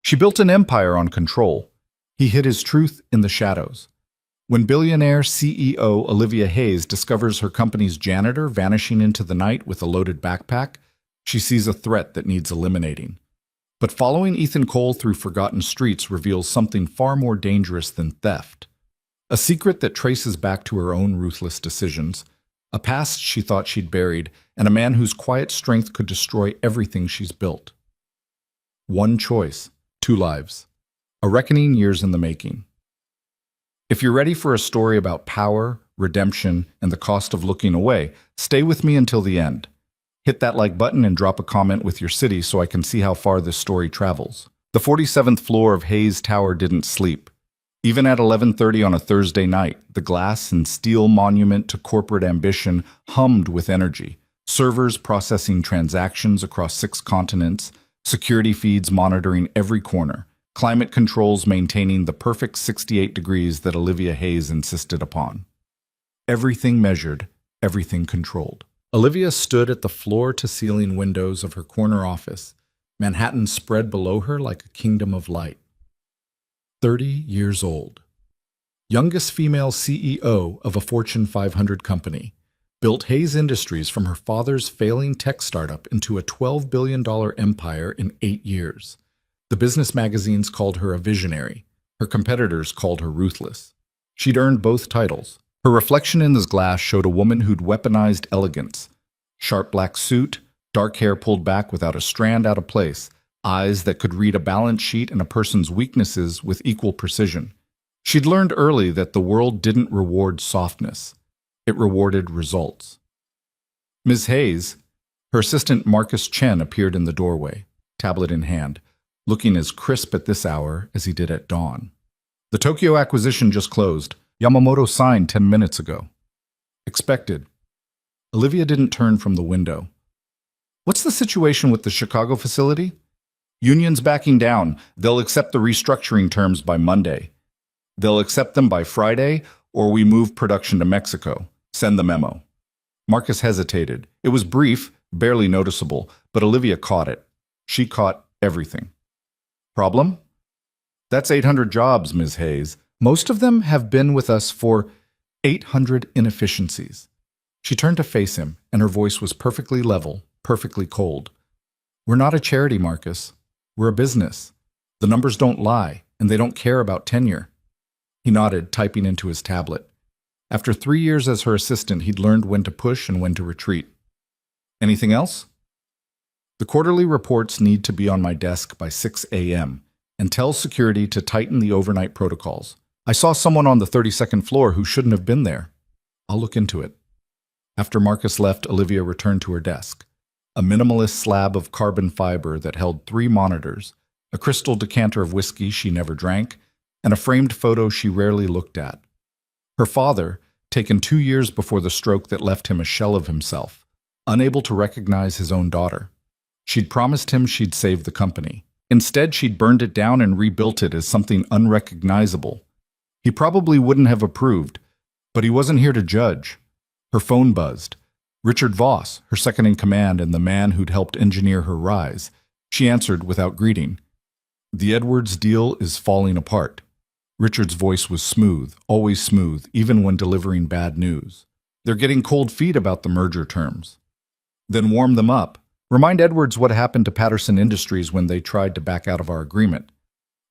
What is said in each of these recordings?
She built an empire on control. He hid his truth in the shadows. When billionaire CEO Olivia Hayes discovers her company's janitor vanishing into the night with a loaded backpack, she sees a threat that needs eliminating. But following Ethan Cole through forgotten streets reveals something far more dangerous than theft. A secret that traces back to her own ruthless decisions, a past she thought she'd buried, and a man whose quiet strength could destroy everything she's built. One choice, two lives. A reckoning years in the making. If you're ready for a story about power, redemption, and the cost of looking away, stay with me until the end. Hit that like button and drop a comment with your city so I can see how far this story travels. The 47th floor of Hayes Tower didn't sleep. Even at 11:30 on a Thursday night, the glass and steel monument to corporate ambition hummed with energy. Servers processing transactions across 6 continents, security feeds monitoring every corner, climate controls maintaining the perfect 68 degrees that Olivia Hayes insisted upon. Everything measured, everything controlled. Olivia stood at the floor-to-ceiling windows of her corner office, Manhattan spread below her like a kingdom of light. 30 years old. Youngest female CEO of a Fortune 500 company. Built Hayes Industries from her father's failing tech startup into a $12 billion empire in 8 years. The business magazines called her a visionary. Her competitors called her ruthless. She'd earned both titles. Her reflection in this glass showed a woman who'd weaponized elegance. Sharp black suit, dark hair pulled back without a strand out of place, eyes that could read a balance sheet and a person's weaknesses with equal precision. She'd learned early that the world didn't reward softness. It rewarded results. Ms. Hayes, her assistant Marcus Chen appeared in the doorway, tablet in hand, looking as crisp at this hour as he did at dawn. The Tokyo acquisition just closed. Yamamoto signed 10 minutes ago. Expected. Olivia didn't turn from the window. What's the situation with the Chicago facility? Union's backing down. They'll accept the restructuring terms by Monday. They'll accept them by Friday, or we move production to Mexico. Send the memo. Marcus hesitated. It was brief, barely noticeable, but Olivia caught it. She caught everything. Problem? That's 800 jobs, Ms. Hayes. Most of them have been with us for 800 inefficiencies. She turned to face him, and her voice was perfectly level, perfectly cold. We're not a charity, Marcus. We're a business. The numbers don't lie, and they don't care about tenure. He nodded, typing into his tablet. After 3 years as her assistant, he'd learned when to push and when to retreat. Anything else? The quarterly reports need to be on my desk by 6 a.m., and tell security to tighten the overnight protocols. I saw someone on the 32nd floor who shouldn't have been there. I'll look into it. After Marcus left, Olivia returned to her desk. A minimalist slab of carbon fiber that held 3 monitors, a crystal decanter of whiskey she never drank, and a framed photo she rarely looked at. Her father, taken 2 years before the stroke that left him a shell of himself, unable to recognize his own daughter. She'd promised him she'd save the company. Instead, she'd burned it down and rebuilt it as something unrecognizable. He probably wouldn't have approved, but he wasn't here to judge. Her phone buzzed. Richard Voss, her second-in-command and the man who'd helped engineer her rise. She answered without greeting. The Edwards deal is falling apart. Richard's voice was smooth, always smooth, even when delivering bad news. They're getting cold feet about the merger terms. Then warm them up. Remind Edwards what happened to Patterson Industries when they tried to back out of our agreement.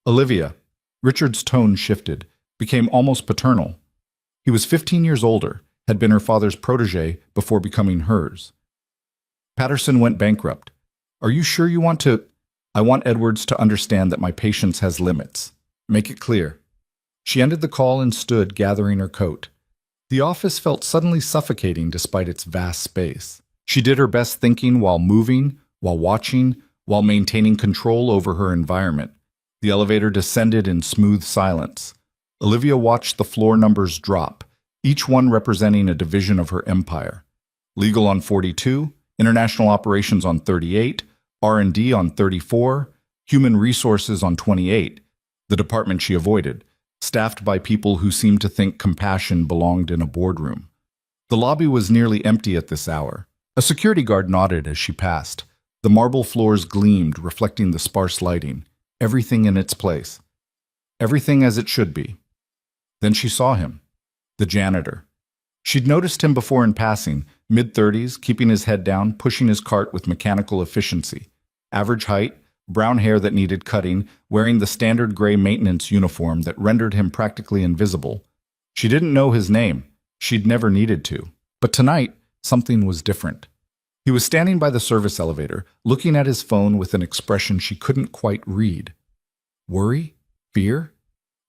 Olivia. Richard's tone shifted, became almost paternal. He was 15 years older, had been her father's protege before becoming hers. Patterson went bankrupt. Are you sure you want to? I want Edwards to understand that my patience has limits. Make it clear. She ended the call and stood, gathering her coat. The office felt suddenly suffocating despite its vast space. She did her best thinking while moving, while watching, while maintaining control over her environment. The elevator descended in smooth silence. Olivia watched the floor numbers drop, each one representing a division of her empire. Legal on 42, international operations on 38, R&D on 34, human resources on 28, the department she avoided, staffed by people who seemed to think compassion belonged in a boardroom. The lobby was nearly empty at this hour. A security guard nodded as she passed. The marble floors gleamed, reflecting the sparse lighting. everything in its place. Everything as it should be. Then she saw him. The janitor. She'd noticed him before in passing, mid-30s, keeping his head down, pushing his cart with mechanical efficiency. Average height, brown hair that needed cutting, wearing the standard gray maintenance uniform that rendered him practically invisible. She didn't know his name. She'd never needed to. But tonight, something was different. He was standing by the service elevator, looking at his phone with an expression she couldn't quite read. Worry? Fear?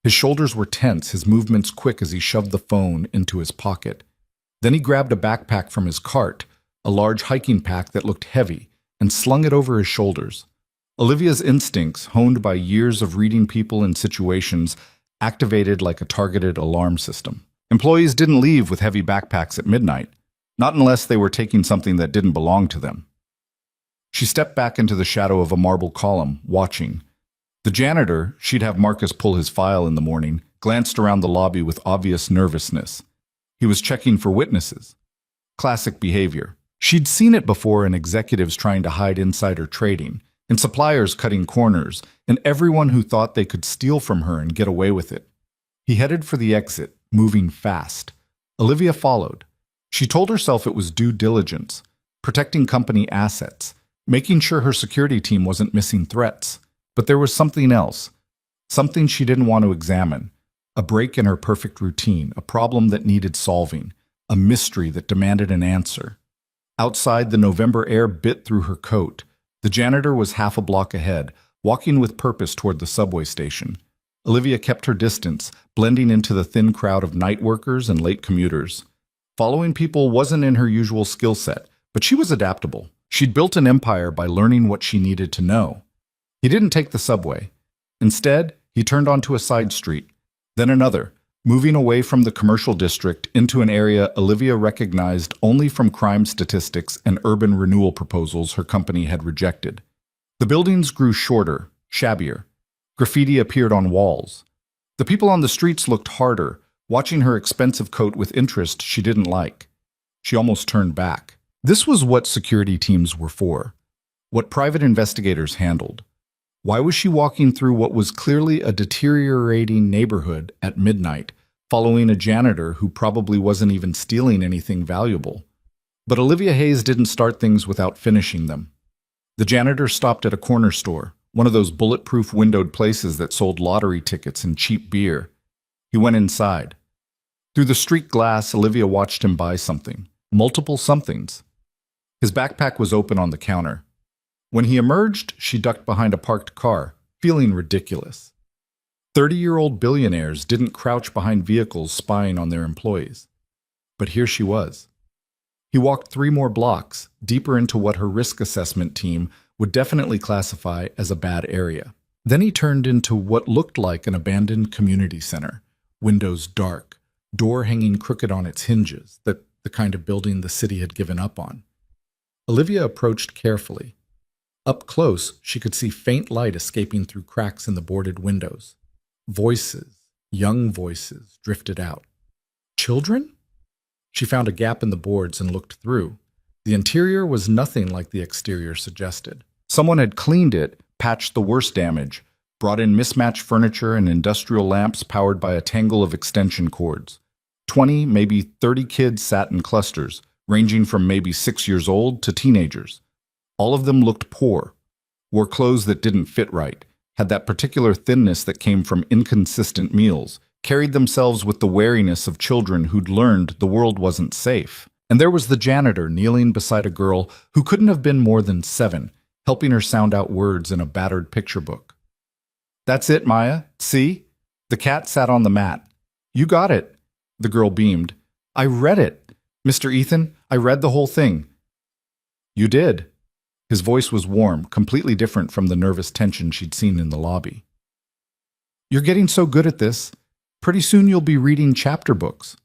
His shoulders were tense, his movements quick as he shoved the phone into his pocket. Then he grabbed a backpack from his cart, a large hiking pack that looked heavy, and slung it over his shoulders. Olivia's instincts, honed by years of reading people and situations, activated like a targeted alarm system. Employees didn't leave with heavy backpacks at midnight, not unless they were taking something that didn't belong to them. She stepped back into the shadow of a marble column, watching. The janitor, she'd have Marcus pull his file in the morning, glanced around the lobby with obvious nervousness. He was checking for witnesses. Classic behavior. She'd seen it before in executives trying to hide insider trading, in suppliers cutting corners, and everyone who thought they could steal from her and get away with it. He headed for the exit, moving fast. Olivia followed. She told herself it was due diligence, protecting company assets, making sure her security team wasn't missing threats. But there was something else, something she didn't want to examine, a break in her perfect routine, a problem that needed solving, a mystery that demanded an answer. Outside, the November air bit through her coat. The janitor was half a block ahead, walking with purpose toward the subway station. Olivia kept her distance, blending into the thin crowd of night workers and late commuters. Following people wasn't in her usual skill set, but she was adaptable. She'd built an empire by learning what she needed to know. He didn't take the subway. Instead, he turned onto a side street, then another, moving away from the commercial district into an area Olivia recognized only from crime statistics and urban renewal proposals her company had rejected. The buildings grew shorter, shabbier. Graffiti appeared on walls. The people on the streets looked harder, watching her expensive coat with interest she didn't like. She almost turned back. This was what security teams were for, what private investigators handled. Why was she walking through what was clearly a deteriorating neighborhood at midnight, following a janitor who probably wasn't even stealing anything valuable? But Olivia Hayes didn't start things without finishing them. The janitor stopped at a corner store, one of those bulletproof windowed places that sold lottery tickets and cheap beer. He went inside. Through the street glass, Olivia watched him buy something, multiple somethings. His backpack was open on the counter. When he emerged, she ducked behind a parked car, feeling ridiculous. 30-year-old billionaires didn't crouch behind vehicles spying on their employees. But here she was. He walked 3 more blocks, deeper into what her risk assessment team would definitely classify as a bad area. Then he turned into what looked like an abandoned community center, windows dark, door hanging crooked on its hinges, the kind of building the city had given up on. Olivia approached carefully. Up close, she could see faint light escaping through cracks in the boarded windows. Voices, young voices, drifted out. Children? She found a gap in the boards and looked through. The interior was nothing like the exterior suggested. Someone had cleaned it, patched the worst damage, brought in mismatched furniture and industrial lamps powered by a tangle of extension cords. 20, maybe 30 kids sat in clusters, ranging from maybe 6 years old to teenagers. All of them looked poor, wore clothes that didn't fit right, had that particular thinness that came from inconsistent meals, carried themselves with the wariness of children who'd learned the world wasn't safe. And there was the janitor kneeling beside a girl who couldn't have been more than 7, helping her sound out words in a battered picture book. "That's it, Maya. See? The cat sat on the mat. You got it." The girl beamed. "I read it. Mr. Ethan, I read the whole thing." "You did." His voice was warm, completely different from the nervous tension she'd seen in the lobby. "You're getting so good at this. Pretty soon you'll be reading chapter books."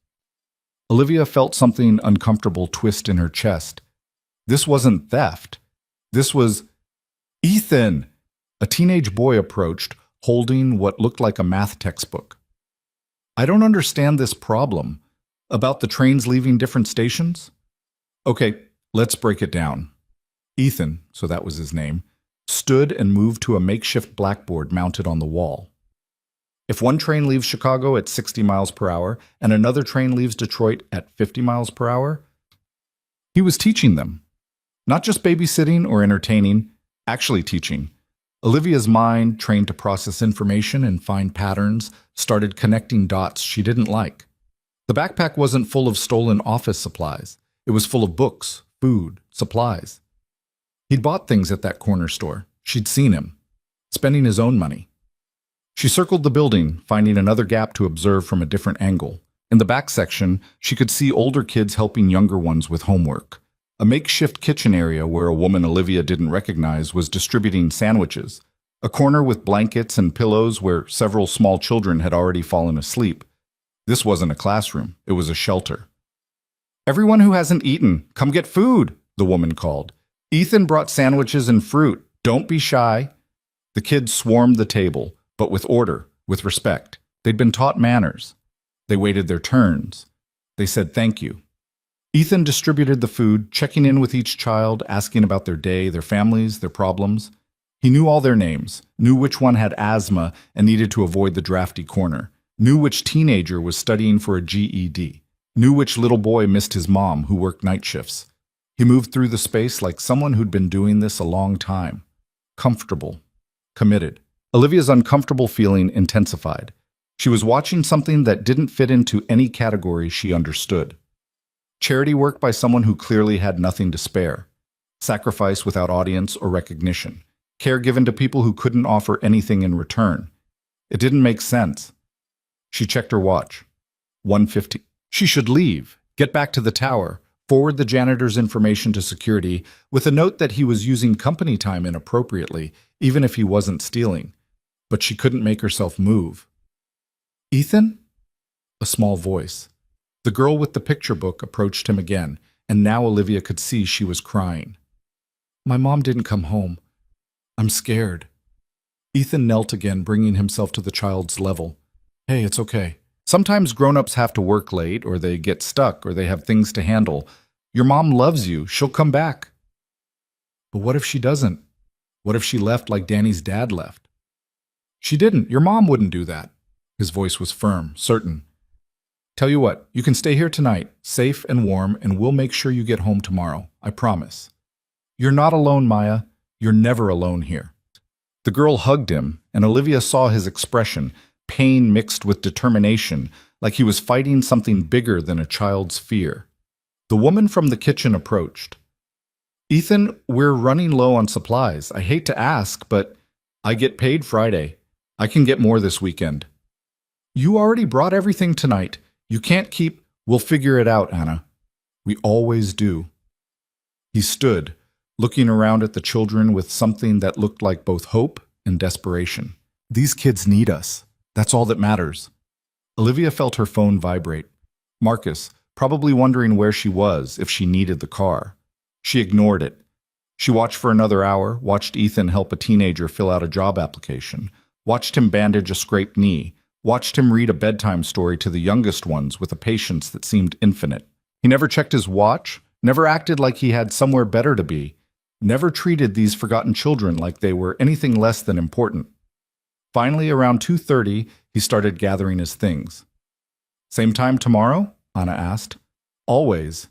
Olivia felt something uncomfortable twist in her chest. This wasn't theft. This was... "Ethan!" A teenage boy approached, holding what looked like a math textbook. "I don't understand this problem. About the trains leaving different stations?" "Okay, let's break it down." Ethan, so that was his name, stood and moved to a makeshift blackboard mounted on the wall. If one train leaves Chicago at 60 miles per hour and another train leaves Detroit at 50 miles per hour, he was teaching them. Not just babysitting or entertaining, actually teaching. Olivia's mind, trained to process information and find patterns, started connecting dots she didn't like. The backpack wasn't full of stolen office supplies. It was full of books, food, supplies. He'd bought things at that corner store. She'd seen him, spending his own money. She circled the building, finding another gap to observe from a different angle. In the back section, she could see older kids helping younger ones with homework. A makeshift kitchen area where a woman Olivia didn't recognize was distributing sandwiches. A corner with blankets and pillows where several small children had already fallen asleep. This wasn't a classroom, it was a shelter. "Everyone who hasn't eaten, come get food," the woman called. "Ethan brought sandwiches and fruit. Don't be shy." The kids swarmed the table, but with order, with respect. They'd been taught manners. They waited their turns. They said thank you. Ethan distributed the food, checking in with each child, asking about their day, their families, their problems. He knew all their names, knew which one had asthma and needed to avoid the drafty corner, knew which teenager was studying for a GED, knew which little boy missed his mom who worked night shifts. He moved through the space like someone who'd been doing this a long time. Comfortable. Committed. Olivia's uncomfortable feeling intensified. She was watching something that didn't fit into any category she understood. Charity work by someone who clearly had nothing to spare. Sacrifice without audience or recognition. Care given to people who couldn't offer anything in return. It didn't make sense. She checked her watch. 1:50. She should leave, get back to the tower, forward the janitor's information to security with a note that he was using company time inappropriately, even if he wasn't stealing. But she couldn't make herself move. "Ethan?" A small voice. The girl with the picture book approached him again, and now Olivia could see she was crying. "My mom didn't come home. I'm scared." Ethan knelt again, bringing himself to the child's level. "Hey, it's okay. Sometimes grown-ups have to work late, or they get stuck, or they have things to handle. Your mom loves you. She'll come back." "But what if she doesn't? What if she left like Danny's dad left?" "She didn't. Your mom wouldn't do that." His voice was firm, certain. "Tell you what, you can stay here tonight, safe and warm, and we'll make sure you get home tomorrow. I promise." "You're not alone, Maya. You're never alone here." The girl hugged him, and Olivia saw his expression, pain mixed with determination, like he was fighting something bigger than a child's fear. The woman from the kitchen approached. "Ethan, we're running low on supplies. I hate to ask, but I get paid Friday. I can get more this weekend." "You already brought everything tonight. You can't keep—" "We'll figure it out, Anna. We always do." He stood, looking around at the children with something that looked like both hope and desperation. "These kids need us. That's all that matters." Olivia felt her phone vibrate. Marcus, probably wondering where she was, if she needed the car. She ignored it. She watched for another hour, watched Ethan help a teenager fill out a job application, watched him bandage a scraped knee, watched him read a bedtime story to the youngest ones with a patience that seemed infinite. He never checked his watch, never acted like he had somewhere better to be, never treated these forgotten children like they were anything less than important. Finally, around 2:30, he started gathering his things. "Same time tomorrow?" Anna asked. "Always."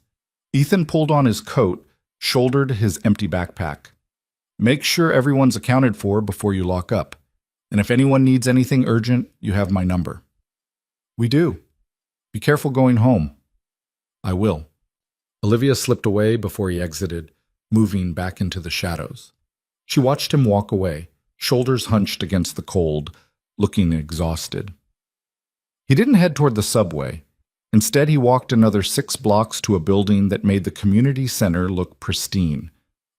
Ethan pulled on his coat, shouldered his empty backpack. "Make sure everyone's accounted for before you lock up. And if anyone needs anything urgent, you have my number." "We do. Be careful going home." "I will." Olivia slipped away before he exited, moving back into the shadows. She watched him walk away, shoulders hunched against the cold, looking exhausted. He didn't head toward the subway. Instead, he walked another 6 blocks to a building that made the community center look pristine.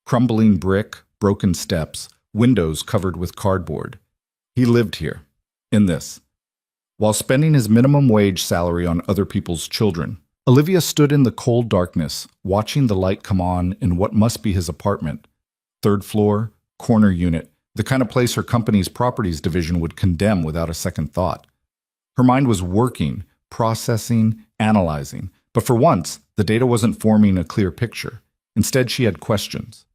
Crumbling brick, broken steps, windows covered with cardboard. He lived here, in this, while spending his minimum wage salary on other people's children. Olivia stood in the cold darkness, watching the light come on in what must be his apartment. 3rd floor, corner unit, the kind of place her company's properties division would condemn without a second thought. Her mind was working, processing, analyzing, but for once, the data wasn't forming a clear picture. Instead, she had questions.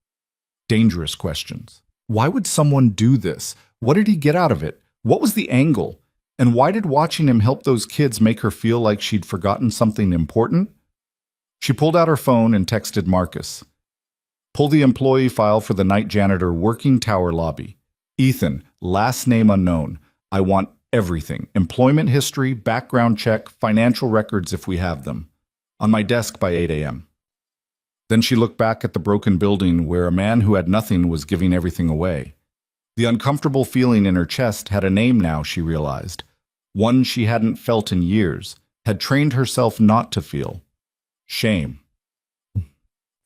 Dangerous questions. Why would someone do this? What did he get out of it? What was the angle? And why did watching him help those kids make her feel like she'd forgotten something important? She pulled out her phone and texted Marcus. Pull the employee file for the night janitor working tower lobby. Ethan, last name unknown. I want everything. Employment history, background check, financial records if we have them. On my desk by 8 a.m. Then she looked back at the broken building where a man who had nothing was giving everything away. The uncomfortable feeling in her chest had a name now, she realized. One she hadn't felt in years, had trained herself not to feel. Shame.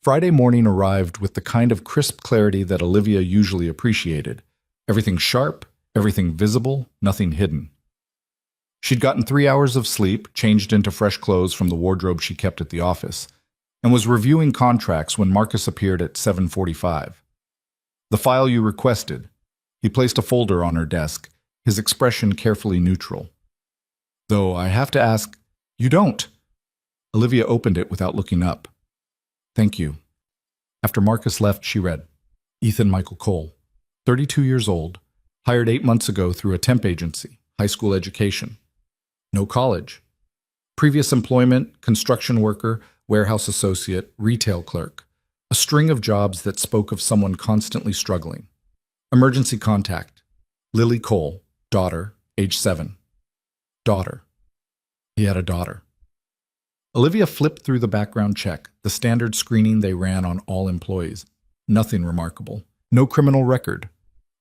Friday morning arrived with the kind of crisp clarity that Olivia usually appreciated. Everything sharp, everything visible, nothing hidden. She'd gotten 3 hours of sleep, changed into fresh clothes from the wardrobe she kept at the office, and was reviewing contracts when Marcus appeared at 7:45. The file you requested. He placed a folder on her desk, his expression carefully neutral. Though I have to ask, you don't. Olivia opened it without looking up. Thank you. After Marcus left, she read, Ethan Michael Cole, 32 years old, hired 8 months ago through a temp agency, high school education. No college. Previous employment, construction worker, warehouse associate, retail clerk. A string of jobs that spoke of someone constantly struggling. Emergency contact. Lily Cole, daughter, age 7. Daughter. He had a daughter. Olivia flipped through the background check, the standard screening they ran on all employees. Nothing remarkable. No criminal record.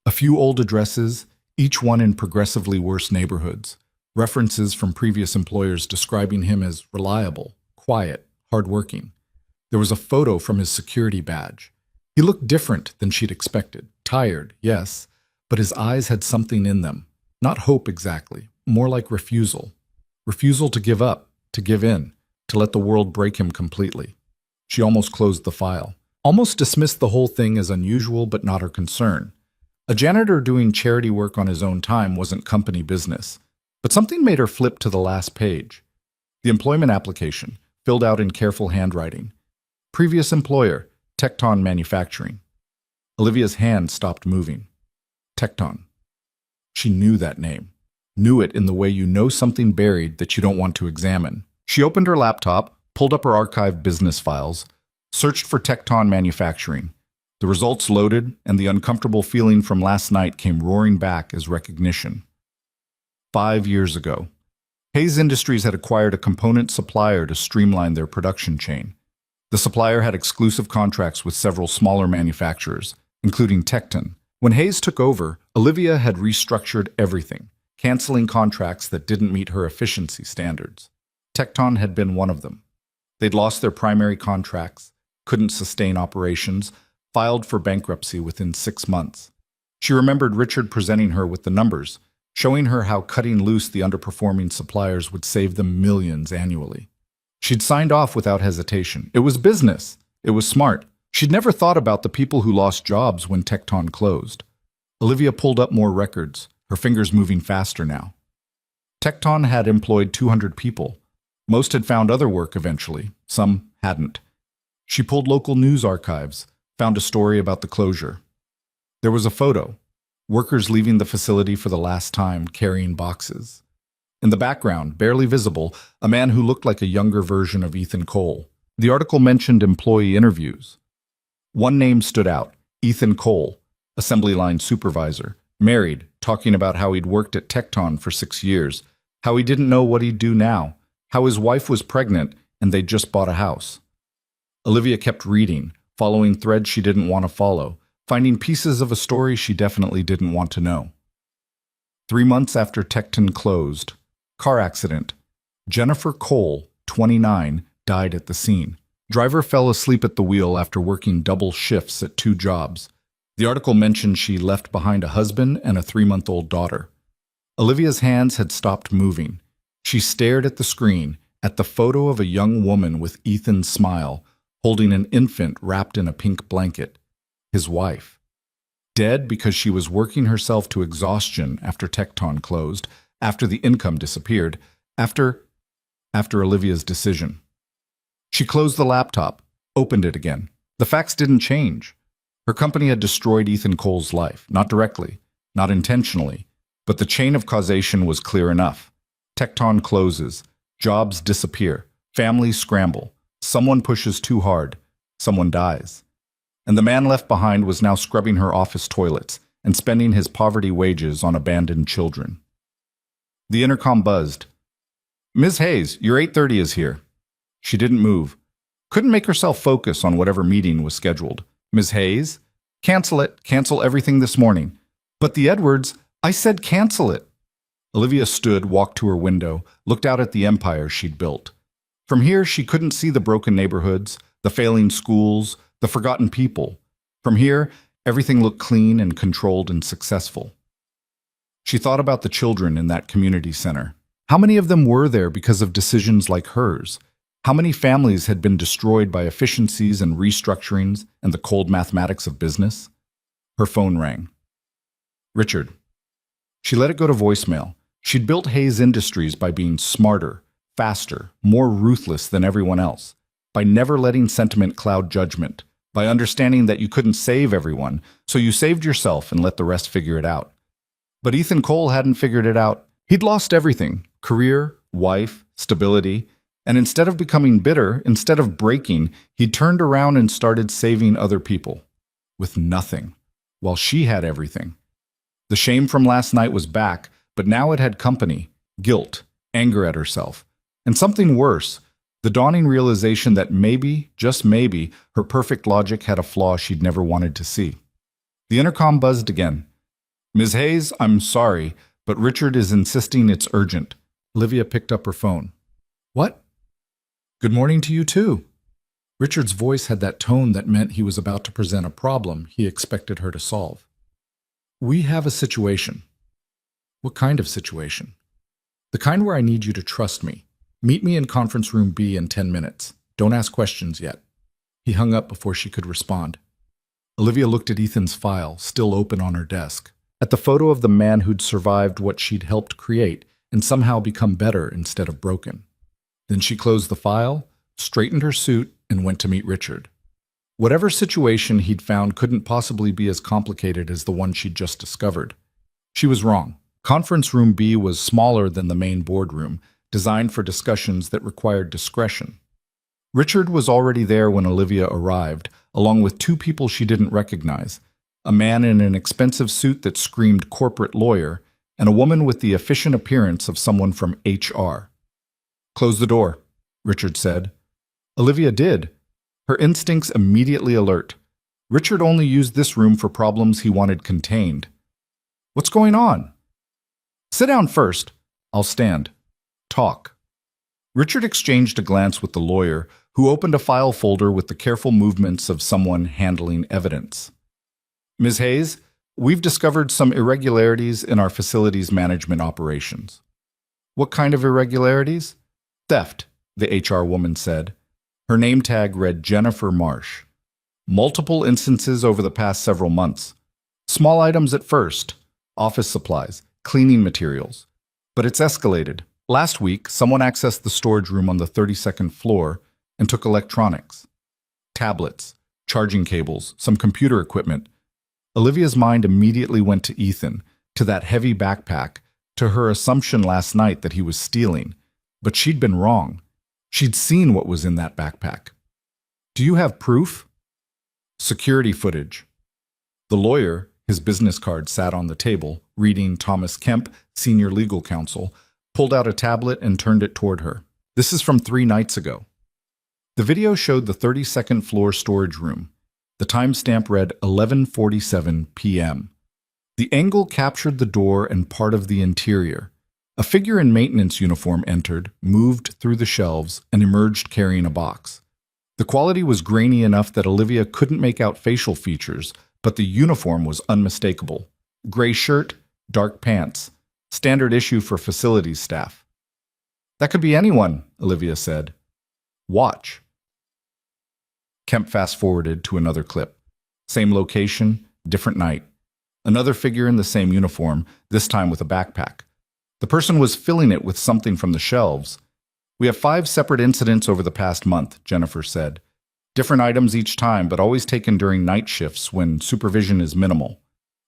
A few old addresses, each one in progressively worse neighborhoods. References from previous employers describing him as reliable, quiet, hardworking. There was a photo from his security badge. He looked different than she'd expected. Tired, yes, but his eyes had something in them. Not hope exactly, more like refusal. Refusal to give up, to give in, to let the world break him completely. She almost closed the file. Almost dismissed the whole thing as unusual but not her concern. A janitor doing charity work on his own time wasn't company business. But something made her flip to the last page. The employment application, filled out in careful handwriting. Previous employer, Tecton Manufacturing. Olivia's hand stopped moving. Tecton. She knew that name. Knew it in the way you know something buried that you don't want to examine. She opened her laptop, pulled up her archived business files, searched for Tecton Manufacturing. The results loaded, and the uncomfortable feeling from last night came roaring back as recognition. 5 years ago, Hayes Industries had acquired a component supplier to streamline their production chain. The supplier had exclusive contracts with several smaller manufacturers, including Tecton. When Hayes took over, Olivia had restructured everything, canceling contracts that didn't meet her efficiency standards. Tecton had been one of them. They'd lost their primary contracts, couldn't sustain operations, filed for bankruptcy within 6 months. She remembered Richard presenting her with the numbers, showing her how cutting loose the underperforming suppliers would save them millions annually. She'd signed off without hesitation. It was business. It was smart. She'd never thought about the people who lost jobs when Tecton closed. Olivia pulled up more records, her fingers moving faster now. Tecton had employed 200 people. Most had found other work eventually. Some hadn't. She pulled local news archives, found a story about the closure. There was a photo. Workers leaving the facility for the last time, carrying boxes. In the background, barely visible, a man who looked like a younger version of Ethan Cole. The article mentioned employee interviews. One name stood out, Ethan Cole, assembly line supervisor, married, talking about how he'd worked at Tecton for 6 years, how he didn't know what he'd do now, how his wife was pregnant and they'd just bought a house. Olivia kept reading, following threads she didn't want to follow, finding pieces of a story she definitely didn't want to know. 3 months after Tecton closed, car accident. Jennifer Cole, 29, died at the scene. Driver fell asleep at the wheel after working double shifts at 2 jobs. The article mentioned she left behind a husband and a 3-month-old daughter. Olivia's hands had stopped moving. She stared at the screen, at the photo of a young woman with Ethan's smile, holding an infant wrapped in a pink blanket. His wife. Dead because she was working herself to exhaustion after Tecton closed, after the income disappeared, after Olivia's decision. She closed the laptop, opened it again. The facts didn't change. Her company had destroyed Ethan Cole's life, not directly, not intentionally, but the chain of causation was clear enough. Tecton closes, jobs disappear, families scramble, someone pushes too hard, someone dies. And the man left behind was now scrubbing her office toilets and spending his poverty wages on abandoned children. The intercom buzzed. "Ms. Hayes, your 8:30 is here." She didn't move. Couldn't make herself focus on whatever meeting was scheduled. "Ms. Hayes? Cancel it. Cancel everything this morning." "But the Edwards, I said cancel it." Olivia stood, walked to her window, looked out at the empire she'd built. From here, she couldn't see the broken neighborhoods, the failing schools, the forgotten people. From here, everything looked clean and controlled and successful. She thought about the children in that community center. How many of them were there because of decisions like hers? How many families had been destroyed by efficiencies and restructurings and the cold mathematics of business? Her phone rang. Richard. She let it go to voicemail. She'd built Hayes Industries by being smarter, faster, more ruthless than everyone else, by never letting sentiment cloud judgment, by understanding that you couldn't save everyone, so you saved yourself and let the rest figure it out. But Ethan Cole hadn't figured it out. He'd lost everything: career, wife, stability. And instead of becoming bitter, instead of breaking, he turned around and started saving other people. With nothing. While she had everything. The shame from last night was back, but now it had company, guilt, anger at herself. And something worse, the dawning realization that maybe, just maybe, her perfect logic had a flaw she'd never wanted to see. The intercom buzzed again. "Ms. Hayes, I'm sorry, but Richard is insisting it's urgent." Olivia picked up her phone. "What?" "Good morning to you, too." Richard's voice had that tone that meant he was about to present a problem he expected her to solve. "We have a situation." "What kind of situation?" "The kind where I need you to trust me. Meet me in conference room B in 10 minutes. Don't ask questions yet." He hung up before she could respond. Olivia looked at Ethan's file, still open on her desk, at the photo of the man who'd survived what she'd helped create and somehow become better instead of broken. Then she closed the file, straightened her suit, and went to meet Richard. Whatever situation he'd found couldn't possibly be as complicated as the one she'd just discovered. She was wrong. Conference room B was smaller than the main boardroom, designed for discussions that required discretion. Richard was already there when Olivia arrived, along with two people she didn't recognize, a man in an expensive suit that screamed corporate lawyer, and a woman with the efficient appearance of someone from HR. "Close the door," Richard said. Olivia did. Her instincts immediately alert. Richard only used this room for problems he wanted contained. "What's going on?" "Sit down first." "I'll stand." "Talk." Richard exchanged a glance with the lawyer, who opened a file folder with the careful movements of someone handling evidence. "Ms. Hayes, we've discovered some irregularities in our facilities management operations." "What kind of irregularities?" "Theft," the HR woman said. Her name tag read Jennifer Marsh. "Multiple instances over the past several months. Small items at first, office supplies, cleaning materials. But it's escalated. Last week, someone accessed the storage room on the 32nd floor and took electronics. Tablets, charging cables, some computer equipment." Olivia's mind immediately went to Ethan, to that heavy backpack, to her assumption last night that he was stealing. But she'd been wrong. She'd seen what was in that backpack. "Do you have proof?" "Security footage." The lawyer, his business card sat on the table, reading Thomas Kemp, senior legal counsel, pulled out a tablet and turned it toward her. "This is from 3 nights ago." The video showed the 32nd floor storage room. The timestamp read 11:47 p.m. The angle captured the door and part of the interior. A figure in maintenance uniform entered, moved through the shelves, and emerged carrying a box. The quality was grainy enough that Olivia couldn't make out facial features, but the uniform was unmistakable. Gray shirt, dark pants. Standard issue for facilities staff. "That could be anyone," Olivia said. "Watch." Kemp fast-forwarded to another clip. Same location, different night. Another figure in the same uniform, this time with a backpack. The person was filling it with something from the shelves. "We have 5 separate incidents over the past month," Jennifer said. Different items each time, but always taken during night shifts when supervision is minimal.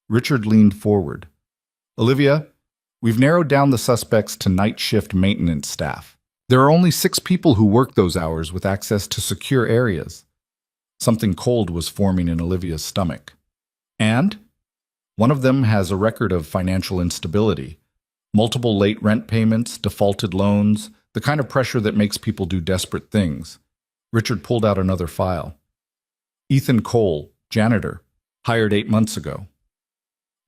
Richard leaned forward. Olivia, we've narrowed down the suspects to night shift maintenance staff. There are only 6 people who work those hours with access to secure areas. Something cold was forming in Olivia's stomach. And one of them has a record of financial instability. Multiple late rent payments, defaulted loans, the kind of pressure that makes people do desperate things. Richard pulled out another file. Ethan Cole, janitor, hired 8 months ago.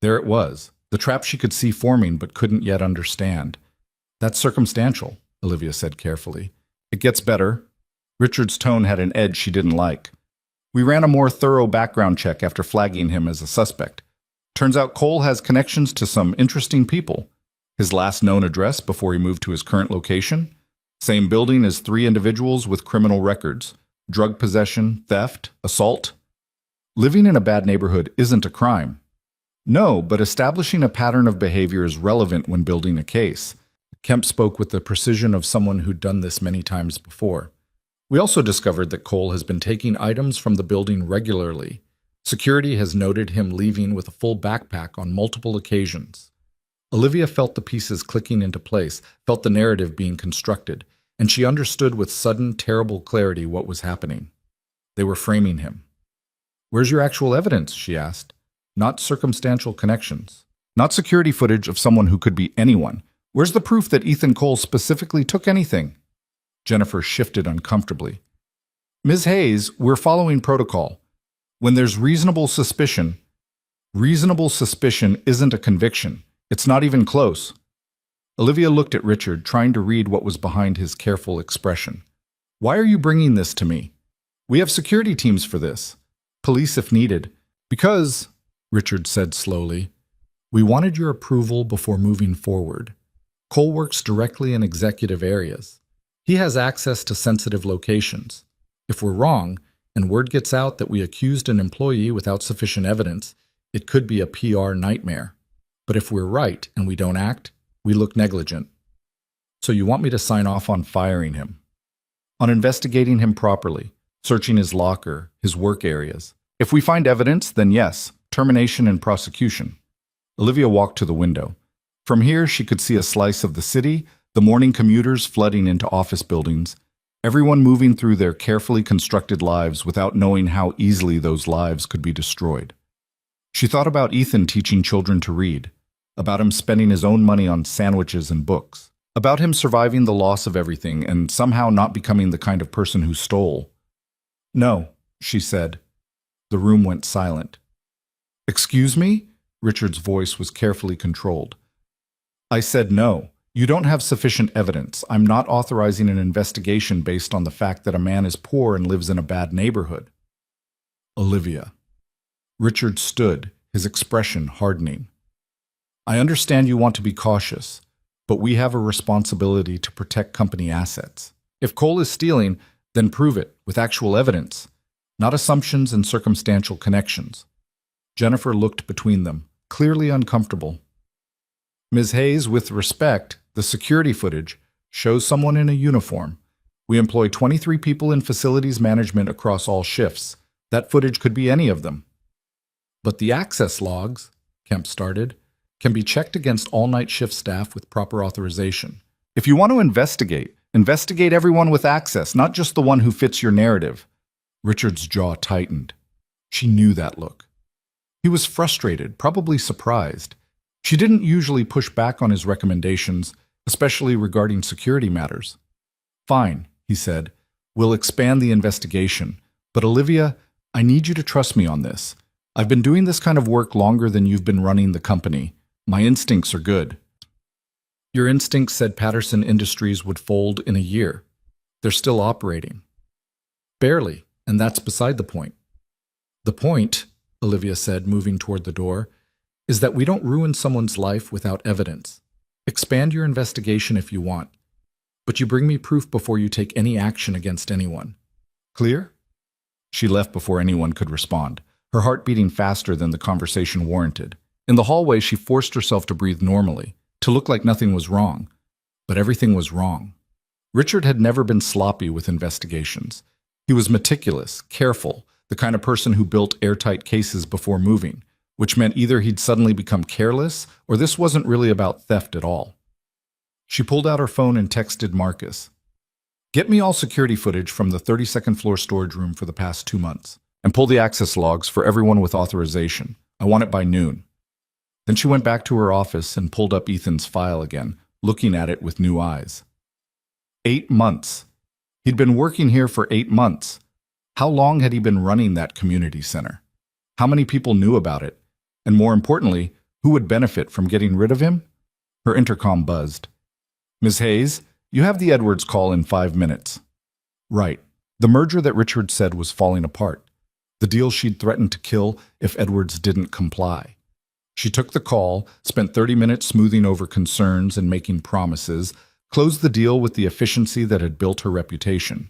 There it was, the trap she could see forming but couldn't yet understand. That's circumstantial, Olivia said carefully. It gets better. Richard's tone had an edge she didn't like. We ran a more thorough background check after flagging him as a suspect. Turns out Cole has connections to some interesting people. His last known address before he moved to his current location? Same building as 3 individuals with criminal records. Drug possession, theft, assault. Living in a bad neighborhood isn't a crime. No, but establishing a pattern of behavior is relevant when building a case. Kemp spoke with the precision of someone who'd done this many times before. We also discovered that Cole has been taking items from the building regularly. Security has noted him leaving with a full backpack on multiple occasions. Olivia felt the pieces clicking into place, felt the narrative being constructed, and she understood with sudden, terrible clarity what was happening. They were framing him. "Where's your actual evidence?" she asked. Not circumstantial connections. Not security footage of someone who could be anyone. Where's the proof that Ethan Cole specifically took anything? Jennifer shifted uncomfortably. Ms. Hayes, we're following protocol. When there's reasonable suspicion isn't a conviction. It's not even close. Olivia looked at Richard, trying to read what was behind his careful expression. Why are you bringing this to me? We have security teams for this. Police if needed. Because, Richard said slowly, we wanted your approval before moving forward. Cole works directly in executive areas. He has access to sensitive locations. If we're wrong, and word gets out that we accused an employee without sufficient evidence, it could be a PR nightmare. But if we're right and we don't act, we look negligent. So you want me to sign off on firing him? On investigating him properly, searching his locker, his work areas. If we find evidence, then yes, termination and prosecution. Olivia walked to the window. From here, she could see a slice of the city, the morning commuters flooding into office buildings, everyone moving through their carefully constructed lives without knowing how easily those lives could be destroyed. She thought about Ethan teaching children to read, about him spending his own money on sandwiches and books, about him surviving the loss of everything and somehow not becoming the kind of person who stole. No, she said. The room went silent. Excuse me? Richard's voice was carefully controlled. I said no. You don't have sufficient evidence. I'm not authorizing an investigation based on the fact that a man is poor and lives in a bad neighborhood. Olivia. Richard stood, his expression hardening. I understand you want to be cautious, but we have a responsibility to protect company assets. If Cole is stealing, then prove it with actual evidence, not assumptions and circumstantial connections. Jennifer looked between them, clearly uncomfortable. Ms. Hayes, with respect, the security footage shows someone in a uniform. We employ 23 people in facilities management across all shifts. That footage could be any of them. But the access logs, Kemp started, can be checked against all-night shift staff with proper authorization. If you want to investigate everyone with access, not just the one who fits your narrative. Richard's jaw tightened. She knew that look. He was frustrated, probably surprised. She didn't usually push back on his recommendations, especially regarding security matters. Fine, he said. We'll expand the investigation. But Olivia, I need you to trust me on this. I've been doing this kind of work longer than you've been running the company. My instincts are good. Your instincts said Patterson Industries would fold in a year. They're still operating. Barely, and that's beside the point. The point, Olivia said, moving toward the door, is that we don't ruin someone's life without evidence. Expand your investigation if you want, but you bring me proof before you take any action against anyone. Clear? She left before anyone could respond, her heart beating faster than the conversation warranted. In the hallway, she forced herself to breathe normally, to look like nothing was wrong. But everything was wrong. Richard had never been sloppy with investigations. He was meticulous, careful, the kind of person who built airtight cases before moving, which meant either he'd suddenly become careless or this wasn't really about theft at all. She pulled out her phone and texted Marcus. Get me all security footage from the 32nd floor storage room for the past 2 months, and pull the access logs for everyone with authorization. I want it by noon. Then she went back to her office and pulled up Ethan's file again, looking at it with new eyes. 8 months. He'd been working here for 8 months. How long had he been running that community center? How many people knew about it? And more importantly, who would benefit from getting rid of him? Her intercom buzzed. Ms. Hayes, you have the Edwards call in 5 minutes. Right. The merger that Richard said was falling apart. The deal she'd threatened to kill if Edwards didn't comply. She took the call, spent 30 minutes smoothing over concerns and making promises, closed the deal with the efficiency that had built her reputation.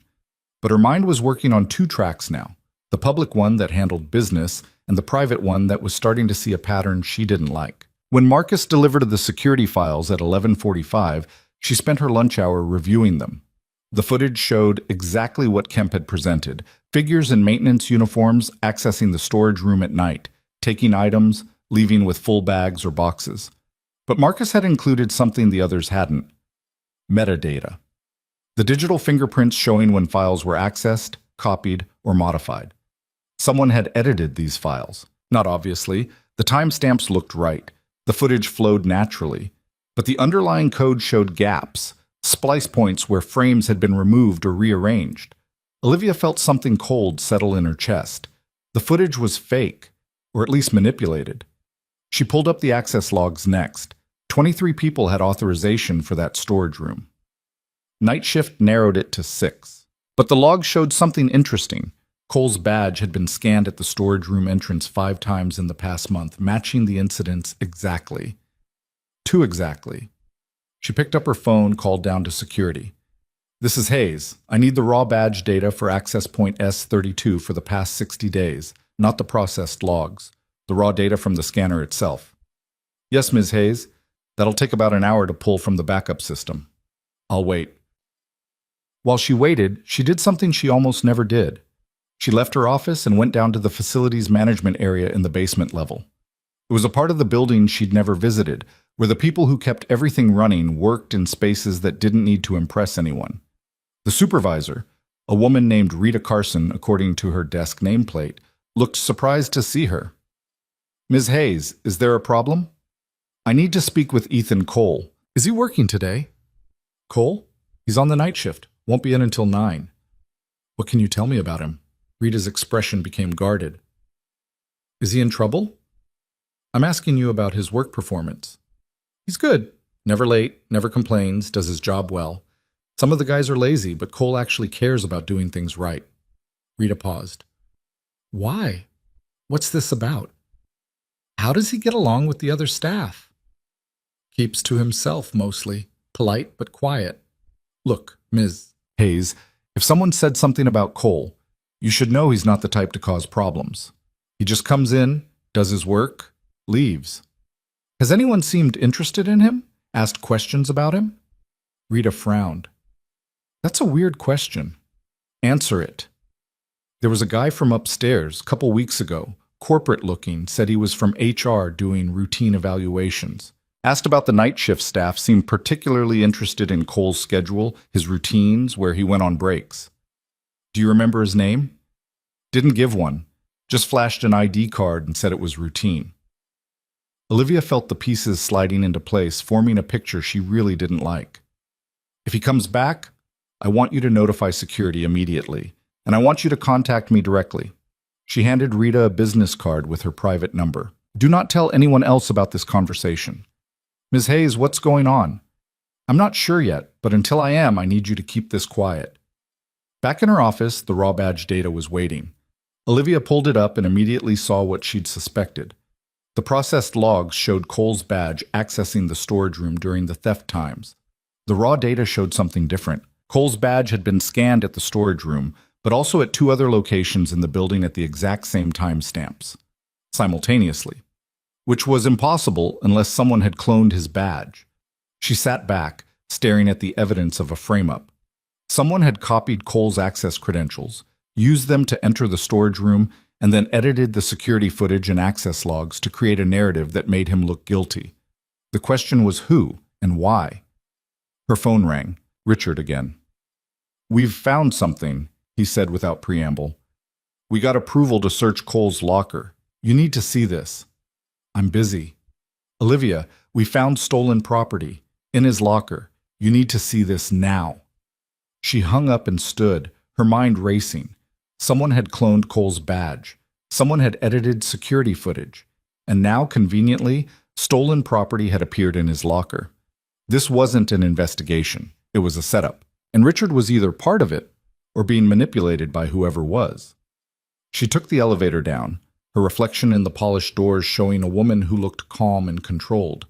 But her mind was working on 2 tracks now, the public one that handled business and the private one that was starting to see a pattern she didn't like. When Marcus delivered the security files at 11:45, she spent her lunch hour reviewing them. The footage showed exactly what Kemp had presented, figures in maintenance uniforms accessing the storage room at night, taking items, leaving with full bags or boxes. But Marcus had included something the others hadn't. Metadata. The digital fingerprints showing when files were accessed, copied, or modified. Someone had edited these files. Not obviously. The timestamps looked right. The footage flowed naturally. But the underlying code showed gaps, splice points where frames had been removed or rearranged. Olivia felt something cold settle in her chest. The footage was fake, or at least manipulated. She pulled up the access logs next. 23 people had authorization for that storage room. Night shift narrowed it to 6. But the log showed something interesting. Cole's badge had been scanned at the storage room entrance 5 times in the past month, matching the incidents exactly. Too exactly. She picked up her phone, called down to security. This is Hayes. I need the raw badge data for access point S32 for the past 60 days, not the processed logs. The raw data from the scanner itself. Yes, Ms. Hayes. That'll take about an hour to pull from the backup system. I'll wait. While she waited, she did something she almost never did. She left her office and went down to the facilities management area in the basement level. It was a part of the building she'd never visited, where the people who kept everything running worked in spaces that didn't need to impress anyone. The supervisor, a woman named Rita Carson, according to her desk nameplate, looked surprised to see her. Ms. Hayes, is there a problem? I need to speak with Ethan Cole. Is he working today? Cole? He's on the night shift. Won't be in until 9. What can you tell me about him? Rita's expression became guarded. Is he in trouble? I'm asking you about his work performance. He's good. Never late, never complains, does his job well. Some of the guys are lazy, but Cole actually cares about doing things right. Rita paused. Why? What's this about? How does he get along with the other staff? Keeps to himself mostly, polite but quiet. Look, Ms. Hayes, if someone said something about Cole, you should know he's not the type to cause problems. He just comes in, does his work, leaves. Has anyone seemed interested in him? Asked questions about him? Rita frowned. That's a weird question. Answer it. There was a guy from upstairs, a couple weeks ago, corporate looking, said he was from HR doing routine evaluations. Asked about the night shift staff, seemed particularly interested in Cole's schedule, his routines, where he went on breaks. Do you remember his name? Didn't give one. Just flashed an ID card and said it was routine. Olivia felt the pieces sliding into place, forming a picture she really didn't like. If he comes back, I want you to notify security immediately, and I want you to contact me directly. She handed Rita a business card with her private number. Do not tell anyone else about this conversation. Ms. Hayes, what's going on? I'm not sure yet, but until I am, I need you to keep this quiet. Back in her office, the raw badge data was waiting. Olivia pulled it up and immediately saw what she'd suspected. The processed logs showed Cole's badge accessing the storage room during the theft times. The raw data showed something different. Cole's badge had been scanned at the storage room, but also at 2 other locations in the building at the exact same timestamps, simultaneously, which was impossible unless someone had cloned his badge. She sat back, staring at the evidence of a frame-up. Someone had copied Cole's access credentials, used them to enter the storage room, and then edited the security footage and access logs to create a narrative that made him look guilty. The question was who and why. Her phone rang. Richard again. "We've found something," he said without preamble. "We got approval to search Cole's locker. You need to see this." "I'm busy." "Olivia, we found stolen property in his locker. You need to see this now." She hung up and stood, her mind racing. Someone had cloned Cole's badge. Someone had edited security footage. And now, conveniently, stolen property had appeared in his locker. This wasn't an investigation. It was a setup. And Richard was either part of it or being manipulated by whoever was. She took the elevator down, her reflection in the polished doors showing a woman who looked calm and controlled.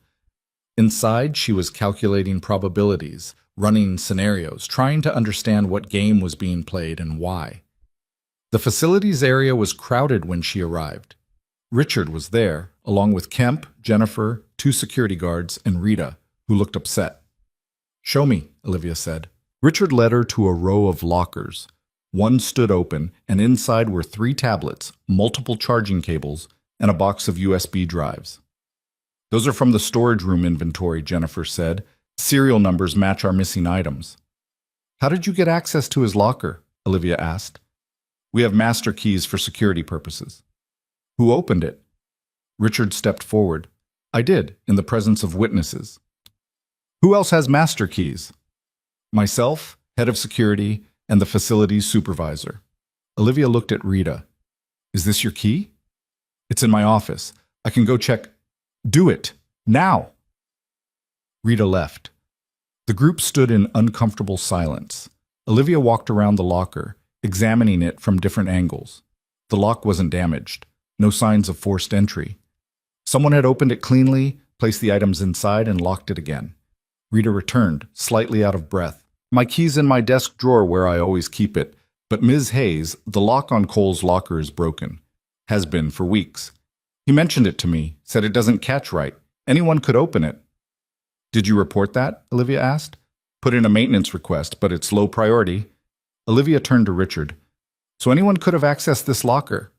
Inside, she was calculating probabilities, running scenarios, trying to understand what game was being played and why. The facilities area was crowded when she arrived. Richard was there, along with Kemp, Jennifer, 2 security guards, and Rita, who looked upset. "Show me," Olivia said. Richard led her to a row of lockers. One stood open, and inside were 3 tablets, multiple charging cables, and a box of USB drives. "Those are from the storage room inventory," Jennifer said. "Serial numbers match our missing items." "How did you get access to his locker?" Olivia asked. "We have master keys for security purposes." "Who opened it?" Richard stepped forward. "I did, in the presence of witnesses." "Who else has master keys?" "Myself, head of security, and the facilities supervisor." Olivia looked at Rita. "Is this your key?" "It's in my office. I can go check." "Do it! Now!" Rita left. The group stood in uncomfortable silence. Olivia walked around the locker, examining it from different angles. The lock wasn't damaged. No signs of forced entry. Someone had opened it cleanly, placed the items inside, and locked it again. Rita returned, slightly out of breath. "My key's in my desk drawer where I always keep it. But Ms. Hayes, the lock on Cole's locker is broken. Has been for weeks. He mentioned it to me, said it doesn't catch right. Anyone could open it." "Did you report that?" Olivia asked. "Put in a maintenance request, but it's low priority." Olivia turned to Richard. "So anyone could have accessed this locker?"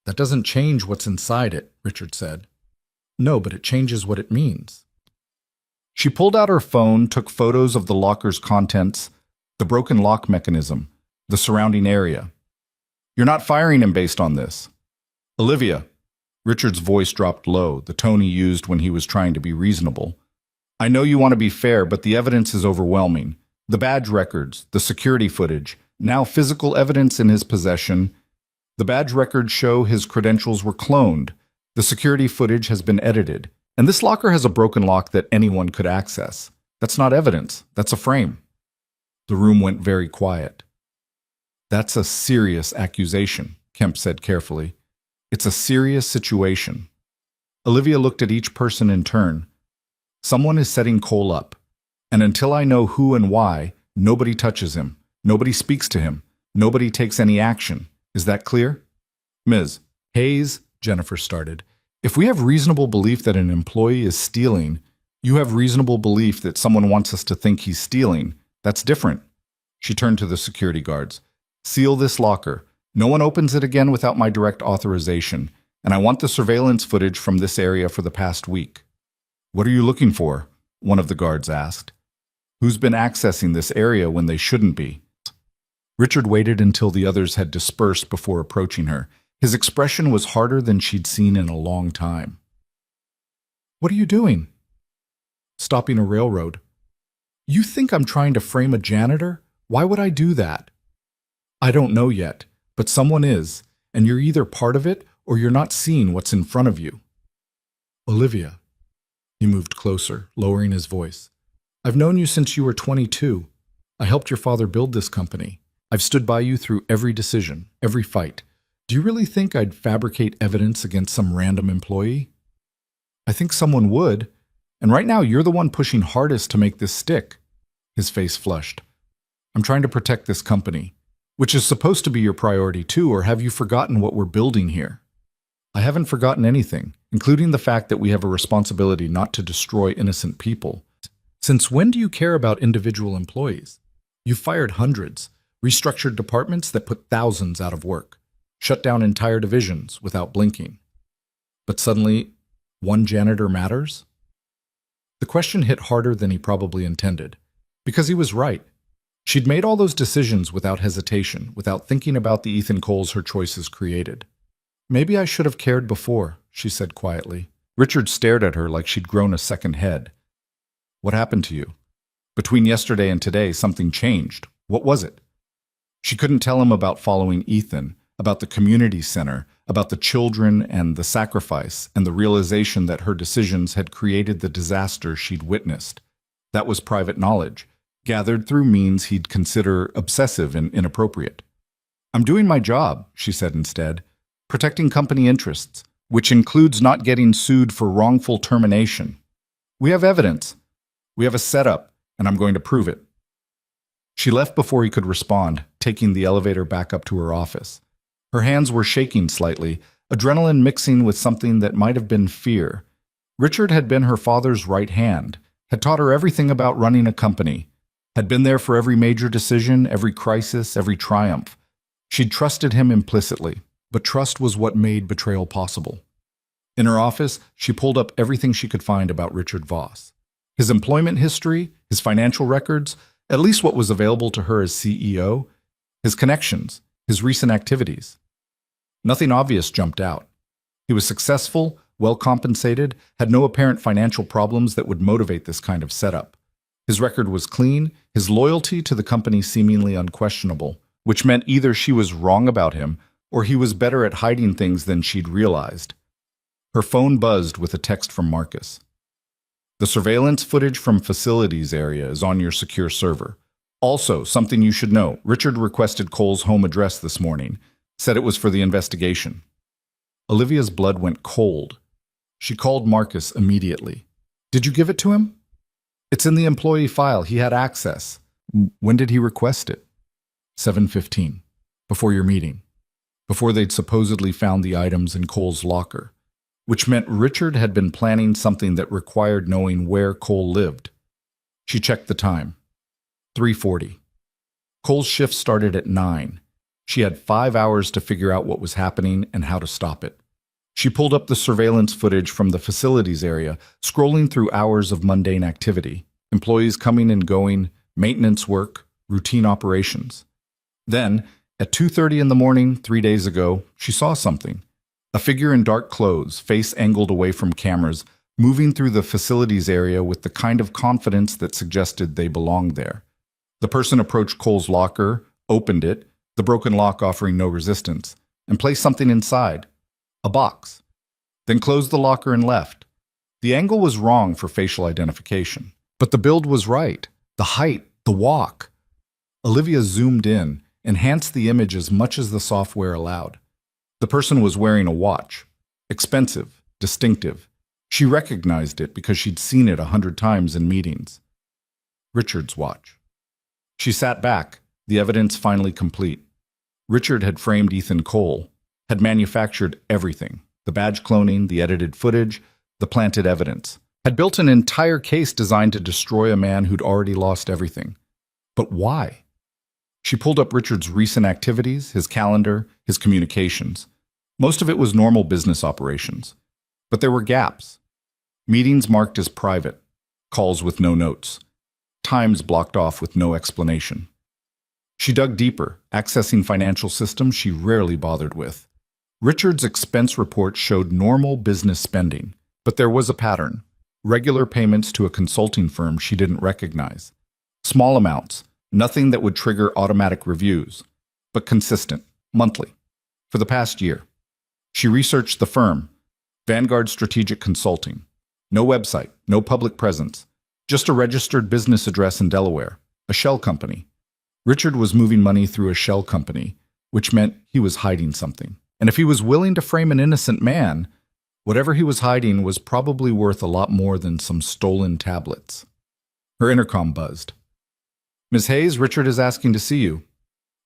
"That doesn't change what's inside it," Richard said. "No, but it changes what it means." She pulled out her phone, took photos of the locker's contents, the broken lock mechanism, the surrounding area. "You're not firing him based on this." "Olivia." Richard's voice dropped low, the tone he used when he was trying to be reasonable. "I know you want to be fair, but the evidence is overwhelming. The badge records, the security footage, now physical evidence in his possession. The badge records show his credentials were cloned. The security footage has been edited. And this locker has a broken lock that anyone could access. That's not evidence. That's a frame." The room went very quiet. "That's a serious accusation," Kemp said carefully. "It's a serious situation." Olivia looked at each person in turn. "Someone is setting Cole up. And until I know who and why, nobody touches him. Nobody speaks to him. Nobody takes any action. Is that clear?" "Ms. Hayes," Jennifer started, "if we have reasonable belief that an employee is stealing, you have reasonable belief that someone wants us to think he's stealing. That's different." She turned to the security guards. "Seal this locker. No one opens it again without my direct authorization, and I want the surveillance footage from this area for the past week." "What are you looking for?" one of the guards asked. "Who's been accessing this area when they shouldn't be?" Richard waited until the others had dispersed before approaching her. His expression was harder than she'd seen in a long time. "What are you doing?" "Stopping a railroad." "You think I'm trying to frame a janitor? Why would I do that?" "I don't know yet, but someone is, and you're either part of it or you're not seeing what's in front of you." "Olivia." He moved closer, lowering his voice. "I've known you since you were 22. I helped your father build this company. I've stood by you through every decision, every fight. Do you really think I'd fabricate evidence against some random employee?" "I think someone would, and right now you're the one pushing hardest to make this stick." His face flushed. "I'm trying to protect this company, which is supposed to be your priority too, or have you forgotten what we're building here?" "I haven't forgotten anything, including the fact that we have a responsibility not to destroy innocent people. Since when do you care about individual employees? You've fired hundreds. restructured departments that put thousands out of work, shut down entire divisions without blinking. But suddenly, one janitor matters? The question hit harder than he probably intended, because he was right. She'd made all those decisions without hesitation, without thinking about the Ethan Coles her choices created. "Maybe I should have cared before," she said quietly. Richard stared at her like she'd grown a second head. "What happened to you? Between yesterday and today, something changed. What was it?" She couldn't tell him about following Ethan, about the community center, about the children and the sacrifice, and the realization that her decisions had created the disaster she'd witnessed. That was private knowledge, gathered through means he'd consider obsessive and inappropriate. "I'm doing my job," she said instead, "protecting company interests, which includes not getting sued for wrongful termination. We have evidence. We have a setup, and I'm going to prove it." She left before he could respond, taking the elevator back up to her office. Her hands were shaking slightly, adrenaline mixing with something that might have been fear. Richard had been her father's right hand, had taught her everything about running a company, had been there for every major decision, every crisis, every triumph. She'd trusted him implicitly, but trust was what made betrayal possible. In her office, she pulled up everything she could find about Richard Voss. His employment history, his financial records, at least what was available to her as CEO, his connections, his recent activities. Nothing obvious jumped out. He was successful, well compensated, had no apparent financial problems that would motivate this kind of setup. His record was clean, his loyalty to the company seemingly unquestionable, which meant either she was wrong about him or he was better at hiding things than she'd realized. Her phone buzzed with a text from Marcus. "The surveillance footage from facilities area is on your secure server. Also, something you should know, Richard requested Cole's home address this morning, said it was for the investigation." Olivia's blood went cold. She called Marcus immediately. "Did you give it to him?" "It's in the employee file. He had access." "When did he request it?" 7:15, before your meeting, before they'd supposedly found the items in Cole's locker, which meant Richard had been planning something that required knowing where Cole lived. She checked the time. 3:40. Cole's shift started at 9. She had 5 hours to figure out what was happening and how to stop it. She pulled up the surveillance footage from the facilities area, scrolling through hours of mundane activity, employees coming and going, maintenance work, routine operations. Then, at 2:30 in the morning, 3 days ago, she saw something. A figure in dark clothes, face angled away from cameras, moving through the facilities area with the kind of confidence that suggested they belonged there. The person approached Cole's locker, opened it, the broken lock offering no resistance, and placed something inside. A box. Then closed the locker and left. The angle was wrong for facial identification, but the build was right. The height, the walk. Olivia zoomed in, enhanced the image as much as the software allowed. The person was wearing a watch. Expensive, distinctive. She recognized it because she'd seen it 100 times in meetings. Richard's watch. She sat back, the evidence finally complete. Richard had framed Ethan Cole, had manufactured everything, the badge cloning, the edited footage, the planted evidence, had built an entire case designed to destroy a man who'd already lost everything. But why? She pulled up Richard's recent activities, his calendar, his communications. Most of it was normal business operations. But there were gaps. Meetings marked as private, calls with no notes, times blocked off with no explanation. She dug deeper, accessing financial systems she rarely bothered with. Richard's expense report showed normal business spending, but there was a pattern. Regular payments to a consulting firm she didn't recognize. Small amounts, nothing that would trigger automatic reviews, but consistent, monthly, for the past year. She researched the firm, Vanguard Strategic Consulting. No website, no public presence, just a registered business address in Delaware, a shell company. Richard was moving money through a shell company, which meant he was hiding something. And if he was willing to frame an innocent man, whatever he was hiding was probably worth a lot more than some stolen tablets. Her intercom buzzed. "Ms. Hayes, Richard is asking to see you.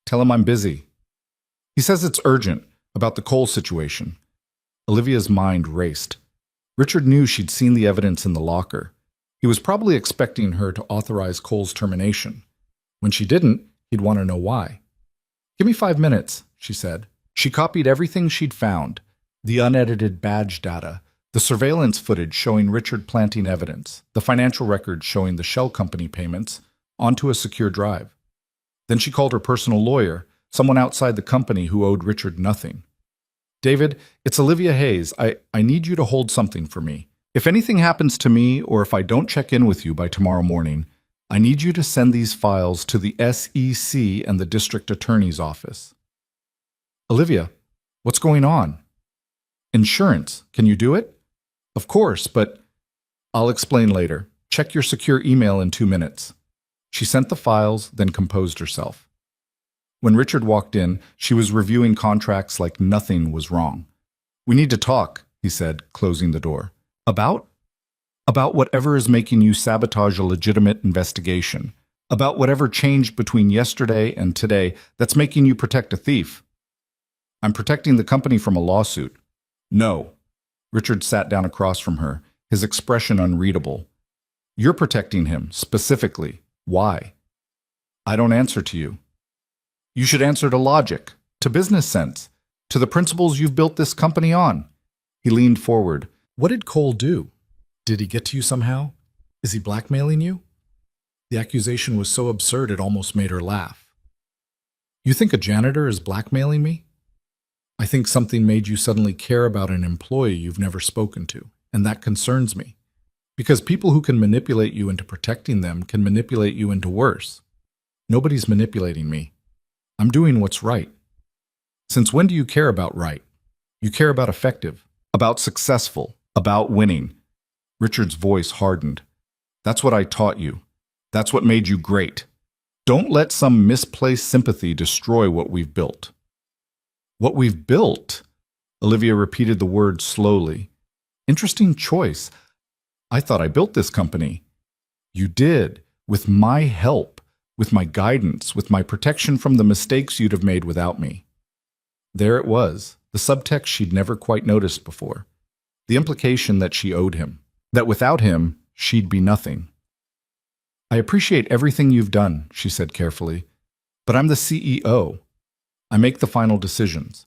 Tell him I'm busy. He says it's urgent, about the Cole situation." Olivia's mind raced. Richard knew she'd seen the evidence in the locker. He was probably expecting her to authorize Cole's termination. When she didn't, he'd want to know why. Give me 5 minutes, she said. She copied everything she'd found, the unedited badge data, the surveillance footage showing Richard planting evidence, the financial records showing the shell company payments, onto a secure drive. Then she called her personal lawyer, someone outside the company who owed Richard nothing. David, it's Olivia Hayes. I need you to hold something for me. If anything happens to me or if I don't check in with you by tomorrow morning, I need you to send these files to the SEC and the district attorney's office. Olivia, what's going on? Insurance. Can you do it? Of course, but I'll explain later. Check your secure email in 2 minutes. She sent the files, then composed herself. When Richard walked in, she was reviewing contracts like nothing was wrong. We need to talk, he said, closing the door. About whatever is making you sabotage a legitimate investigation. About whatever changed between yesterday and today that's making you protect a thief. I'm protecting the company from a lawsuit. No. Richard sat down across from her, his expression unreadable. You're protecting him, specifically. Why? I don't answer to you. You should answer to logic, to business sense, to the principles you've built this company on. He leaned forward. What did Cole do? Did he get to you somehow? Is he blackmailing you? The accusation was so absurd it almost made her laugh. You think a janitor is blackmailing me? I think something made you suddenly care about an employee you've never spoken to, and that concerns me. Because people who can manipulate you into protecting them can manipulate you into worse. Nobody's manipulating me. I'm doing what's right. Since when do you care about right? You care about effective, about successful, about winning. Richard's voice hardened. That's what I taught you. That's what made you great. Don't let some misplaced sympathy destroy what we've built. What we've built? Olivia repeated the word slowly. Interesting choice. I thought I built this company. You did, with my help, with my guidance, with my protection from the mistakes you'd have made without me. There it was, the subtext she'd never quite noticed before. The implication that she owed him, that without him, she'd be nothing. I appreciate everything you've done, she said carefully, but I'm the CEO. I make the final decisions,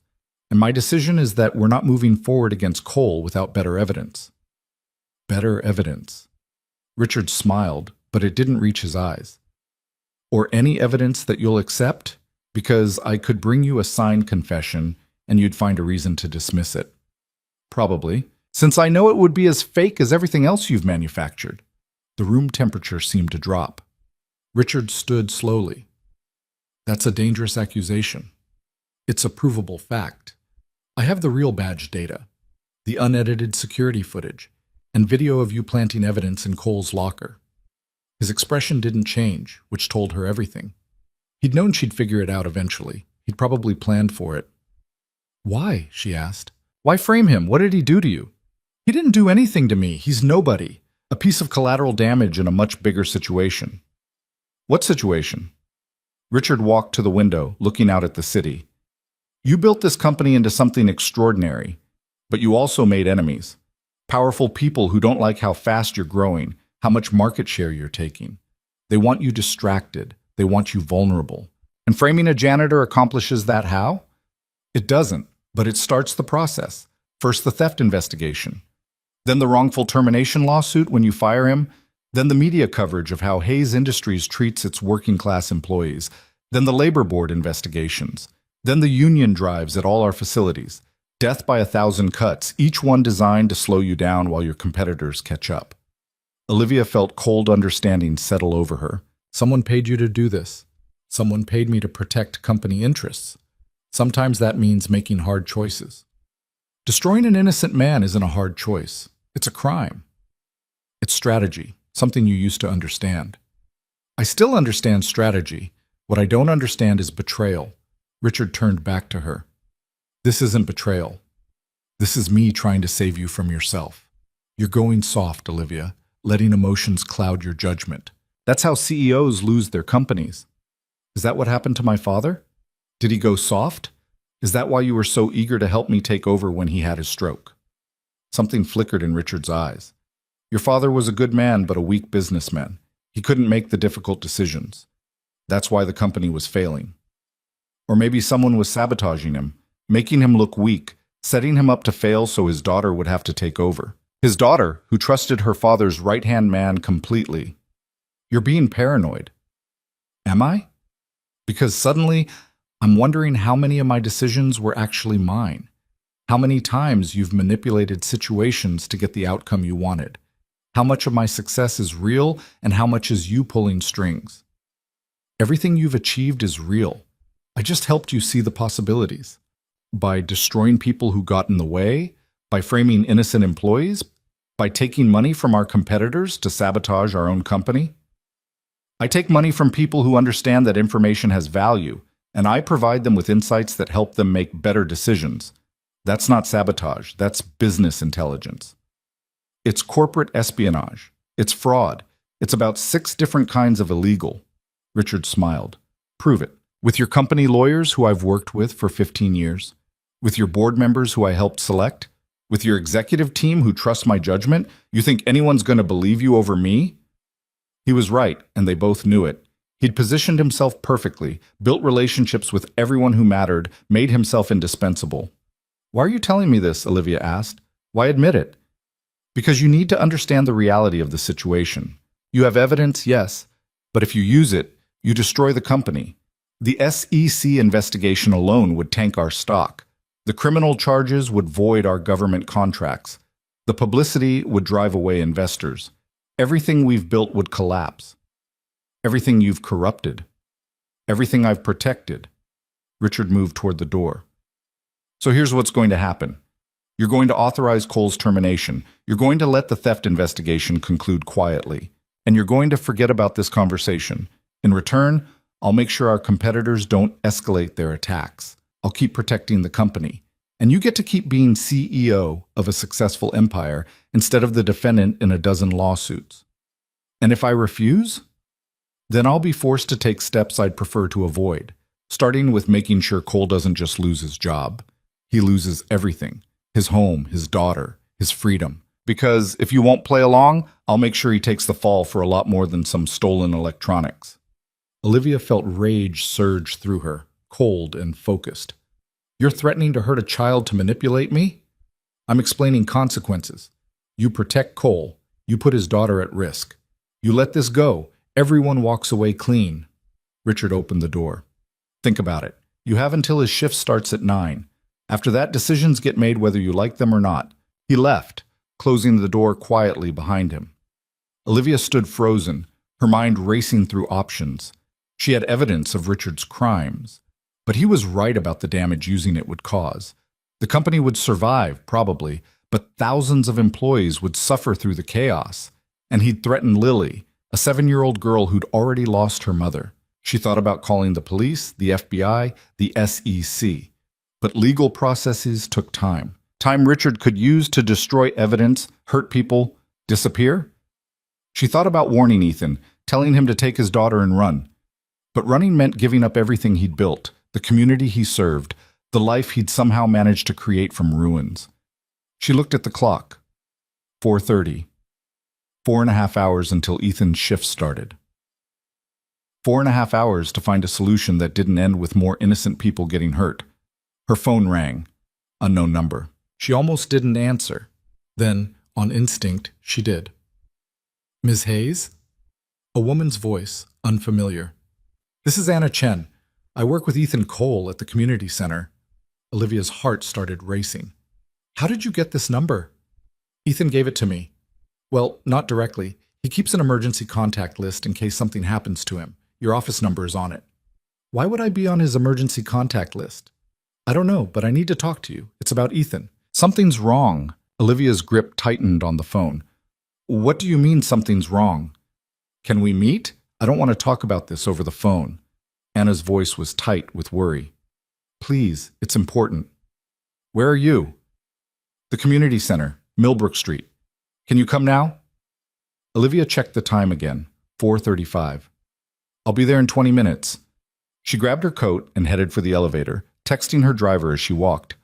and my decision is that we're not moving forward against Cole without better evidence. Better evidence. Richard smiled, but it didn't reach his eyes. Or any evidence that you'll accept, because I could bring you a signed confession and you'd find a reason to dismiss it. Probably, since I know it would be as fake as everything else you've manufactured. The room temperature seemed to drop. Richard stood slowly. That's a dangerous accusation. It's a provable fact. I have the real badge data, the unedited security footage, and video of you planting evidence in Cole's locker. His expression didn't change, which told her everything. He'd known she'd figure it out eventually. He'd probably planned for it. Why? She asked. Why frame him? What did he do to you? He didn't do anything to me. He's nobody. A piece of collateral damage in a much bigger situation. What situation? Richard walked to the window, looking out at the city. You built this company into something extraordinary, but you also made enemies. Powerful people who don't like how fast you're growing, how much market share you're taking. They want you distracted. They want you vulnerable. And framing a janitor accomplishes that how? It doesn't, but it starts the process. First, the theft investigation. Then the wrongful termination lawsuit when you fire him. Then the media coverage of how Hayes Industries treats its working-class employees. Then the labor board investigations. Then the union drives at all our facilities. Death by 1,000 cuts, each one designed to slow you down while your competitors catch up. Olivia felt cold understanding settle over her. Someone paid you to do this. Someone paid me to protect company interests. Sometimes that means making hard choices. Destroying an innocent man isn't a hard choice. It's a crime. It's strategy, something you used to understand. I still understand strategy. What I don't understand is betrayal. Richard turned back to her. This isn't betrayal. This is me trying to save you from yourself. You're going soft, Olivia, letting emotions cloud your judgment. That's how CEOs lose their companies. Is that what happened to my father? Did he go soft? Is that why you were so eager to help me take over when he had his stroke? Something flickered in Richard's eyes. Your father was a good man, but a weak businessman. He couldn't make the difficult decisions. That's why the company was failing. Or maybe someone was sabotaging him, making him look weak, setting him up to fail so his daughter would have to take over. His daughter, who trusted her father's right-hand man completely. You're being paranoid. Am I? Because suddenly, I'm wondering how many of my decisions were actually mine. How many times you've manipulated situations to get the outcome you wanted. How much of my success is real and how much is you pulling strings. Everything you've achieved is real. I just helped you see the possibilities. By destroying people who got in the way, by framing innocent employees, by taking money from our competitors to sabotage our own company. I take money from people who understand that information has value, and I provide them with insights that help them make better decisions. That's not sabotage, that's business intelligence. It's corporate espionage. It's fraud. It's about 6 different kinds of illegal. Richard smiled. Prove it. With your company lawyers who I've worked with for 15 years. With your board members who I helped select. With your executive team who trust my judgment. You think anyone's going to believe you over me? He was right, and they both knew it. He'd positioned himself perfectly, built relationships with everyone who mattered, made himself indispensable. Why are you telling me this? Olivia asked. Why admit it? Because you need to understand the reality of the situation. You have evidence, yes, but if you use it, you destroy the company. The SEC investigation alone would tank our stock. The criminal charges would void our government contracts. The publicity would drive away investors. Everything we've built would collapse. Everything you've corrupted. Everything I've protected. Richard moved toward the door. So here's what's going to happen. You're going to authorize Cole's termination. You're going to let the theft investigation conclude quietly. And you're going to forget about this conversation. In return, I'll make sure our competitors don't escalate their attacks. I'll keep protecting the company. And you get to keep being CEO of a successful empire instead of the defendant in a dozen lawsuits. And if I refuse, then I'll be forced to take steps I'd prefer to avoid, starting with making sure Cole doesn't just lose his job. He loses everything. His home, his daughter, his freedom. Because if you won't play along, I'll make sure he takes the fall for a lot more than some stolen electronics. Olivia felt rage surge through her, cold and focused. You're threatening to hurt a child to manipulate me? I'm explaining consequences. You protect Cole. You put his daughter at risk. You let this go. Everyone walks away clean. Richard opened the door. Think about it. You have until his shift starts at 9. After that, decisions get made whether you like them or not. He left, closing the door quietly behind him. Olivia stood frozen, her mind racing through options. She had evidence of Richard's crimes. But he was right about the damage using it would cause. The company would survive, probably, but thousands of employees would suffer through the chaos. And he'd threatened Lily, a 7-year-old girl who'd already lost her mother. She thought about calling the police, the FBI, the SEC. But legal processes took time. Time Richard could use to destroy evidence, hurt people, disappear. She thought about warning Ethan, telling him to take his daughter and run. But running meant giving up everything he'd built, the community he served, the life he'd somehow managed to create from ruins. She looked at the clock. 4:30. 4.5 hours until Ethan's shift started. 4.5 hours to find a solution that didn't end with more innocent people getting hurt. Her phone rang. Unknown number. She almost didn't answer. Then, on instinct, she did. Ms. Hayes? A woman's voice, unfamiliar. This is Anna Chen. I work with Ethan Cole at the community center. Olivia's heart started racing. How did you get this number? Ethan gave it to me. Well, not directly. He keeps an emergency contact list in case something happens to him. Your office number is on it. Why would I be on his emergency contact list? I don't know, but I need to talk to you. It's about Ethan. Something's wrong. Olivia's grip tightened on the phone. What do you mean something's wrong? Can we meet? I don't want to talk about this over the phone. Anna's voice was tight with worry. Please, it's important. Where are you? The community center, Millbrook Street. Can you come now? Olivia checked the time again, 4:35. I'll be there in 20 minutes. She grabbed her coat and headed for the elevator, texting her driver as she walked.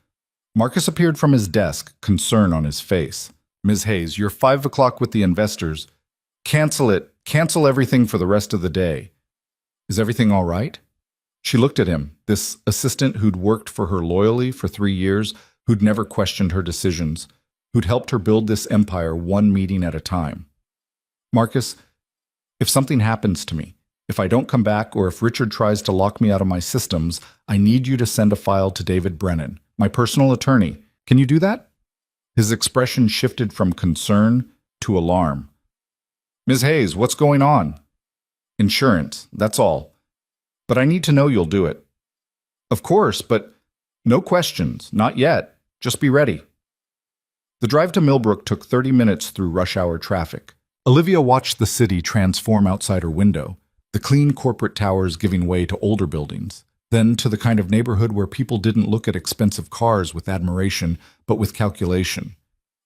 Marcus appeared from his desk, concern on his face. Ms. Hayes, you're 5 o'clock with the investors. Cancel it. Cancel everything for the rest of the day. Is everything all right? She looked at him, this assistant who'd worked for her loyally for 3 years, who'd never questioned her decisions, who'd helped her build this empire one meeting at a time. Marcus, if something happens to me, if I don't come back or if Richard tries to lock me out of my systems, I need you to send a file to David Brennan, my personal attorney. Can you do that? His expression shifted from concern to alarm. Ms. Hayes, what's going on? Insurance, that's all. But I need to know you'll do it. Of course, but no questions, not yet. Just be ready. The drive to Millbrook took 30 minutes through rush hour traffic. Olivia watched the city transform outside her window, the clean corporate towers giving way to older buildings, then to the kind of neighborhood where people didn't look at expensive cars with admiration, but with calculation.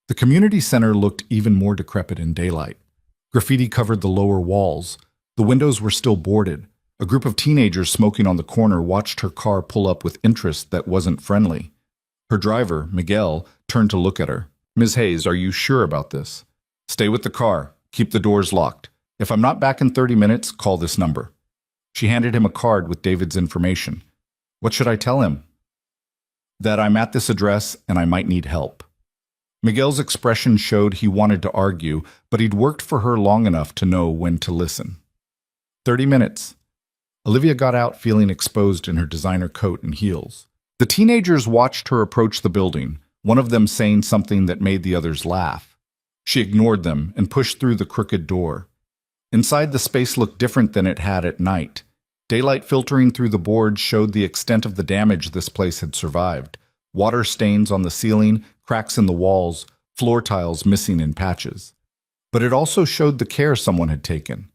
The community center looked even more decrepit in daylight. Graffiti covered the lower walls. The windows were still boarded. A group of teenagers smoking on the corner watched her car pull up with interest that wasn't friendly. Her driver, Miguel, turned to look at her. Ms. Hayes, are you sure about this? Stay with the car. Keep the doors locked. If I'm not back in 30 minutes, call this number. She handed him a card with David's information. What should I tell him? That I'm at this address and I might need help. Miguel's expression showed he wanted to argue, but he'd worked for her long enough to know when to listen. 30 minutes. Olivia got out feeling exposed in her designer coat and heels. The teenagers watched her approach the building, one of them saying something that made the others laugh. She ignored them and pushed through the crooked door. Inside, the space looked different than it had at night. Daylight filtering through the boards showed the extent of the damage this place had survived. Water stains on the ceiling, cracks in the walls, floor tiles missing in patches. But it also showed the care someone had taken.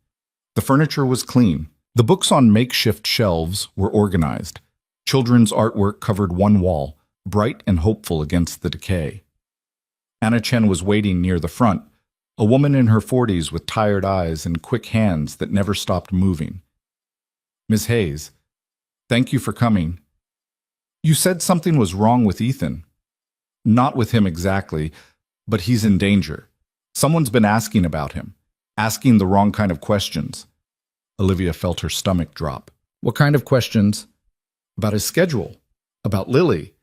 The furniture was clean. The books on makeshift shelves were organized. Children's artwork covered one wall, bright and hopeful against the decay. Anna Chen was waiting near the front, a woman in her 40s with tired eyes and quick hands that never stopped moving. Ms. Hayes, thank you for coming. You said something was wrong with Ethan. Not with him exactly, but he's in danger. Someone's been asking about him, asking the wrong kind of questions. Olivia felt her stomach drop. What kind of questions? About his schedule, about Lily,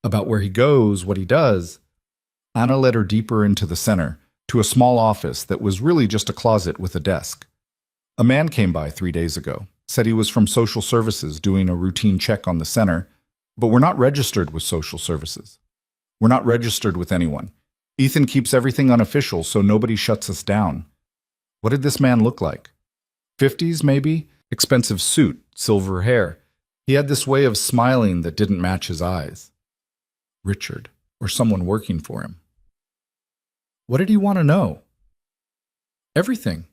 about where he goes, what he does. Anna led her deeper into the center, to a small office that was really just a closet with a desk. A man came by 3 days ago, said he was from social services doing a routine check on the center, but we're not registered with social services. We're not registered with anyone. Ethan keeps everything unofficial so nobody shuts us down. What did this man look like? 50s, maybe? Expensive suit, silver hair. He had this way of smiling that didn't match his eyes. Richard, or someone working for him. What did he want to know? Everything.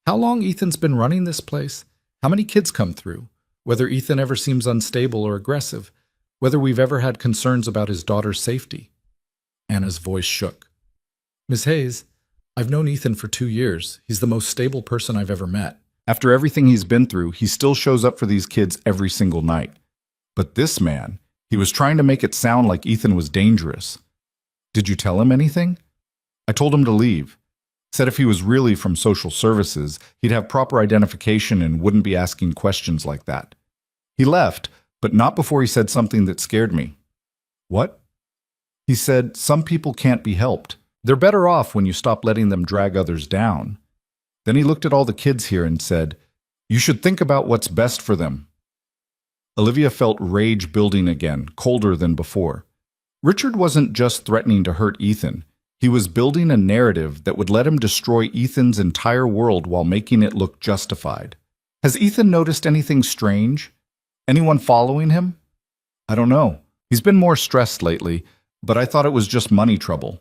How long Ethan's been running this place, how many kids come through, whether Ethan ever seems unstable or aggressive, whether we've ever had concerns about his daughter's safety. Anna's voice shook. Ms. Hayes, I've known Ethan for 2 years. He's the most stable person I've ever met. After everything he's been through, he still shows up for these kids every single night. But this man, he was trying to make it sound like Ethan was dangerous. Did you tell him anything? I told him to leave. Said if he was really from social services, he'd have proper identification and wouldn't be asking questions like that. He left, but not before he said something that scared me. What? He said, some people can't be helped. They're better off when you stop letting them drag others down. Then he looked at all the kids here and said, you should think about what's best for them. Olivia felt rage building again, colder than before. Richard wasn't just threatening to hurt Ethan. He was building a narrative that would let him destroy Ethan's entire world while making it look justified. Has Ethan noticed anything strange? Anyone following him? I don't know. He's been more stressed lately, but I thought it was just money trouble.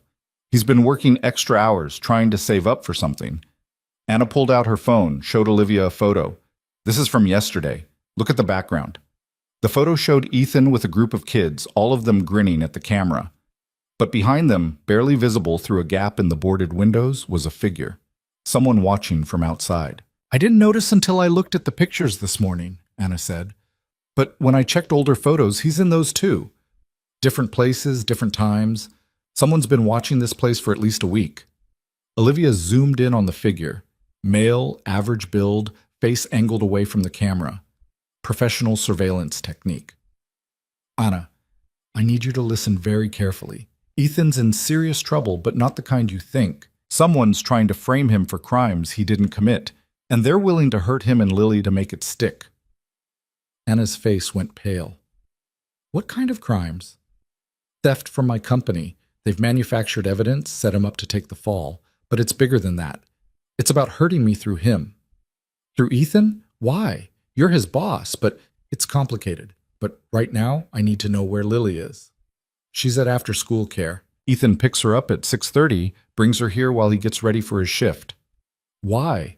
He's been working extra hours trying to save up for something. Anna pulled out her phone, showed Olivia a photo. This is from yesterday. Look at the background. The photo showed Ethan with a group of kids, all of them grinning at the camera. But behind them, barely visible through a gap in the boarded windows, was a figure. Someone watching from outside. I didn't notice until I looked at the pictures this morning, Anna said. But when I checked older photos, he's in those too. Different places, different times. Someone's been watching this place for at least a week. Olivia zoomed in on the figure. Male, average build, face angled away from the camera. professional surveillance technique. Anna, I need you to listen very carefully. Ethan's in serious trouble, but not the kind you think. Someone's trying to frame him for crimes he didn't commit, and they're willing to hurt him and Lily to make it stick. Anna's face went pale. What kind of crimes? Theft from my company. They've manufactured evidence, set him up to take the fall, but it's bigger than that. It's about hurting me through him. Through Ethan? Why? You're his boss, but it's complicated. But right now, I need to know where Lily is. She's at after-school care. Ethan picks her up at 6:30, brings her here while he gets ready for his shift. Why?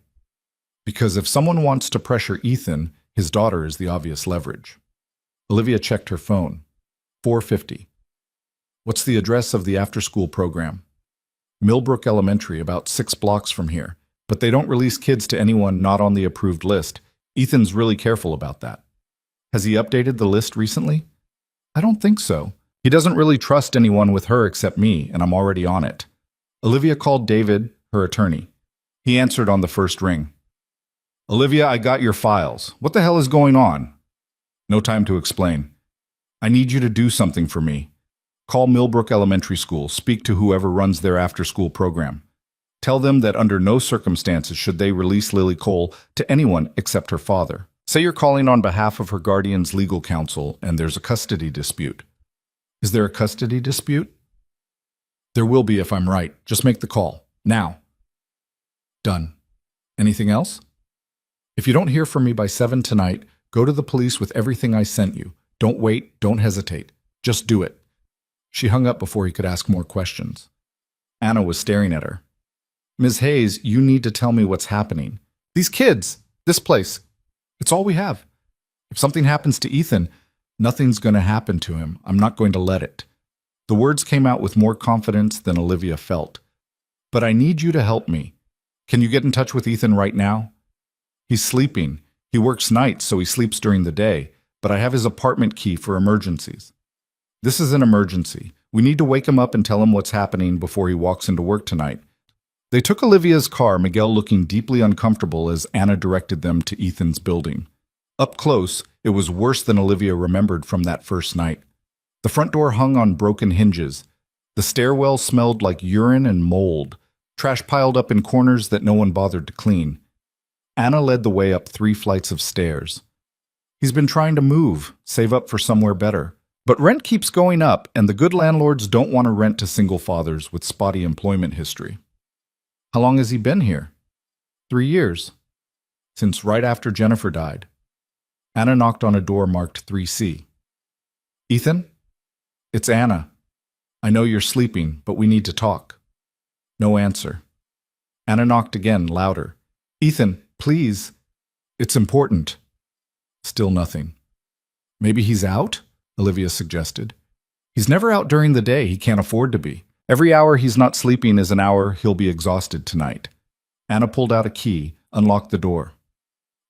Because if someone wants to pressure Ethan, his daughter is the obvious leverage. Olivia checked her phone. 4:50. What's the address of the after-school program? Millbrook Elementary, about 6 blocks from here. But they don't release kids to anyone not on the approved list. Ethan's really careful about that. Has he updated the list recently? I don't think so. He doesn't really trust anyone with her except me, and I'm already on it. Olivia called David, her attorney. He answered on the first ring. Olivia, I got your files. What the hell is going on? No time to explain. I need you to do something for me. Call Millbrook Elementary School. Speak to whoever runs their after-school program. Tell them that under no circumstances should they release Lily Cole to anyone except her father. Say you're calling on behalf of her guardian's legal counsel and there's a custody dispute. Is there a custody dispute? There will be if I'm right. Just make the call. Now. Done. Anything else? If you don't hear from me by 7 tonight, go to the police with everything I sent you. Don't wait. Don't hesitate. Just do it. She hung up before he could ask more questions. Anna was staring at her. Ms. Hayes, you need to tell me what's happening. These kids, this place, it's all we have. If something happens to Ethan, nothing's going to happen to him. I'm not going to let it. The words came out with more confidence than Olivia felt. But I need you to help me. Can you get in touch with Ethan right now? He's sleeping. He works nights, so he sleeps during the day, but I have his apartment key for emergencies. This is an emergency. We need to wake him up and tell him what's happening before he walks into work tonight. They took Olivia's car, Miguel looking deeply uncomfortable as Anna directed them to Ethan's building. Up close, it was worse than Olivia remembered from that first night. The front door hung on broken hinges. The stairwell smelled like urine and mold, trash piled up in corners that no one bothered to clean. Anna led the way up 3 flights of stairs. He's been trying to move, save up for somewhere better. But rent keeps going up, and the good landlords don't want to rent to single fathers with spotty employment history. How long has he been here? 3 years. Since right after Jennifer died. Anna knocked on a door marked 3C. Ethan? It's Anna. I know you're sleeping, but we need to talk. No answer. Anna knocked again, louder. Ethan, please. It's important. Still nothing. Maybe he's out? Olivia suggested. He's never out during the day. He can't afford to be. Every hour he's not sleeping is an hour he'll be exhausted tonight. Anna pulled out a key, unlocked the door.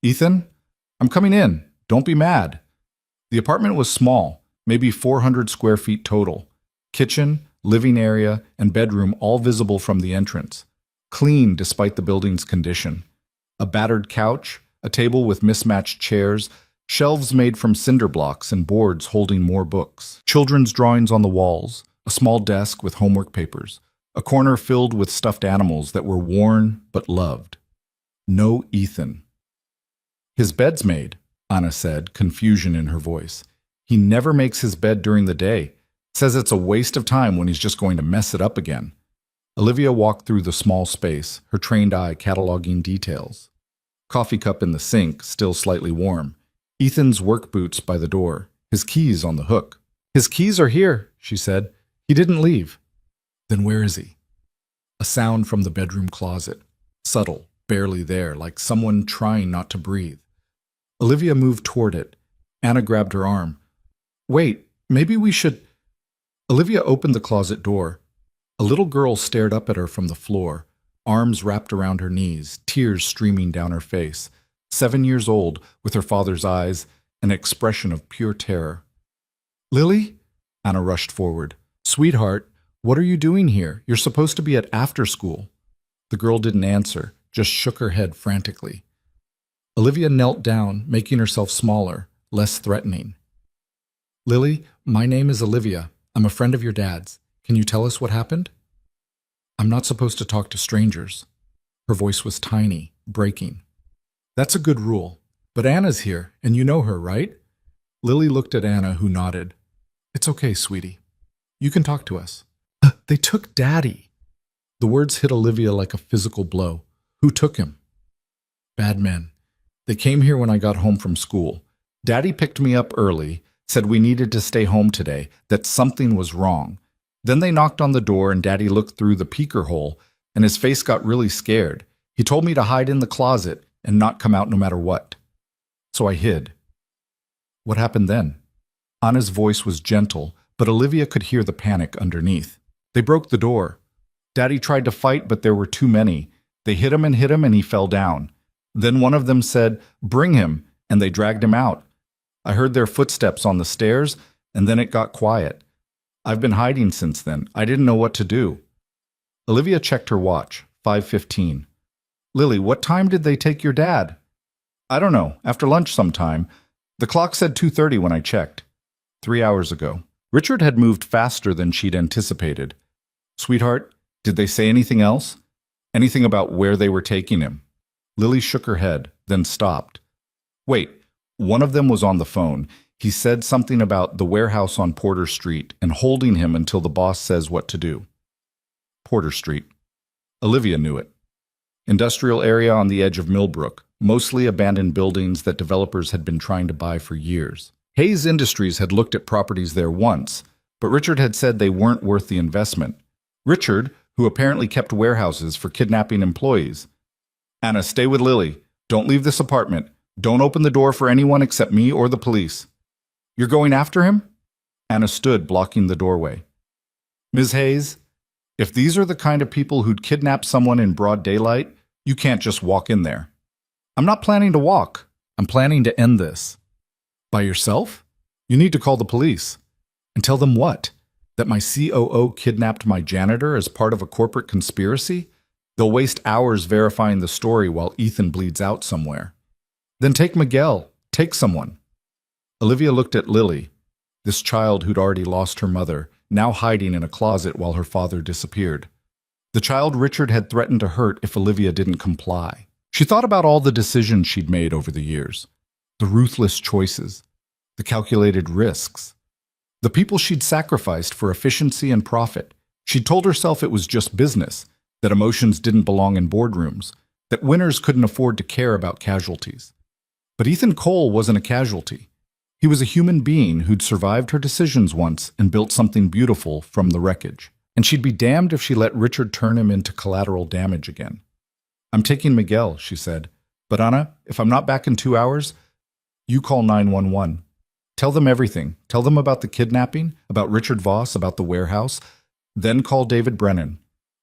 Ethan, I'm coming in. Don't be mad. The apartment was small, maybe 400 square feet total. Kitchen, living area, and bedroom all visible from the entrance. Clean despite the building's condition. A battered couch, a table with mismatched chairs, shelves made from cinder blocks and boards holding more books. Children's drawings on the walls, a small desk with homework papers, a corner filled with stuffed animals that were worn but loved. No Ethan. His bed's made, Anna said, confusion in her voice. He never makes his bed during the day. Says it's a waste of time when he's just going to mess it up again. Olivia walked through the small space, her trained eye cataloging details. Coffee cup in the sink, still slightly warm. Ethan's work boots by the door, his keys on the hook. His keys are here, she said. He didn't leave. Then where is he? A sound from the bedroom closet, subtle, barely there, like someone trying not to breathe. Olivia moved toward it. Anna grabbed her arm. Wait, maybe we should... Olivia opened the closet door. A little girl stared up at her from the floor, arms wrapped around her knees, tears streaming down her face. 7 years old, with her father's eyes, an expression of pure terror. Lily? Anna rushed forward. Sweetheart, what are you doing here? You're supposed to be at after school. The girl didn't answer, just shook her head frantically. Olivia knelt down, making herself smaller, less threatening. Lily, my name is Olivia. I'm a friend of your dad's. Can you tell us what happened? I'm not supposed to talk to strangers. Her voice was tiny, breaking. That's a good rule. But Anna's here, and you know her, right? Lily looked at Anna, who nodded. It's okay, sweetie. You can talk to us. They took Daddy. The words hit Olivia like a physical blow. Who took him? Bad men. They came here when I got home from school. Daddy picked me up early, said we needed to stay home today, that something was wrong. Then they knocked on the door and Daddy looked through the peeker hole, and his face got really scared. He told me to hide in the closet and not come out no matter what. So I hid. What happened then? Anna's voice was gentle, but Olivia could hear the panic underneath. They broke the door. Daddy tried to fight, but there were too many. They hit him, and he fell down. Then one of them said, "Bring him," and they dragged him out. I heard their footsteps on the stairs, and then it got quiet. I've been hiding since then. I didn't know what to do. Olivia checked her watch, 5:15. Lily, what time did they take your dad? I don't know, after lunch sometime. The clock said 2:30 when I checked. 3 hours ago. Richard had moved faster than she'd anticipated. Sweetheart, did they say anything else? Anything about where they were taking him? Lily shook her head, then stopped. Wait, one of them was on the phone. He said something about the warehouse on Porter Street and holding him until the boss says what to do. Porter Street. Olivia knew it. Industrial area on the edge of Millbrook, mostly abandoned buildings that developers had been trying to buy for years. Hayes Industries had looked at properties there once, but Richard had said they weren't worth the investment. Richard, who apparently kept warehouses for kidnapping employees. Anna, stay with Lily. Don't leave this apartment. Don't open the door for anyone except me or the police. You're going after him? Anna stood, blocking the doorway. Ms. Hayes, if these are the kind of people who'd kidnap someone in broad daylight, you can't just walk in there. I'm not planning to walk. I'm planning to end this. By yourself? You need to call the police. And tell them what? That my COO kidnapped my janitor as part of a corporate conspiracy? They'll waste hours verifying the story while Ethan bleeds out somewhere. Then take Miguel. Take someone. Olivia looked at Lily, this child who'd already lost her mother, now hiding in a closet while her father disappeared. The child Richard had threatened to hurt if Olivia didn't comply. She thought about all the decisions she'd made over the years. The ruthless choices. The calculated risks. The people she'd sacrificed for efficiency and profit. She'd told herself it was just business, that emotions didn't belong in boardrooms, that winners couldn't afford to care about casualties. But Ethan Cole wasn't a casualty. He was a human being who'd survived her decisions once and built something beautiful from the wreckage. And she'd be damned if she let Richard turn him into collateral damage again. I'm taking Miguel, she said. But Anna, if I'm not back in 2 hours, you call 911. Tell them everything. Tell them about the kidnapping, about Richard Voss, about the warehouse. Then call David Brennan.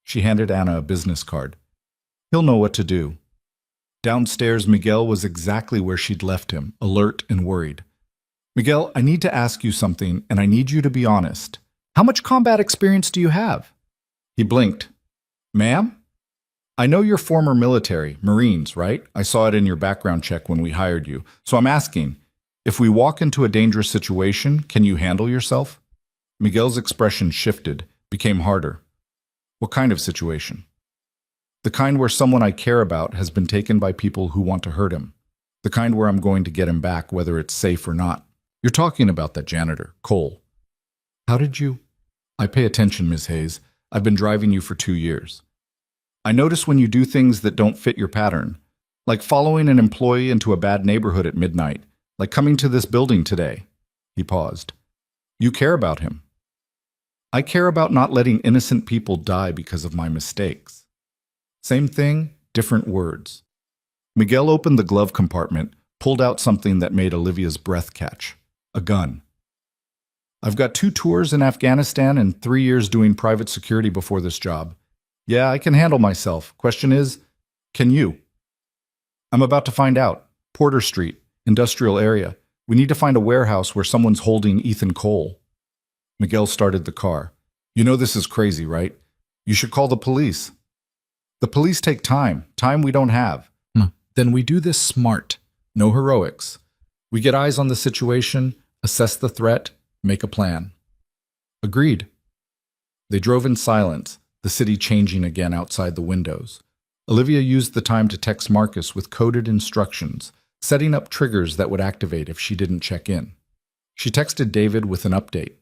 She handed Anna a business card. He'll know what to do. Downstairs, Miguel was exactly where she'd left him, alert and worried. Miguel, I need to ask you something, and I need you to be honest. How much combat experience do you have? He blinked. Ma'am? I know you're former military, Marines, right? I saw it in your background check when we hired you. So I'm asking, if we walk into a dangerous situation, can you handle yourself? Miguel's expression shifted, became harder. What kind of situation? The kind where someone I care about has been taken by people who want to hurt him. The kind where I'm going to get him back, whether it's safe or not. You're talking about that janitor, Cole. How did you? I pay attention, Ms. Hayes. I've been driving you for 2 years. I notice when you do things that don't fit your pattern, like following an employee into a bad neighborhood at midnight, like coming to this building today. He paused. You care about him. I care about not letting innocent people die because of my mistakes. Same thing, different words. Miguel opened the glove compartment, pulled out something that made Olivia's breath catch. A gun. I've got 2 tours in Afghanistan and 3 years doing private security before this job. Yeah, I can handle myself. Question is, can you? I'm about to find out. Porter Street, industrial area. We need to find a warehouse where someone's holding Ethan Cole. Miguel started the car. You know this is crazy, right? You should call the police. The police take time we don't have. Then we do this smart. No heroics. We get eyes on the situation, assess the threat, make a plan. Agreed. They drove in silence, the city changing again outside the windows. Olivia used the time to text Marcus with coded instructions, setting up triggers that would activate if she didn't check in. She texted David with an update.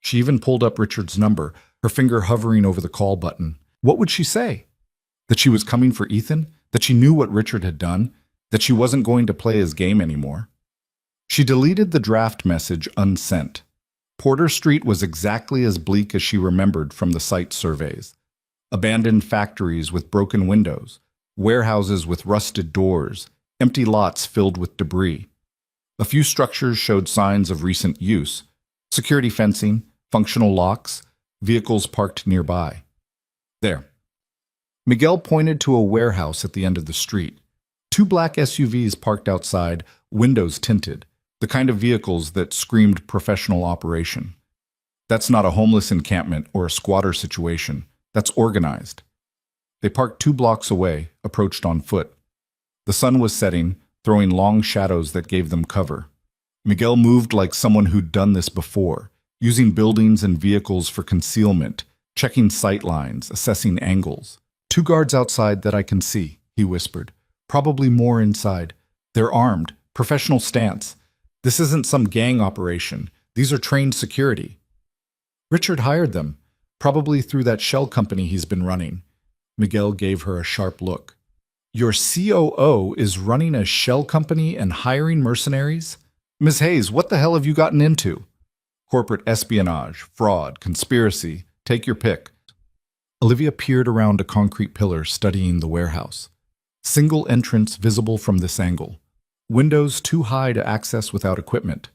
She even pulled up Richard's number, her finger hovering over the call button. What would she say? That she was coming for Ethan? That she knew what Richard had done? That she wasn't going to play his game anymore? She deleted the draft message unsent. Porter Street was exactly as bleak as she remembered from the site surveys. Abandoned factories with broken windows, warehouses with rusted doors, empty lots filled with debris. A few structures showed signs of recent use: security fencing, functional locks, vehicles parked nearby. There. Miguel pointed to a warehouse at the end of the street. Two black SUVs parked outside, windows tinted, the kind of vehicles that screamed professional operation. That's not a homeless encampment or a squatter situation. That's organized. They parked 2 blocks away, approached on foot. The sun was setting, throwing long shadows that gave them cover. Miguel moved like someone who'd done this before, using buildings and vehicles for concealment, checking sight lines, assessing angles. 2 guards outside that I can see, he whispered. Probably more inside. They're armed, professional stance. This isn't some gang operation. These are trained security. Richard hired them, probably through that shell company he's been running. Miguel gave her a sharp look. Your COO is running a shell company and hiring mercenaries? Ms. Hayes, what the hell have you gotten into? Corporate espionage, fraud, conspiracy, take your pick. Olivia peered around a concrete pillar, studying the warehouse. Single entrance visible from this angle. Windows too high to access without equipment.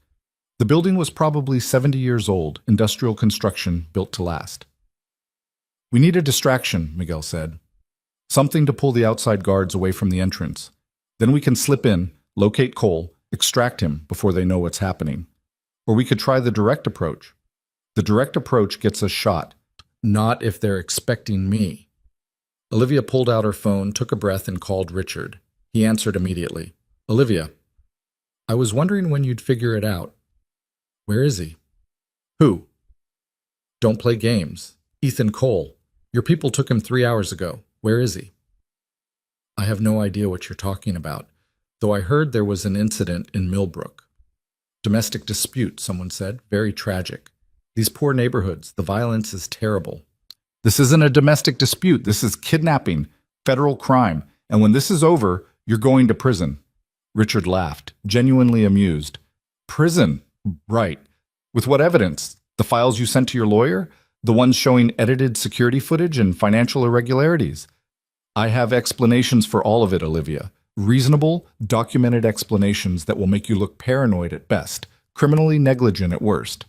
The building was probably 70 years old, industrial construction built to last. We need a distraction, Miguel said. Something to pull the outside guards away from the entrance. Then we can slip in, locate Cole, extract him before they know what's happening. Or we could try the direct approach. The direct approach gets us shot. Not if they're expecting me. Olivia pulled out her phone, took a breath, and called Richard. He answered immediately. Olivia, I was wondering when you'd figure it out. Where is he? Who? Don't play games. Ethan Cole. Your people took him 3 hours ago. Where is he? I have no idea what you're talking about, though I heard there was an incident in Millbrook. Domestic dispute, someone said. Very tragic. These poor neighborhoods, the violence is terrible. This isn't a domestic dispute. This is kidnapping, federal crime. And when this is over, you're going to prison. Richard laughed, genuinely amused. Prison? Right. With what evidence? The files you sent to your lawyer? The ones showing edited security footage and financial irregularities? I have explanations for all of it, Olivia. Reasonable, documented explanations that will make you look paranoid at best, criminally negligent at worst.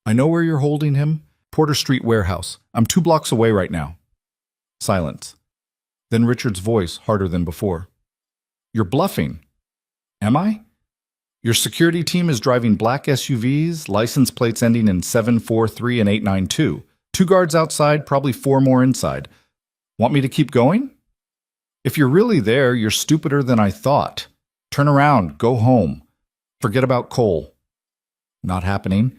I know where you're holding him. Porter Street warehouse. I'm 2 blocks away right now. Silence. Then Richard's voice, harder than before. You're bluffing. Am I? Your security team is driving black SUVs, license plates ending in 743 and 892. 2 guards outside, probably 4 more inside. Want me to keep going? If you're really there, you're stupider than I thought. Turn around, go home. Forget about Cole. Not happening.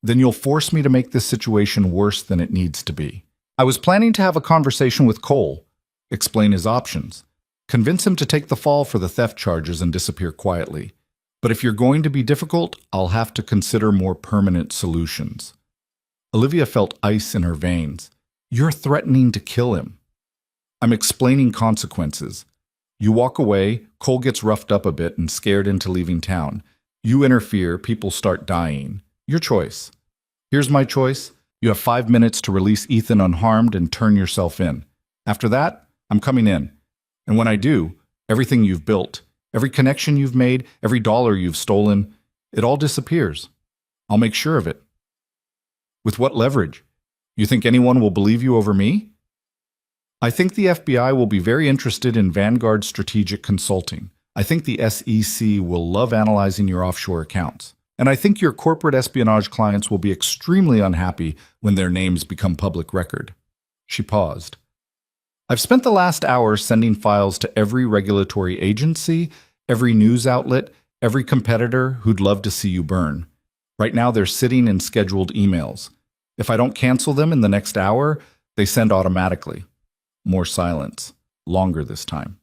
Then you'll force me to make this situation worse than it needs to be. I was planning to have a conversation with Cole, explain his options, convince him to take the fall for the theft charges and disappear quietly. But if you're going to be difficult, I'll have to consider more permanent solutions. Olivia felt ice in her veins. You're threatening to kill him. I'm explaining consequences. You walk away, Cole gets roughed up a bit and scared into leaving town. You interfere, people start dying. Your choice. Here's my choice. You have 5 minutes to release Ethan unharmed and turn yourself in. After that, I'm coming in. And when I do, everything you've built, every connection you've made, every dollar you've stolen, it all disappears. I'll make sure of it. With what leverage? You think anyone will believe you over me? I think the FBI will be very interested in Vanguard Strategic Consulting. I think the SEC will love analyzing your offshore accounts. And I think your corporate espionage clients will be extremely unhappy when their names become public record. She paused. I've spent the last hour sending files to every regulatory agency, Every news outlet, every competitor who'd love to see you burn. Right now, they're sitting in scheduled emails. If I don't cancel them in the next hour, they send automatically. More silence. Longer this time.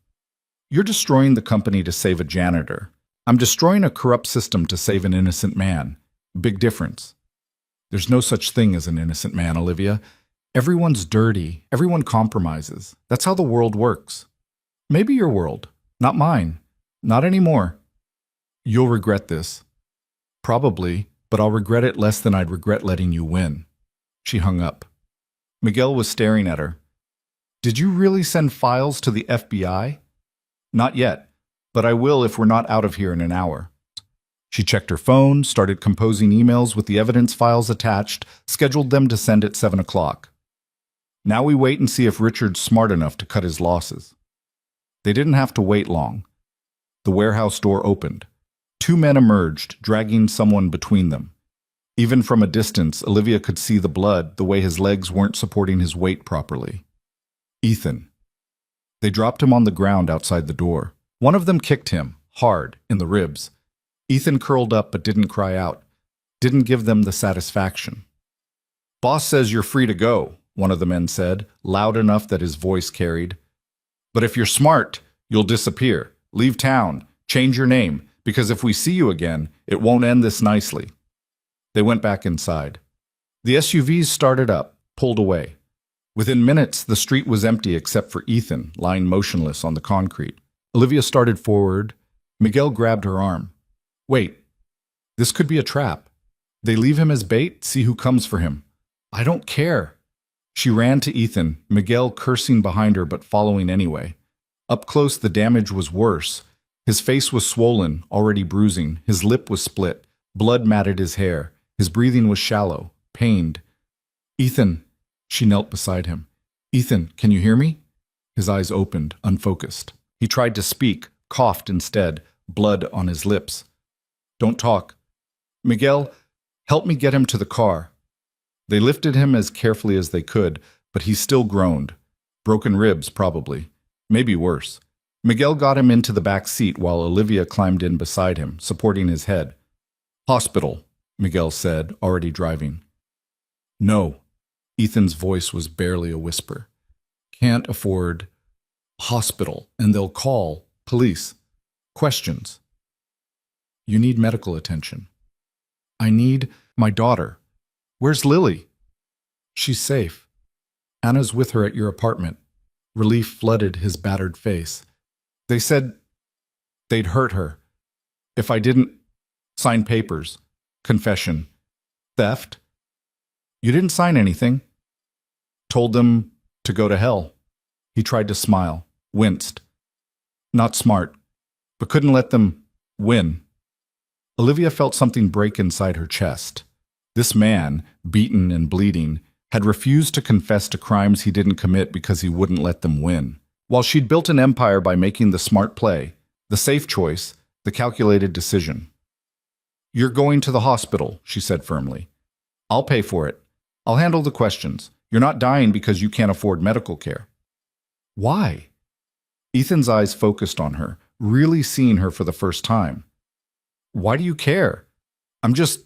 You're destroying the company to save a janitor. I'm destroying a corrupt system to save an innocent man. Big difference. There's no such thing as an innocent man, Olivia. Everyone's dirty. Everyone compromises. That's how the world works. Maybe your world. Not mine. Not anymore. You'll regret this. Probably, but I'll regret it less than I'd regret letting you win. She hung up. Miguel was staring at her. Did you really send files to the FBI? Not yet, but I will if we're not out of here in an hour. She checked her phone, started composing emails with the evidence files attached, scheduled them to send at 7 o'clock. Now we wait and see if Richard's smart enough to cut his losses. They didn't have to wait long. The warehouse door opened. Two men emerged, dragging someone between them. Even from a distance, Olivia could see the blood, the way his legs weren't supporting his weight properly. Ethan. They dropped him on the ground outside the door. One of them kicked him, hard, in the ribs. Ethan curled up but didn't cry out. Didn't give them the satisfaction. Boss says you're free to go, one of the men said, loud enough that his voice carried. But if you're smart, you'll disappear. Leave town. Change your name, because if we see you again, it won't end this nicely. They went back inside. The SUVs started up, pulled away. Within minutes, the street was empty except for Ethan, lying motionless on the concrete. Olivia started forward. Miguel grabbed her arm. Wait, this could be a trap. They leave him as bait, see who comes for him. I don't care. She ran to Ethan, Miguel cursing behind her but following anyway. Up close, the damage was worse. His face was swollen, already bruising. His lip was split. Blood matted his hair. His breathing was shallow, pained. Ethan, she knelt beside him. Ethan, can you hear me? His eyes opened, unfocused. He tried to speak, coughed instead, blood on his lips. Don't talk. Miguel, help me get him to the car. They lifted him as carefully as they could, but he still groaned. Broken ribs, probably. Maybe worse. Miguel got him into the back seat while Olivia climbed in beside him, supporting his head. Hospital, Miguel said, already driving. No. Ethan's voice was barely a whisper. Can't afford hospital, and they'll call police. Questions. You need medical attention. I need my daughter. Where's Lily? She's safe. Anna's with her at your apartment. Relief flooded his battered face. They said they'd hurt her. If I didn't sign papers. Confession. Theft. You didn't sign anything. Told them to go to hell. He tried to smile, winced. Not smart, but couldn't let them win. Olivia felt something break inside her chest. This man, beaten and bleeding, had refused to confess to crimes he didn't commit because he wouldn't let them win. While she'd built an empire by making the smart play, the safe choice, the calculated decision. You're going to the hospital, she said firmly. I'll pay for it. I'll handle the questions. You're not dying because you can't afford medical care. Why? Ethan's eyes focused on her, really seeing her for the first time. Why do you care? I'm just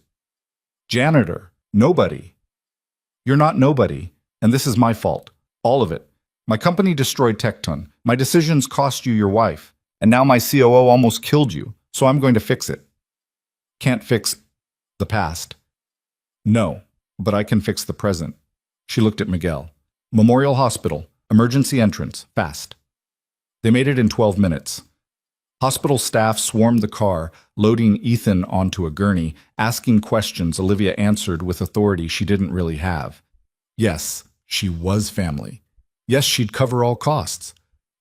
janitor. Nobody. You're not nobody, and this is my fault. All of it. My company destroyed Tecton. My decisions cost you your wife. And now my COO almost killed you, so I'm going to fix it. Can't fix the past. No, but I can fix the present. She looked at Miguel. Memorial Hospital. Emergency entrance. Fast. They made it in 12 minutes. Hospital staff swarmed the car, loading Ethan onto a gurney, asking questions Olivia answered with authority she didn't really have. Yes, she was family. Yes, she'd cover all costs.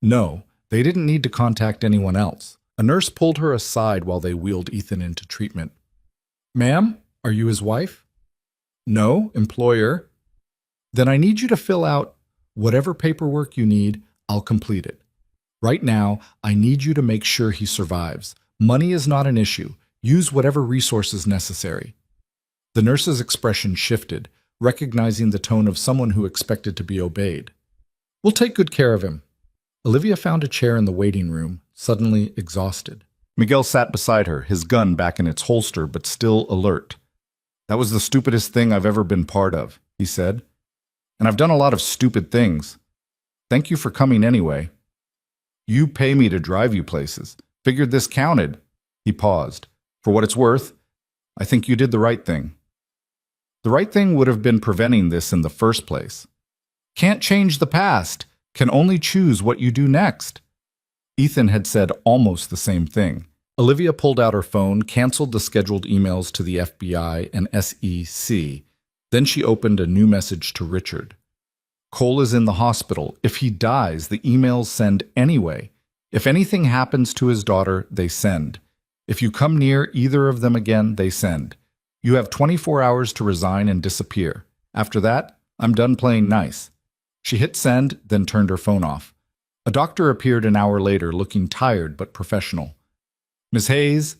No, they didn't need to contact anyone else. A nurse pulled her aside while they wheeled Ethan into treatment. Ma'am, are you his wife? No, employer. Then I need you to fill out whatever paperwork you need. I'll complete it. Right now, I need you to make sure he survives. Money is not an issue. Use whatever resources necessary. The nurse's expression shifted, recognizing the tone of someone who expected to be obeyed. We'll take good care of him. Olivia found a chair in the waiting room, suddenly exhausted. Miguel sat beside her, his gun back in its holster, but still alert. "That was the stupidest thing I've ever been part of," he said. "And I've done a lot of stupid things. Thank you for coming anyway. You pay me to drive you places. Figured this counted." He paused. "For what it's worth, I think you did the right thing." The right thing would have been preventing this in the first place. Can't change the past, can only choose what you do next. Ethan had said almost the same thing. Olivia pulled out her phone, canceled the scheduled emails to the FBI and SEC. Then she opened a new message to Richard. "Cole is in the hospital. If he dies, the emails send anyway. If anything happens to his daughter, they send. If you come near either of them again, they send. You have 24 hours to resign and disappear. After that, I'm done playing nice." She hit send, then turned her phone off. A doctor appeared an hour later, looking tired but professional. "Miss Hayes,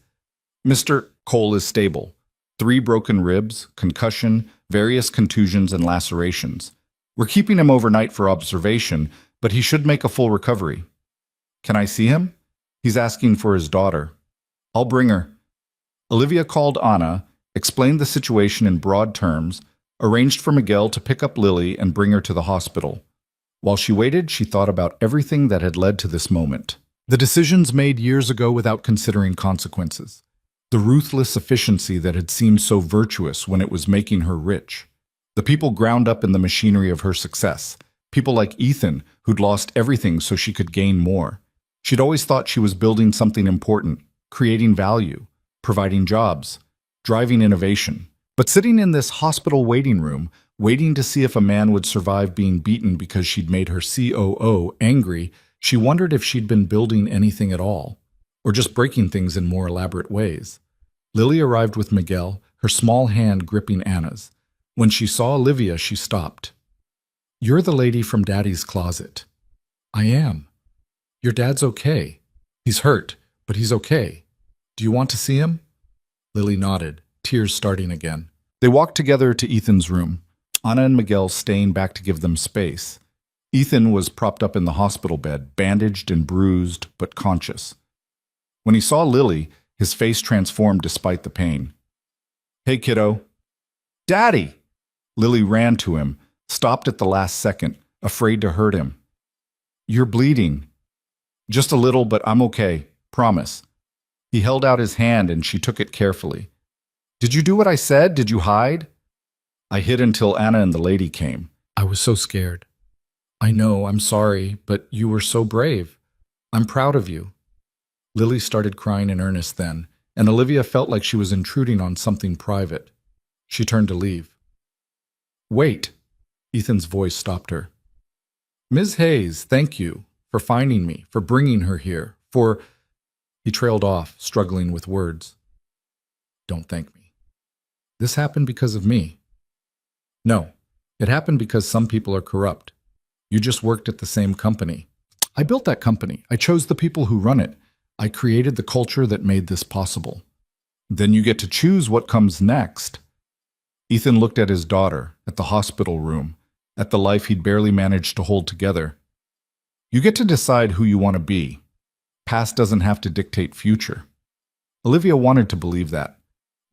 Mr. Cole is stable. 3 broken ribs, concussion, various contusions and lacerations. We're keeping him overnight for observation, but he should make a full recovery." "Can I see him?" "He's asking for his daughter." "I'll bring her." Olivia called Anna, explained the situation in broad terms, arranged for Miguel to pick up Lily and bring her to the hospital. While she waited, she thought about everything that had led to this moment. The decisions made years ago without considering consequences. The ruthless efficiency that had seemed so virtuous when it was making her rich. The people ground up in the machinery of her success. People like Ethan, who'd lost everything so she could gain more. She'd always thought she was building something important, creating value, providing jobs, driving innovation. But sitting in this hospital waiting room, waiting to see if a man would survive being beaten because she'd made her COO angry, she wondered if she'd been building anything at all, or just breaking things in more elaborate ways. Lily arrived with Miguel, her small hand gripping Anna's. When she saw Olivia, she stopped. "You're the lady from Daddy's closet." "I am." "Your dad's okay. He's hurt, but he's okay. Do you want to see him?" Lily nodded, tears starting again. They walked together to Ethan's room, Anna and Miguel staying back to give them space. Ethan was propped up in the hospital bed, bandaged and bruised, but conscious. When he saw Lily, his face transformed despite the pain. "Hey, kiddo." "Daddy!" Lily ran to him, stopped at the last second, afraid to hurt him. "You're bleeding." "Just a little, but I'm okay. Promise." He held out his hand and she took it carefully. "Did you do what I said? Did you hide?" "I hid until Anna and the lady came." "I was so scared." "I know, I'm sorry, but you were so brave. I'm proud of you." Lily started crying in earnest then, and Olivia felt like she was intruding on something private. She turned to leave. "Wait." Ethan's voice stopped her. "Ms. Hayes, thank you for finding me, for bringing her here, for—" He trailed off, struggling with words. "Don't thank me. This happened because of me." "No, it happened because some people are corrupt. You just worked at the same company. I built that company. I chose the people who run it. I created the culture that made this possible. Then you get to choose what comes next." Ethan looked at his daughter, at the hospital room, at the life he'd barely managed to hold together. "You get to decide who you want to be. Past doesn't have to dictate future." Olivia wanted to believe that,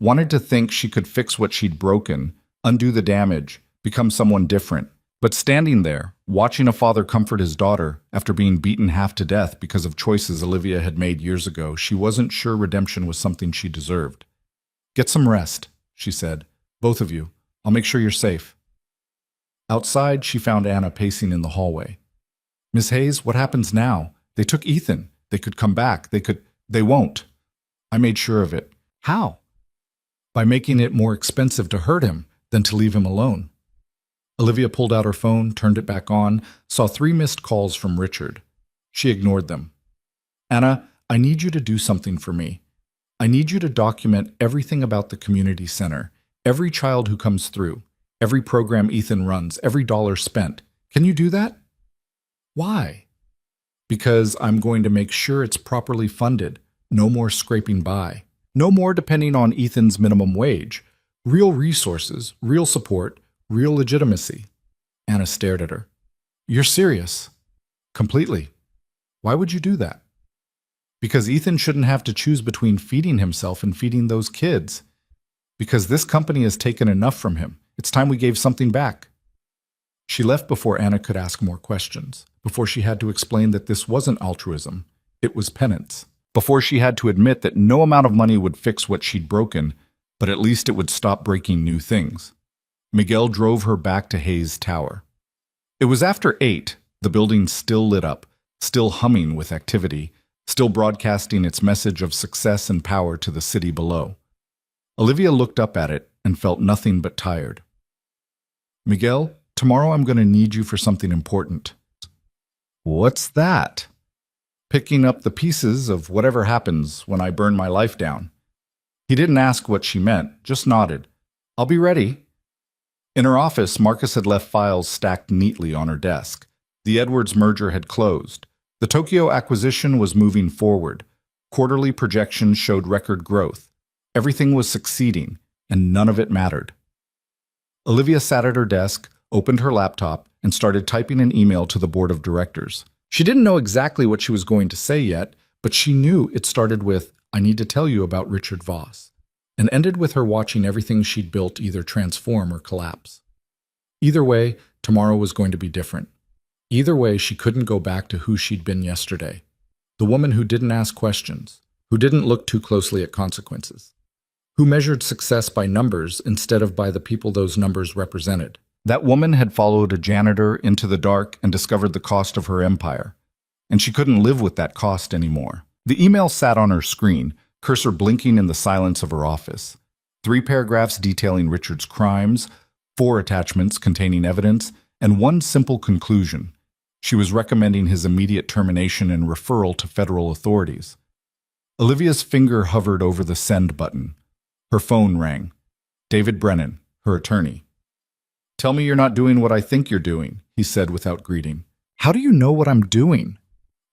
wanted to think she could fix what she'd broken, undo the damage, become someone different. But standing there, watching a father comfort his daughter after being beaten half to death because of choices Olivia had made years ago, she wasn't sure redemption was something she deserved. "Get some rest," she said. "Both of you. I'll make sure you're safe." Outside, she found Anna pacing in the hallway. "Miss Hayes, what happens now? They took Ethan. They could come back. They won't." "I made sure of it." "How?" "By making it more expensive to hurt him than to leave him alone." Olivia pulled out her phone, turned it back on, saw 3 missed calls from Richard. She ignored them. "Anna, I need you to do something for me. I need you to document everything about the community center, every child who comes through, every program Ethan runs, every dollar spent. Can you do that?" "Why?" "Because I'm going to make sure it's properly funded. No more scraping by. No more depending on Ethan's minimum wage. Real resources, real support, real legitimacy." Anna stared at her. "You're serious?" "Completely. Why would you do that?" Because Ethan shouldn't have to choose between feeding himself and feeding those kids. Because this company has taken enough from him. It's time we gave something back. She left before Anna could ask more questions, before she had to explain that this wasn't altruism, it was penance, before she had to admit that no amount of money would fix what she'd broken, but at least it would stop breaking new things. Miguel drove her back to Hayes Tower. It was after 8, the building still lit up, still humming with activity, still broadcasting its message of success and power to the city below. Olivia looked up at it and felt nothing but tired. Miguel, tomorrow I'm going to need you for something important. What's that? Picking up the pieces of whatever happens when I burn my life down. He didn't ask what she meant, just nodded. I'll be ready. In her office, Marcus had left files stacked neatly on her desk. The Edwards merger had closed. The Tokyo acquisition was moving forward. Quarterly projections showed record growth. Everything was succeeding, and none of it mattered. Olivia sat at her desk, opened her laptop, and started typing an email to the board of directors. She didn't know exactly what she was going to say yet, but she knew it started with, "I need to tell you about Richard Voss," and ended with her watching everything she'd built either transform or collapse. Either way, tomorrow was going to be different. Either way, she couldn't go back to who she'd been yesterday. The woman who didn't ask questions, who didn't look too closely at consequences, who measured success by numbers instead of by the people those numbers represented. That woman had followed a janitor into the dark and discovered the cost of her empire, and she couldn't live with that cost anymore. The email sat on her screen, cursor blinking in the silence of her office. 3 paragraphs detailing Richard's crimes, 4 attachments containing evidence, and 1 simple conclusion. She was recommending his immediate termination and referral to federal authorities. Olivia's finger hovered over the send button. Her phone rang. David Brennan, her attorney. "Tell me you're not doing what I think you're doing," he said without greeting. "How do you know what I'm doing?"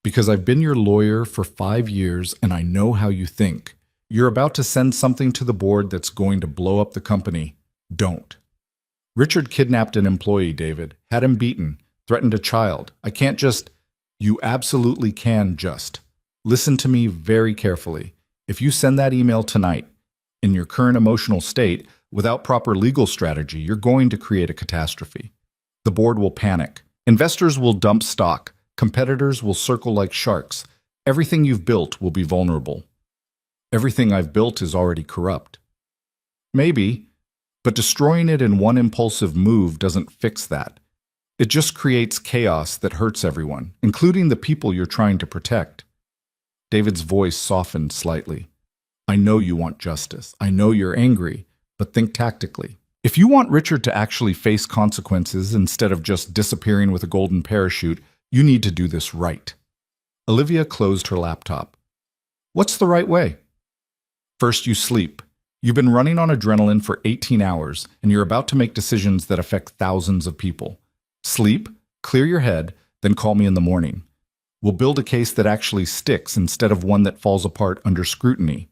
"Because I've been your lawyer for 5 years and I know how you think. You're about to send something to the board that's going to blow up the company. Don't." "Richard kidnapped an employee, David. Had him beaten. Threatened a child. I can't just—" "You absolutely can just. Listen to me very carefully. If you send that email tonight, in your current emotional state, without proper legal strategy, you're going to create a catastrophe. The board will panic. Investors will dump stock. Competitors will circle like sharks. Everything you've built will be vulnerable. Everything I've built is already corrupt." "Maybe, but destroying it in one impulsive move doesn't fix that. It just creates chaos that hurts everyone, including the people you're trying to protect." David's voice softened slightly. "I know you want justice. I know you're angry, but think tactically. If you want Richard to actually face consequences instead of just disappearing with a golden parachute, you need to do this right." Olivia closed her laptop. "What's the right way?" "First, you sleep. You've been running on adrenaline for 18 hours, and you're about to make decisions that affect thousands of people. Sleep, clear your head, then call me in the morning. We'll build a case that actually sticks instead of one that falls apart under scrutiny.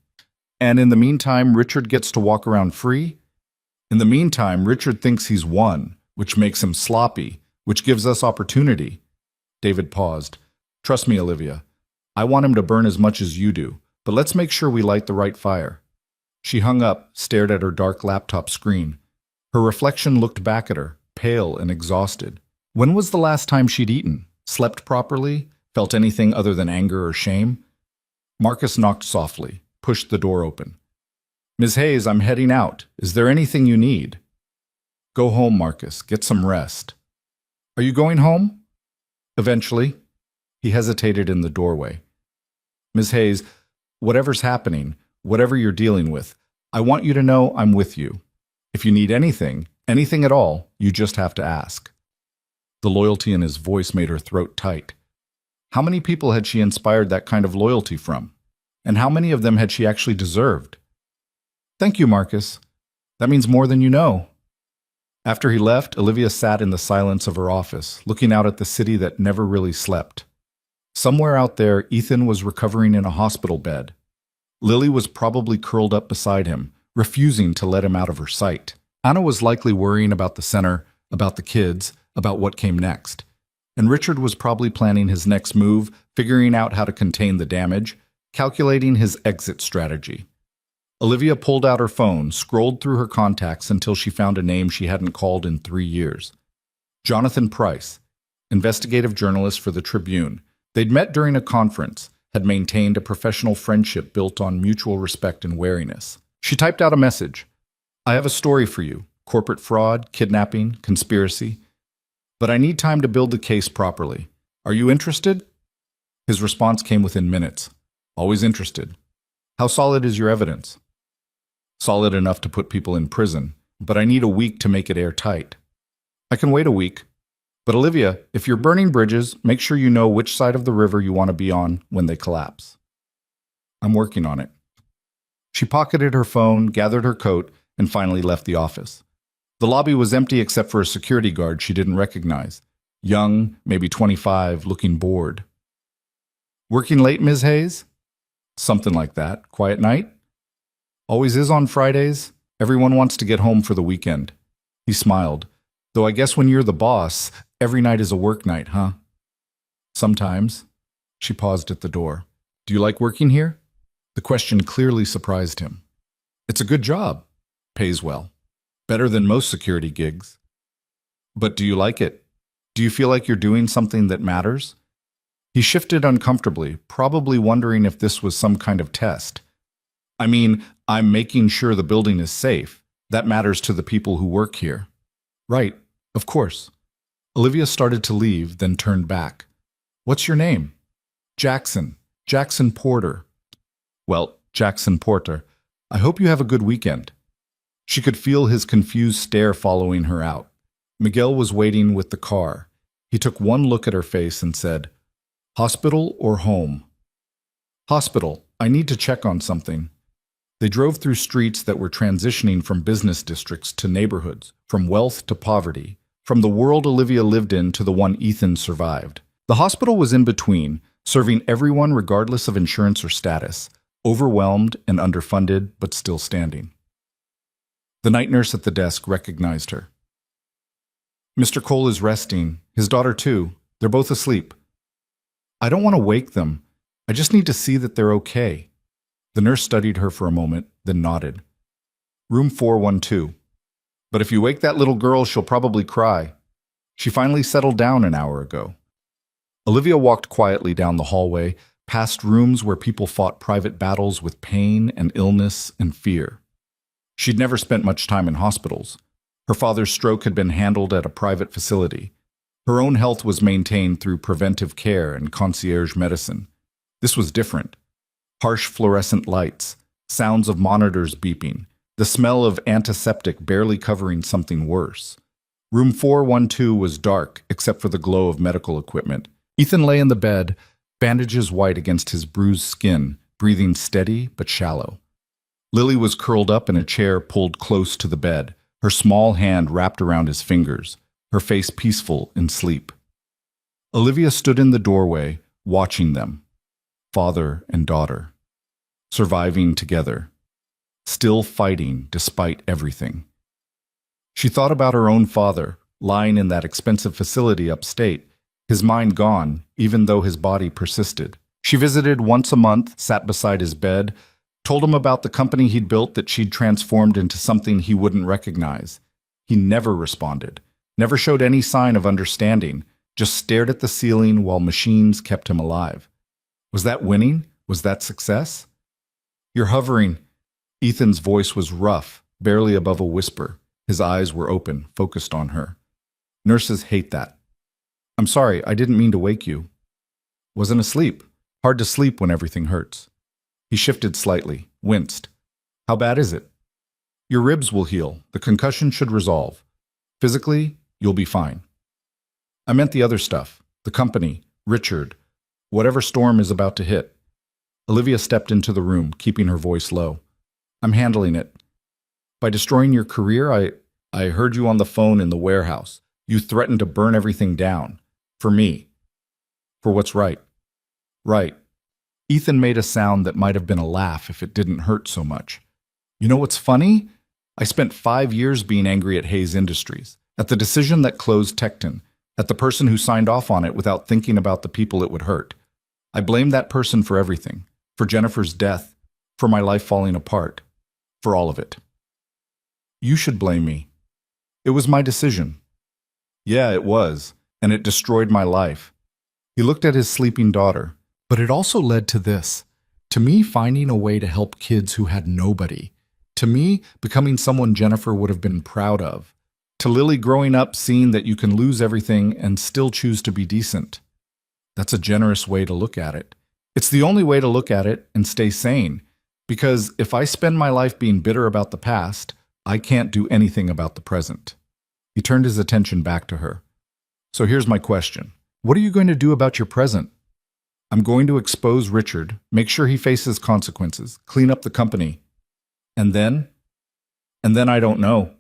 And in the meantime, Richard gets to walk around free? In the meantime, Richard thinks he's won, which makes him sloppy, which gives us opportunity." David paused. "Trust me, Olivia. I want him to burn as much as you do, but let's make sure we light the right fire." She hung up, stared at her dark laptop screen. Her reflection looked back at her, pale and exhausted. When was the last time she'd eaten? Slept properly? Felt anything other than anger or shame? Marcus knocked softly, pushed the door open. "Ms. Hayes, I'm heading out. Is there anything you need?" "Go home, Marcus. Get some rest." "Are you going home?" "Eventually." He hesitated in the doorway. "Ms. Hayes, whatever's happening, whatever you're dealing with, I want you to know I'm with you. If you need anything, anything at all, you just have to ask." The loyalty in his voice made her throat tight. How many people had she inspired that kind of loyalty from? And how many of them had she actually deserved? "Thank you, Marcus. That means more than you know." After he left, Olivia sat in the silence of her office, looking out at the city that never really slept. Somewhere out there, Ethan was recovering in a hospital bed. Lily was probably curled up beside him, refusing to let him out of her sight. Anna was likely worrying about the center, about the kids, about what came next. And Richard was probably planning his next move, figuring out how to contain the damage, calculating his exit strategy. Olivia pulled out her phone, scrolled through her contacts until she found a name she hadn't called in 3 years. Jonathan Price, investigative journalist for the Tribune. They'd met during a conference, had maintained a professional friendship built on mutual respect and wariness. She typed out a message. I have a story for you. Corporate fraud, kidnapping, conspiracy. But I need time to build the case properly. Are you interested? His response came within minutes. Always interested. How solid is your evidence? Solid enough to put people in prison, but I need a week to make it airtight. I can wait a week. But Olivia, if you're burning bridges, make sure you know which side of the river you want to be on when they collapse. I'm working on it. She pocketed her phone, gathered her coat, and finally left the office. The lobby was empty except for a security guard she didn't recognize. Young, maybe 25, looking bored. Working late, Ms. Hayes? Something like that. Quiet night? Always is on Fridays. Everyone wants to get home for the weekend. He smiled. Though I guess when you're the boss, every night is a work night, huh? Sometimes. She paused at the door. Do you like working here? The question clearly surprised him. It's a good job. Pays well. Better than most security gigs. But do you like it? Do you feel like you're doing something that matters? He shifted uncomfortably, probably wondering if this was some kind of test. I mean, I'm making sure the building is safe. That matters to the people who work here. Right, of course. Olivia started to leave, then turned back. What's your name? Jackson. Jackson Porter. Well, Jackson Porter, I hope you have a good weekend. She could feel his confused stare following her out. Miguel was waiting with the car. He took one look at her face and said, Hospital or home? Hospital. I need to check on something. They drove through streets that were transitioning from business districts to neighborhoods, from wealth to poverty, from the world Olivia lived in to the one Ethan survived. The hospital was in between, serving everyone regardless of insurance or status, overwhelmed and underfunded, but still standing. The night nurse at the desk recognized her. Mr. Cole is resting. His daughter, too. They're both asleep. I don't want to wake them. I just need to see that they're okay. The nurse studied her for a moment, then nodded. Room 412. But if you wake that little girl, she'll probably cry. She finally settled down an hour ago. Olivia walked quietly down the hallway, past rooms where people fought private battles with pain and illness and fear. She'd never spent much time in hospitals. Her father's stroke had been handled at a private facility. Her own health was maintained through preventive care and concierge medicine. This was different. Harsh fluorescent lights, sounds of monitors beeping, the smell of antiseptic barely covering something worse. Room 412 was dark, except for the glow of medical equipment. Ethan lay in the bed, bandages white against his bruised skin, breathing steady but shallow. Lily was curled up in a chair pulled close to the bed, her small hand wrapped around his fingers, her face peaceful in sleep. Olivia stood in the doorway, watching them, father and daughter, surviving together, still fighting despite everything. She thought about her own father, lying in that expensive facility upstate, his mind gone, even though his body persisted. She visited once a month, sat beside his bed, told him about the company he'd built that she'd transformed into something he wouldn't recognize. He never responded, never showed any sign of understanding, just stared at the ceiling while machines kept him alive. Was that winning? Was that success? You're hovering. Ethan's voice was rough, barely above a whisper. His eyes were open, focused on her. Nurses hate that. I'm sorry, I didn't mean to wake you. Wasn't asleep. Hard to sleep when everything hurts. He shifted slightly, winced. How bad is it? Your ribs will heal. The concussion should resolve. Physically, you'll be fine. I meant the other stuff. The company, Richard, whatever storm is about to hit. Olivia stepped into the room, keeping her voice low. I'm handling it. By destroying your career, I heard you on the phone in the warehouse. You threatened to burn everything down. For me. For what's right. Right. Ethan made a sound that might have been a laugh if it didn't hurt so much. You know what's funny? I spent 5 years being angry at Hayes Industries, at the decision that closed Tecton, at the person who signed off on it without thinking about the people it would hurt. I blamed that person for everything for Jennifer's death, for my life falling apart, for all of it. You should blame me. It was my decision. Yeah, it was, and it destroyed my life. He looked at his sleeping daughter. But it also led to this. To me, finding a way to help kids who had nobody. To me, becoming someone Jennifer would have been proud of. To Lily, growing up seeing that you can lose everything and still choose to be decent. That's a generous way to look at it. It's the only way to look at it and stay sane. Because if I spend my life being bitter about the past, I can't do anything about the present. He turned his attention back to her. So here's my question. What are you going to do about your present? I'm going to expose Richard, make sure he faces consequences, clean up the company. And then I don't know.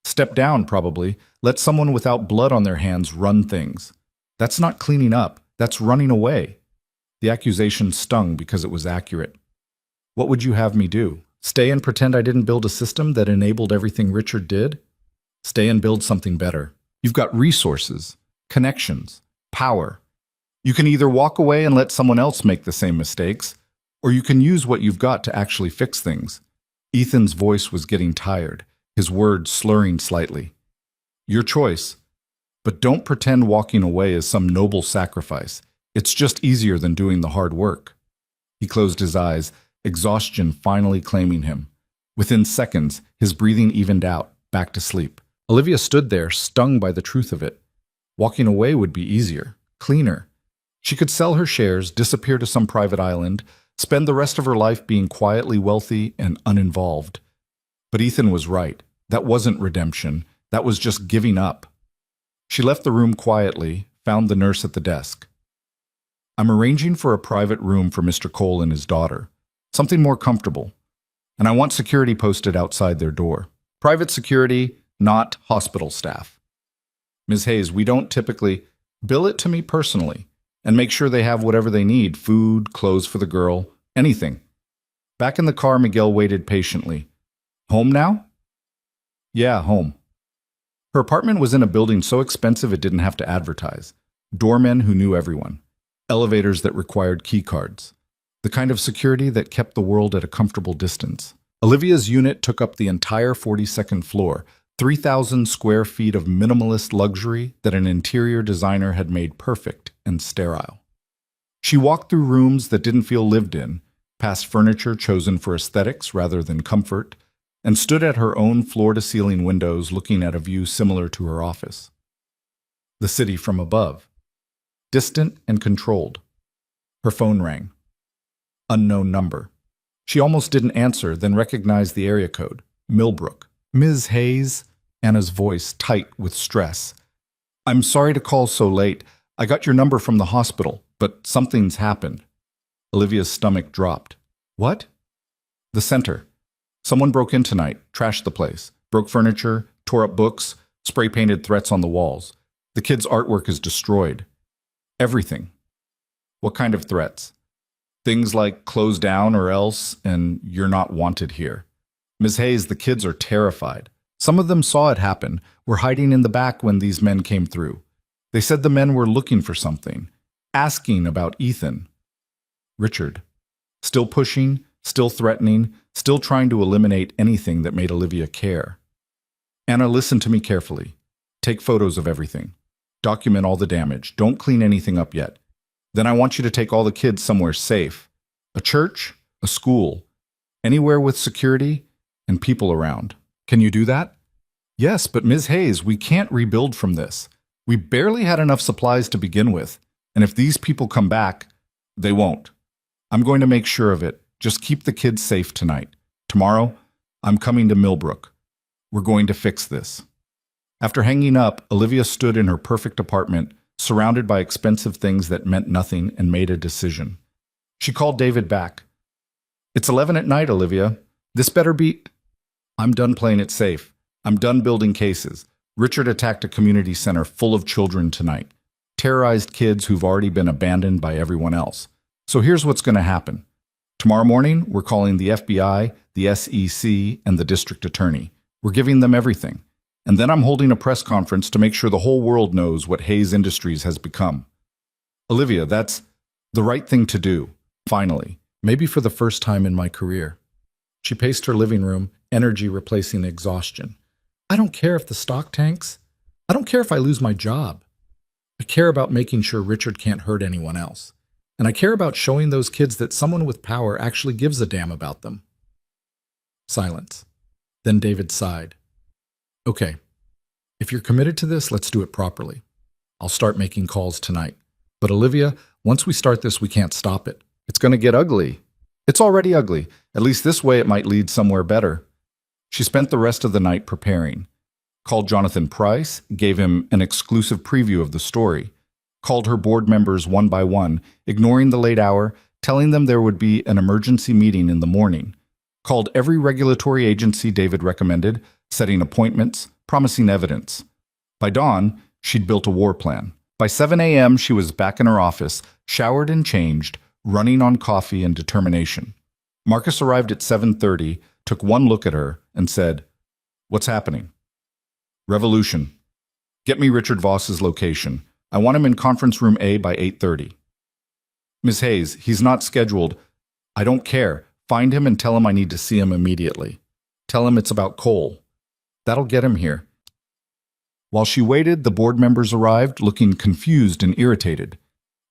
Step down, probably. Let someone without blood on their hands run things. That's not cleaning up. That's running away. The accusation stung because it was accurate. What would you have me do? Stay and pretend I didn't build a system that enabled everything Richard did? Stay and build something better. You've got resources, connections, power. You can either walk away and let someone else make the same mistakes, or you can use what you've got to actually fix things. Ethan's voice was getting tired, his words slurring slightly. Your choice. But don't pretend walking away is some noble sacrifice. It's just easier than doing the hard work. He closed his eyes, exhaustion finally claiming him. Within seconds, his breathing evened out, back to sleep. Olivia stood there, stung by the truth of it. Walking away would be easier, cleaner. She could sell her shares, disappear to some private island, spend the rest of her life being quietly wealthy and uninvolved. But Ethan was right. That wasn't redemption. That was just giving up. She left the room quietly, found the nurse at the desk. I'm arranging for a private room for Mr. Cole and his daughter. Something more comfortable. And I want security posted outside their door. Private security, not hospital staff. Ms. Hayes, we don't typically bill it to me personally. And make sure they have whatever they need, food, clothes for the girl, anything. Back in the car, Miguel waited patiently. Home now? Yeah, home. Her apartment was in a building so expensive it didn't have to advertise. Doormen who knew everyone. Elevators that required key cards. The kind of security that kept the world at a comfortable distance. Olivia's unit took up the entire 42nd floor, 3,000 square feet of minimalist luxury that an interior designer had made perfect and sterile. She walked through rooms that didn't feel lived in, past furniture chosen for aesthetics rather than comfort, and stood at her own floor-to-ceiling windows looking at a view similar to her office. The city from above. Distant and controlled. Her phone rang. Unknown number. She almost didn't answer, then recognized the area code. Millbrook. Ms. Hayes, Anna's voice tight with stress. I'm sorry to call so late. I got your number from the hospital, but something's happened. Olivia's stomach dropped. What? The center. Someone broke in tonight, trashed the place, broke furniture, tore up books, spray-painted threats on the walls. The kids' artwork is destroyed. Everything. What kind of threats? Things like close down or else, and you're not wanted here. Ms. Hayes, the kids are terrified. Some of them saw it happen, were hiding in the back when these men came through. They said the men were looking for something, asking about Ethan. Richard. Still pushing, still threatening, still trying to eliminate anything that made Olivia care. Anna, listen to me carefully. Take photos of everything. Document all the damage. Don't clean anything up yet. Then I want you to take all the kids somewhere safe. A church, a school, anywhere with security and people around. Can you do that? Yes, but Ms. Hayes, we can't rebuild from this. We barely had enough supplies to begin with, and if these people come back, they won't. I'm going to make sure of it. Just keep the kids safe tonight. Tomorrow, I'm coming to Millbrook. We're going to fix this. After hanging up, Olivia stood in her perfect apartment, surrounded by expensive things that meant nothing, and made a decision. She called David back. It's 11 at night, Olivia. This better be... I'm done playing it safe. I'm done building cases. Richard attacked a community center full of children tonight. Terrorized kids who've already been abandoned by everyone else. So here's what's going to happen. Tomorrow morning, we're calling the FBI, the SEC, and the district attorney. We're giving them everything. And then I'm holding a press conference to make sure the whole world knows what Hayes Industries has become. Olivia, that's the right thing to do. Finally, Maybe for the first time in my career. She paced her living room, energy replacing exhaustion. I don't care if the stock tanks. I don't care if I lose my job. I care about making sure Richard can't hurt anyone else. And I care about showing those kids that someone with power actually gives a damn about them. Silence. Then David sighed. Okay, if you're committed to this, let's do it properly. I'll start making calls tonight. But Olivia, once we start this, we can't stop it. It's going to get ugly. It's already ugly. At least this way it might lead somewhere better. She spent the rest of the night preparing. Called Jonathan Price, gave him an exclusive preview of the story. Called her board members one by one, ignoring the late hour, telling them there would be an emergency meeting in the morning. Called every regulatory agency David recommended, setting appointments, promising evidence. By dawn, she'd built a war plan. By 7 a.m., she was back in her office, showered and changed, running on coffee and determination. Marcus arrived at 7:30, took one look at her, and said, "What's happening?" "Revolution. Get me Richard Voss's location. I want him in conference room A by 8:30. "Ms. Hayes, he's not scheduled. I don't care. Find him and tell him I need to see him immediately. Tell him it's about coal. That'll get him here." While she waited, the board members arrived, looking confused and irritated.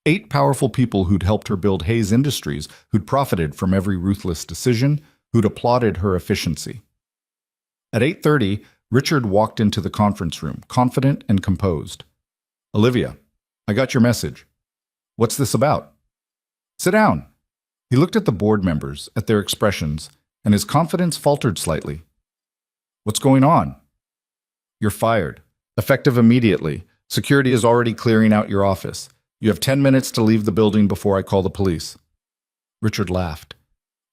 8 powerful people who'd helped her build Hayes Industries, who'd profited from every ruthless decision, who'd applauded her efficiency. At 8:30, Richard walked into the conference room, confident and composed. "Olivia, I got your message. What's this about?" "Sit down." He looked at the board members, at their expressions, and his confidence faltered slightly. "What's going on?" "You're fired. Effective immediately. Security is already clearing out your office. You have 10 minutes to leave the building before I call the police." Richard laughed.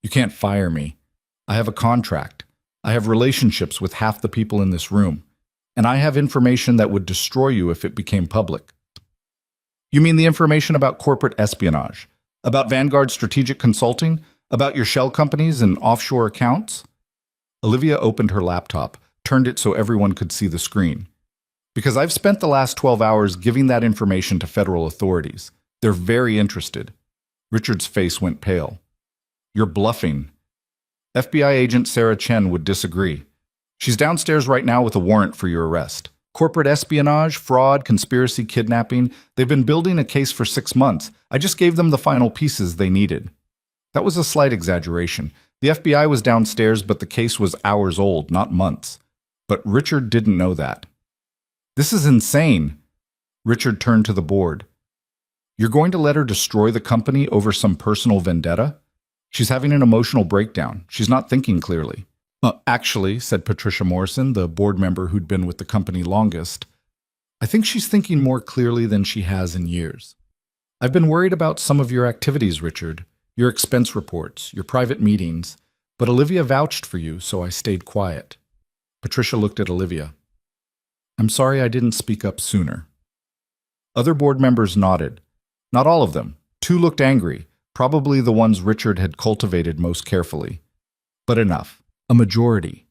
"You can't fire me. I have a contract. I have relationships with half the people in this room. And I have information that would destroy you if it became public." "You mean the information about corporate espionage? About Vanguard Strategic Consulting? About your shell companies and offshore accounts?" Olivia opened her laptop, turned it so everyone could see the screen. "Because I've spent the last 12 hours giving that information to federal authorities. They're very interested." Richard's face went pale. "You're bluffing." FBI agent Sarah Chen would disagree. "She's downstairs right now with a warrant for your arrest. Corporate espionage, fraud, conspiracy, kidnapping. They've been building a case for 6 months. I just gave them the final pieces they needed." That was a slight exaggeration. The FBI was downstairs, but the case was hours old, not months. But Richard didn't know that. "This is insane." Richard turned to the board. "You're going to let her destroy the company over some personal vendetta? She's having an emotional breakdown. She's not thinking clearly." Actually," said Patricia Morrison, the board member who'd been with the company longest, "I think she's thinking more clearly than she has in years. I've been worried about some of your activities, Richard, your expense reports, your private meetings, but Olivia vouched for you, so I stayed quiet." Patricia looked at Olivia. "I'm sorry I didn't speak up sooner." Other board members nodded. Not all of them. 2 looked angry, probably the ones Richard had cultivated most carefully. But enough. A majority.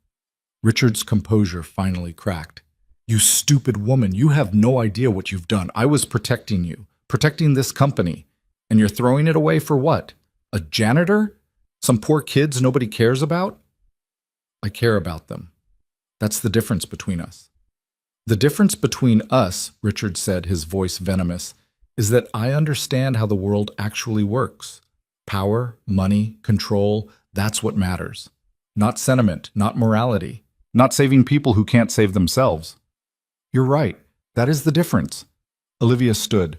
Richard's composure finally cracked. "You stupid woman, you have no idea what you've done. I was protecting you, protecting this company. And you're throwing it away for what? A janitor? Some poor kids nobody cares about?" "I care about them. That's the difference between us." "The difference between us," Richard said, his voice venomous, "is that I understand how the world actually works. Power, money, control, that's what matters. Not sentiment, not morality, not saving people who can't save themselves." "You're right. That is the difference." Olivia stood.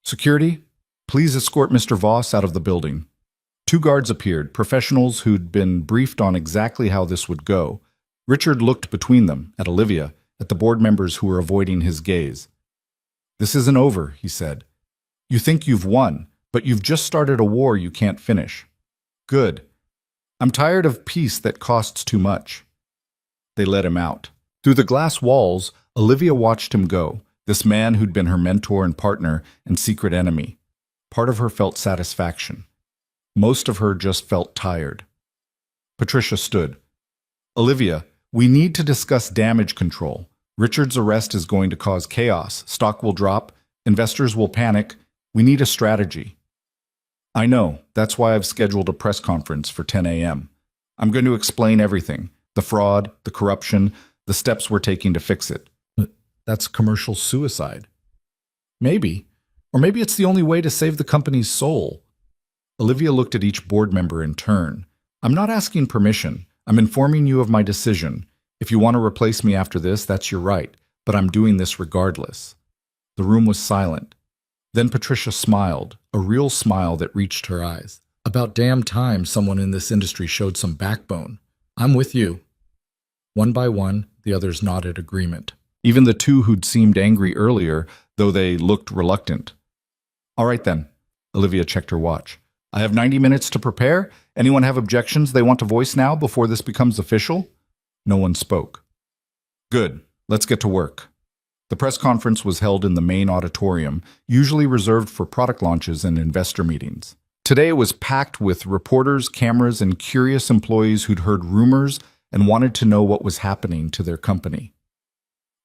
"Security, please escort Mr. Voss out of the building." 2 guards appeared, professionals who'd been briefed on exactly how this would go. Richard looked between them, at Olivia, at the board members who were avoiding his gaze. "This isn't over," he said. "You think you've won, but you've just started a war you can't finish." "Good. I'm tired of peace that costs too much." They let him out. Through the glass walls, Olivia watched him go, this man who'd been her mentor and partner and secret enemy. Part of her felt satisfaction. Most of her just felt tired. Patricia stood. "Olivia, we need to discuss damage control. Richard's arrest is going to cause chaos. Stock will drop. Investors will panic. We need a strategy." I know. That's why I've scheduled a press conference for 10 a.m. I'm going to explain everything. The fraud, the corruption, the steps we're taking to fix it. But that's commercial suicide. Maybe. Or maybe it's the only way to save the company's soul. Olivia looked at each board member in turn. I'm not asking permission. I'm informing you of my decision. If you want to replace me after this, that's your right. But I'm doing this regardless. The room was silent. Then Patricia smiled, a real smile that reached her eyes. About damn time someone in this industry showed some backbone. I'm with you. One by one, the others nodded agreement. Even the two who'd seemed angry earlier, though they looked reluctant. All right then. Olivia checked her watch. I have 90 minutes to prepare. Anyone have objections they want to voice now before this becomes official? No one spoke. Good. Let's get to work. The press conference was held in the main auditorium, usually reserved for product launches and investor meetings. Today it was packed with reporters, cameras, and curious employees who'd heard rumors and wanted to know what was happening to their company.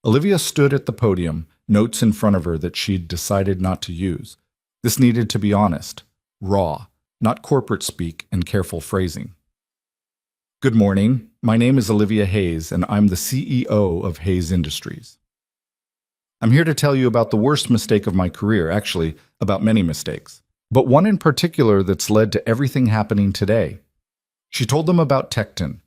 Olivia stood at the podium, notes in front of her that she'd decided not to use. This needed to be honest, raw, not corporate speak and careful phrasing. Good morning. My name is Olivia Hayes, and I'm the CEO of Hayes Industries. I'm here to tell you about the worst mistake of my career, actually, about many mistakes, but one in particular that's led to everything happening today. She told them about Tecton,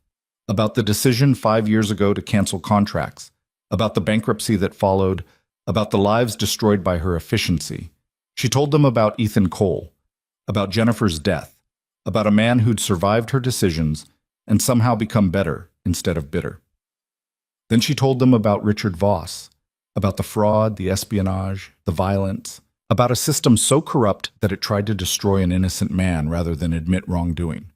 about the decision 5 years ago to cancel contracts, about the bankruptcy that followed, about the lives destroyed by her efficiency. She told them about Ethan Cole, about Jennifer's death, about a man who'd survived her decisions and somehow become better instead of bitter. Then she told them about Richard Voss, about the fraud, the espionage, the violence, about a system so corrupt that it tried to destroy an innocent man rather than admit wrongdoing.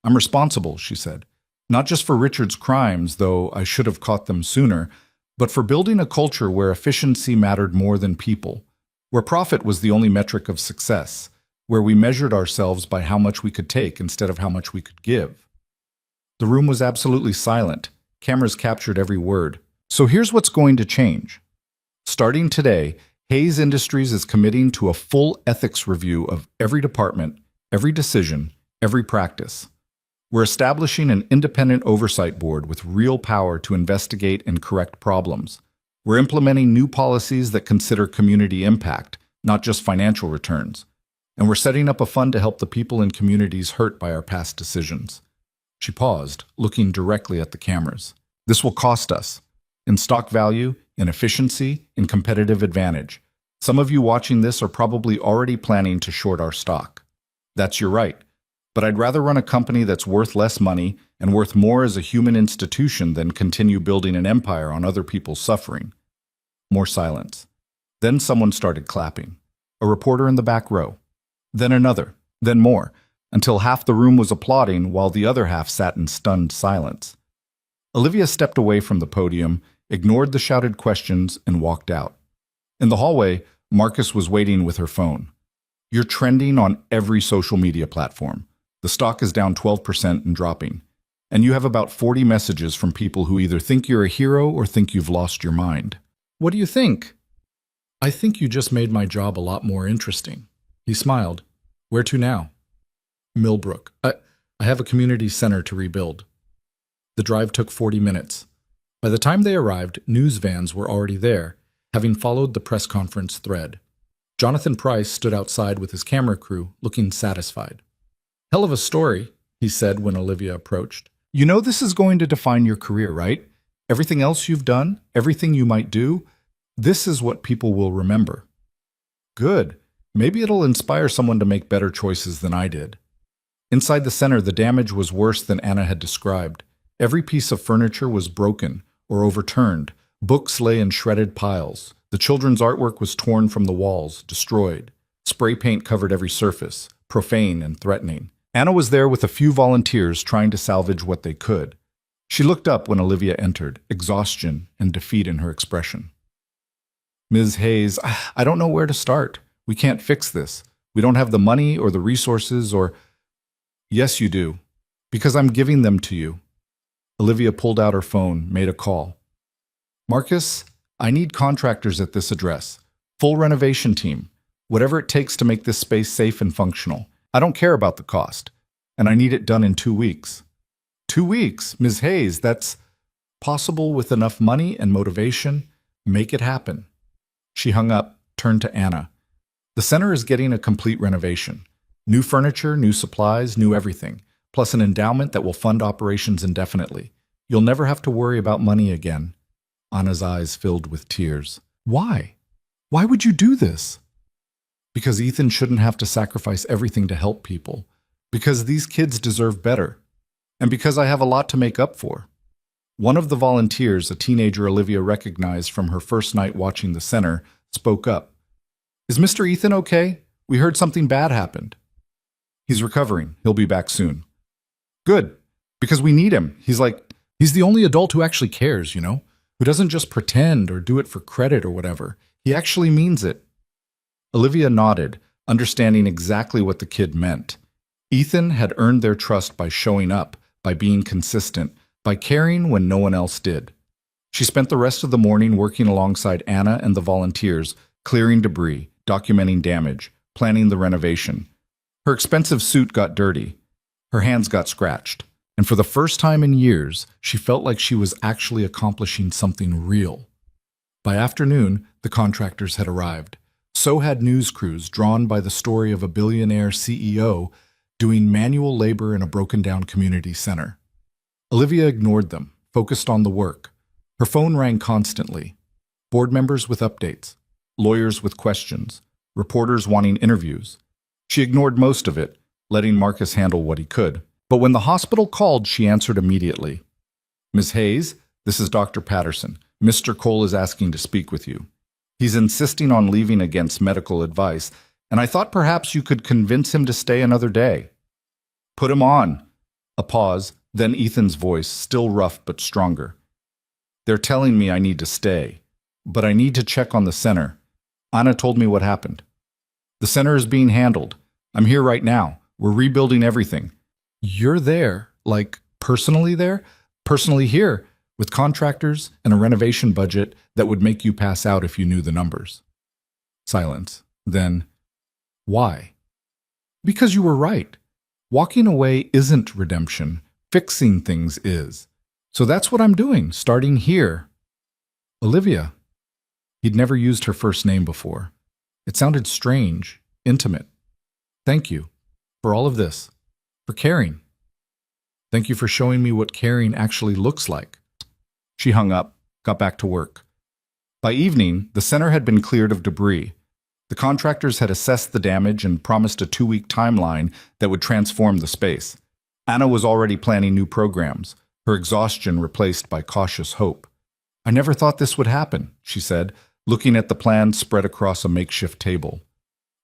I'm responsible, she said, not just for Richard's crimes, though I should have caught them sooner, but for building a culture where efficiency mattered more than people, where profit was the only metric of success, where we measured ourselves by how much we could take instead of how much we could give. The room was absolutely silent. Cameras captured every word. So here's what's going to change. Starting today, Hayes Industries is committing to a full ethics review of every department, every decision, every practice. We're establishing an independent oversight board with real power to investigate and correct problems. We're implementing new policies that consider community impact, not just financial returns. And we're setting up a fund to help the people in communities hurt by our past decisions. She paused, looking directly at the cameras. This will cost us. In stock value, in efficiency, in competitive advantage. Some of you watching this are probably already planning to short our stock. That's your right. But I'd rather run a company that's worth less money and worth more as a human institution than continue building an empire on other people's suffering. More silence. Then someone started clapping. A reporter in the back row. Then another. Then more. Until half the room was applauding while the other half sat in stunned silence. Olivia stepped away from the podium, ignored the shouted questions, and walked out. In the hallway, Marcus was waiting with her phone. You're trending on every social media platform. The stock is down 12% and dropping. And you have about 40 messages from people who either think you're a hero or think you've lost your mind. What do you think? I think you just made my job a lot more interesting. He smiled. Where to now? Millbrook. I have a community center to rebuild. The drive took 40 minutes. By the time they arrived, news vans were already there, having followed the press conference thread. Jonathan Price stood outside with his camera crew, looking satisfied. Hell of a story, he said when Olivia approached. You know this is going to define your career, right? Everything else you've done, everything you might do, this is what people will remember. Good. Maybe it'll inspire someone to make better choices than I did. Inside the center, the damage was worse than Anna had described. Every piece of furniture was broken or overturned. Books lay in shredded piles. The children's artwork was torn from the walls, destroyed. Spray paint covered every surface, profane and threatening. Anna was there with a few volunteers trying to salvage what they could. She looked up when Olivia entered, exhaustion and defeat in her expression. Ms. Hayes, I don't know where to start. We can't fix this. We don't have the money or the resources or... Yes, you do. Because I'm giving them to you. Olivia pulled out her phone, made a call. Marcus, I need contractors at this address. Full renovation team. Whatever it takes to make this space safe and functional. I don't care about the cost, and I need it done in 2 weeks. 2 weeks? Ms. Hayes, that's possible with enough money and motivation. Make it happen. She hung up, turned to Anna. The center is getting a complete renovation. New furniture, new supplies, new everything, plus an endowment that will fund operations indefinitely. You'll never have to worry about money again. Anna's eyes filled with tears. Why? Why would you do this? Because Ethan shouldn't have to sacrifice everything to help people. Because these kids deserve better. And because I have a lot to make up for. One of the volunteers, a teenager Olivia recognized from her first night watching the center, spoke up. Is Mr. Ethan okay? We heard something bad happened. He's recovering. He'll be back soon. Good. Because we need him. He's the only adult who actually cares, who doesn't just pretend or do it for credit or whatever. He actually means it. Olivia nodded, understanding exactly what the kid meant. Ethan had earned their trust by showing up, by being consistent, by caring when no one else did. She spent the rest of the morning working alongside Anna and the volunteers, clearing debris, documenting damage, planning the renovation. Her expensive suit got dirty. Her hands got scratched. And for the first time in years, she felt like she was actually accomplishing something real. By afternoon, the contractors had arrived. So had news crews drawn by the story of a billionaire CEO doing manual labor in a broken-down community center. Olivia ignored them, focused on the work. Her phone rang constantly. Board members with updates, lawyers with questions, reporters wanting interviews. She ignored most of it, letting Marcus handle what he could. But when the hospital called, she answered immediately. Ms. Hayes, this is Dr. Patterson. Mr. Cole is asking to speak with you. He's insisting on leaving against medical advice, and I thought perhaps you could convince him to stay another day. Put him on. A pause, then Ethan's voice, still rough but stronger. They're telling me I need to stay, but I need to check on the center. Anna told me what happened. The center is being handled. I'm here right now. We're rebuilding everything. You're there, personally there? Personally here, with contractors and a renovation budget that would make you pass out if you knew the numbers. Silence. Then, why? Because you were right. Walking away isn't redemption. Fixing things is. So that's what I'm doing, starting here. Olivia. He'd never used her first name before. It sounded strange, intimate. Thank you for all of this, for caring. Thank you for showing me what caring actually looks like. She hung up, got back to work. By evening, the center had been cleared of debris. The contractors had assessed the damage and promised a 2-week timeline that would transform the space. Anna was already planning new programs, her exhaustion replaced by cautious hope. I never thought this would happen, she said, looking at the plan spread across a makeshift table.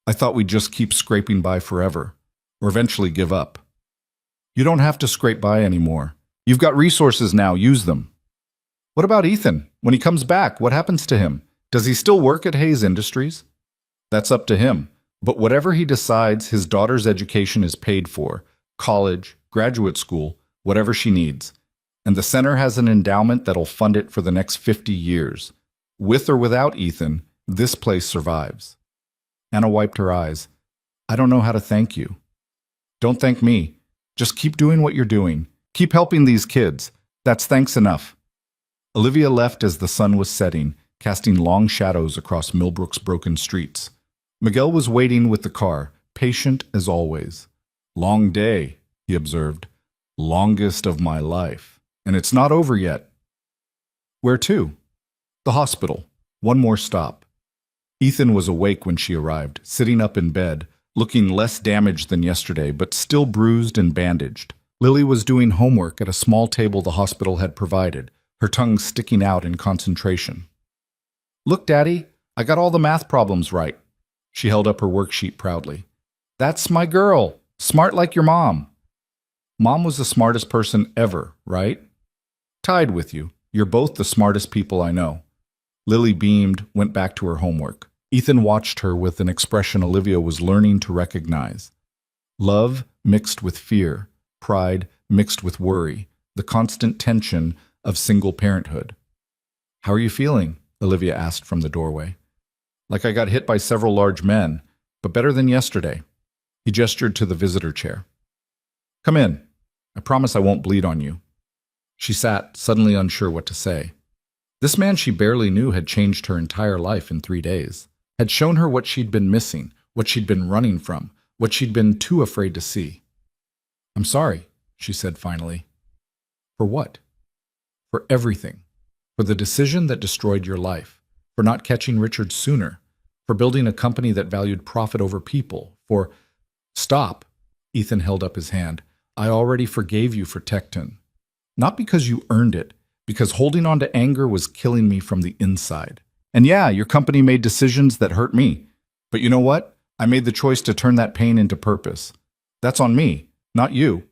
I thought we'd just keep scraping by forever, or eventually give up. You don't have to scrape by anymore. You've got resources now, use them. What about Ethan? When he comes back, what happens to him? Does he still work at Hayes Industries? That's up to him. But whatever he decides, his daughter's education is paid for. College, graduate school, whatever she needs. And the center has an endowment that'll fund it for the next 50 years. With or without Ethan, this place survives. Anna wiped her eyes. I don't know how to thank you. Don't thank me. Just keep doing what you're doing. Keep helping these kids. That's thanks enough. Olivia left as the sun was setting, casting long shadows across Millbrook's broken streets. Miguel was waiting with the car, patient as always. Long day, he observed. Longest of my life. And it's not over yet. Where to? The hospital. One more stop. Ethan was awake when she arrived, sitting up in bed, looking less damaged than yesterday, but still bruised and bandaged. Lily was doing homework at a small table the hospital had provided, her tongue sticking out in concentration. Look, Daddy, I got all the math problems right. She held up her worksheet proudly. That's my girl, smart like your mom. Mom was the smartest person ever, right? Tied with you. You're both the smartest people I know. Lily beamed, went back to her homework. Ethan watched her with an expression Olivia was learning to recognize. Love mixed with fear, pride mixed with worry, the constant tension of single parenthood. How are you feeling? Olivia asked from the doorway. Like I got hit by several large men, but better than yesterday. He gestured to the visitor chair. Come in. I promise I won't bleed on you. She sat, suddenly unsure what to say. This man she barely knew had changed her entire life in 3 days, had shown her what she'd been missing, what she'd been running from, what she'd been too afraid to see. I'm sorry, she said finally. For what? For everything. For the decision that destroyed your life. For not catching Richard sooner. For building a company that valued profit over people. For... Stop. Ethan held up his hand. I already forgave you for Tecton. Not because you earned it, because holding on to anger was killing me from the inside. And yeah, your company made decisions that hurt me. But you know what? I made the choice to turn that pain into purpose. That's on me, not you.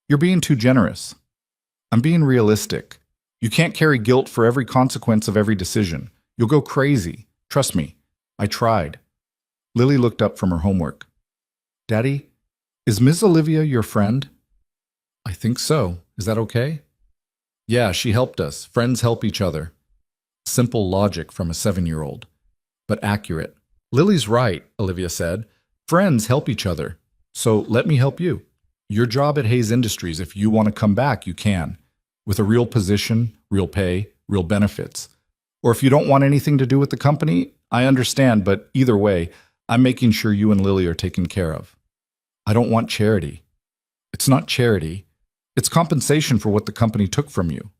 You're being too generous. I'm being realistic. You can't carry guilt for every consequence of every decision. You'll go crazy. Trust me. I tried. Lily looked up from her homework. Daddy, is Ms. Olivia your friend? I think so. Is that okay? Yeah, she helped us. Friends help each other. Simple logic from a 7-year-old, but accurate. Lily's right, Olivia said. Friends help each other. So let me help you. Your job at Hayes Industries, if you want to come back, you can. With a real position, real pay, real benefits. Or if you don't want anything to do with the company, I understand, but either way, I'm making sure you and Lily are taken care of. I don't want charity. It's not charity. It's compensation for what the company took from you.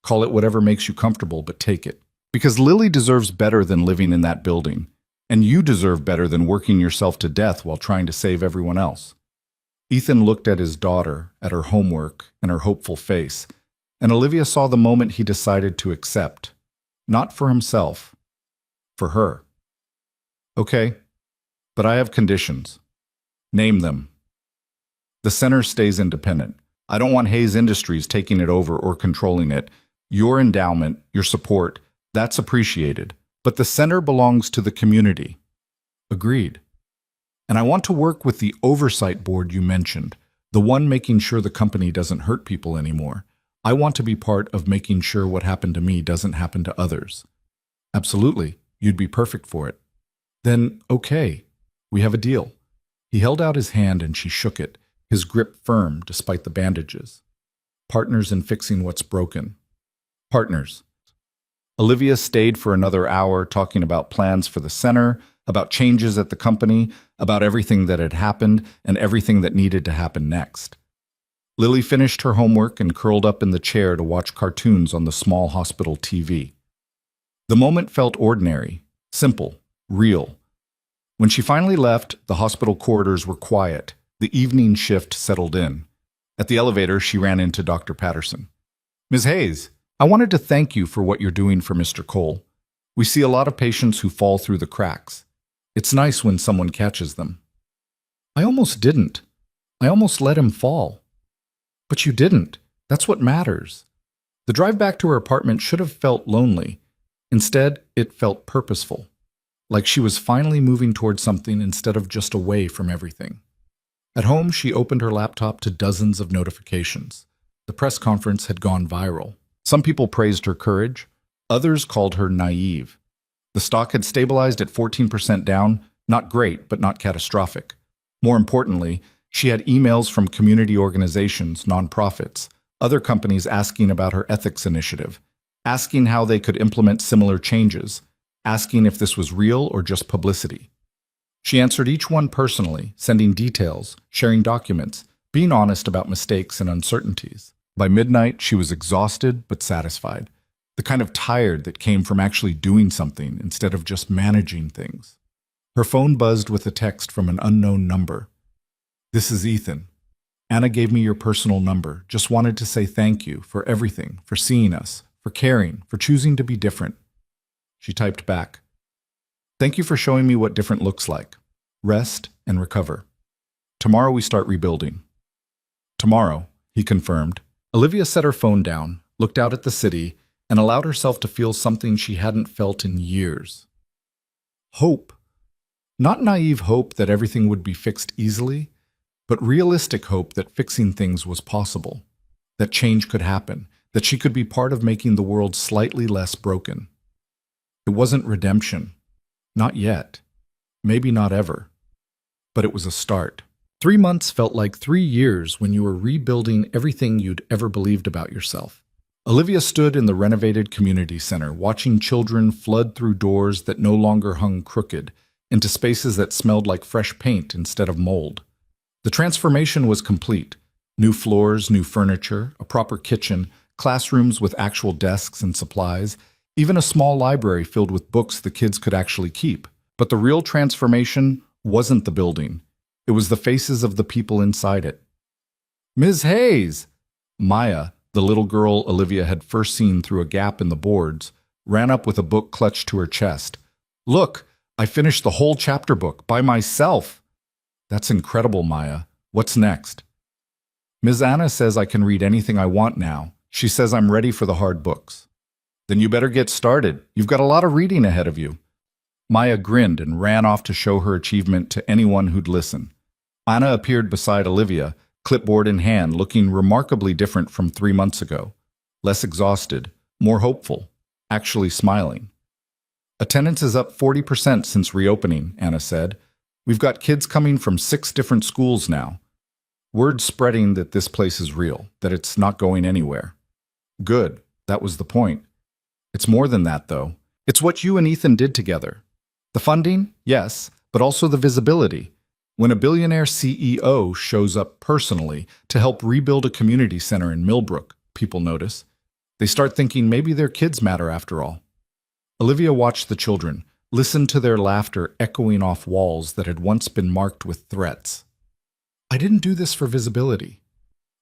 Call it whatever makes you comfortable, but take it. Because Lily deserves better than living in that building. And you deserve better than working yourself to death while trying to save everyone else. Ethan looked at his daughter, at her homework, and her hopeful face, and Olivia saw the moment he decided to accept. Not for himself. For her. Okay, but I have conditions. Name them. The center stays independent. I don't want Hayes Industries taking it over or controlling it. Your endowment, your support, that's appreciated. But the center belongs to the community. Agreed. And I want to work with the oversight board you mentioned, the one making sure the company doesn't hurt people anymore. I want to be part of making sure what happened to me doesn't happen to others. Absolutely. You'd be perfect for it. Then, okay, we have a deal. He held out his hand and she shook it, his grip firm despite the bandages. Partners in fixing what's broken. Partners. Olivia stayed for another hour talking about plans for the center, about changes at the company, about everything that had happened and everything that needed to happen next. Lily finished her homework and curled up in the chair to watch cartoons on the small hospital TV. The moment felt ordinary, simple, real. When she finally left, the hospital corridors were quiet. The evening shift settled in. At the elevator, she ran into Dr. Patterson. Ms. Hayes, I wanted to thank you for what you're doing for Mr. Cole. We see a lot of patients who fall through the cracks. It's nice when someone catches them. I almost didn't. I almost let him fall. But you didn't. That's what matters. The drive back to her apartment should have felt lonely. Instead, it felt purposeful. Like she was finally moving towards something instead of just away from everything. At home, she opened her laptop to dozens of notifications. The press conference had gone viral. Some people praised her courage. Others called her naive. The stock had stabilized at 14% down, not great, but not catastrophic. More importantly, she had emails from community organizations, nonprofits, other companies asking about her ethics initiative, asking how they could implement similar changes, asking if this was real or just publicity. She answered each one personally, sending details, sharing documents, being honest about mistakes and uncertainties. By midnight, she was exhausted but satisfied, the kind of tired that came from actually doing something instead of just managing things. Her phone buzzed with a text from an unknown number. This is Ethan. Anna gave me your personal number. Just wanted to say thank you for everything, for seeing us, for caring, for choosing to be different. She typed back. Thank you for showing me what different looks like. Rest and recover. Tomorrow we start rebuilding. Tomorrow, he confirmed. Olivia set her phone down, looked out at the city, and allowed herself to feel something she hadn't felt in years. Hope. Not naive hope that everything would be fixed easily, but realistic hope that fixing things was possible, that change could happen, that she could be part of making the world slightly less broken. It wasn't redemption. Not yet. Maybe not ever. but it was a start. 3 months felt like 3 years when you were rebuilding everything you'd ever believed about yourself. Olivia stood in the renovated community center, watching children flood through doors that no longer hung crooked, into spaces that smelled like fresh paint instead of mold. The transformation was complete. New floors, new furniture, a proper kitchen, classrooms with actual desks and supplies, even a small library filled with books the kids could actually keep. But the real transformation wasn't the building. It was the faces of the people inside it. "Ms. Hayes!" Maya, the little girl Olivia had first seen through a gap in the boards, ran up with a book clutched to her chest. "Look, I finished the whole chapter book by myself." "That's incredible, Maya. What's next?" "Ms. Anna says I can read anything I want now. She says I'm ready for the hard books." "Then you better get started. You've got a lot of reading ahead of you." Maya grinned and ran off to show her achievement to anyone who'd listen. Anna appeared beside Olivia, clipboard in hand, looking remarkably different from 3 months ago. Less exhausted, more hopeful, actually smiling. "Attendance is up 40% since reopening," Anna said. "We've got kids coming from 6 different schools now. Word's spreading that this place is real, that it's not going anywhere." "Good, that was the point. It's more than that, though. It's what you and Ethan did together. The funding, yes, but also the visibility. When a billionaire CEO shows up personally to help rebuild a community center in Millbrook, people notice. They start thinking maybe their kids matter after all." Olivia watched the children, listened to their laughter echoing off walls that had once been marked with threats. "I didn't do this for visibility."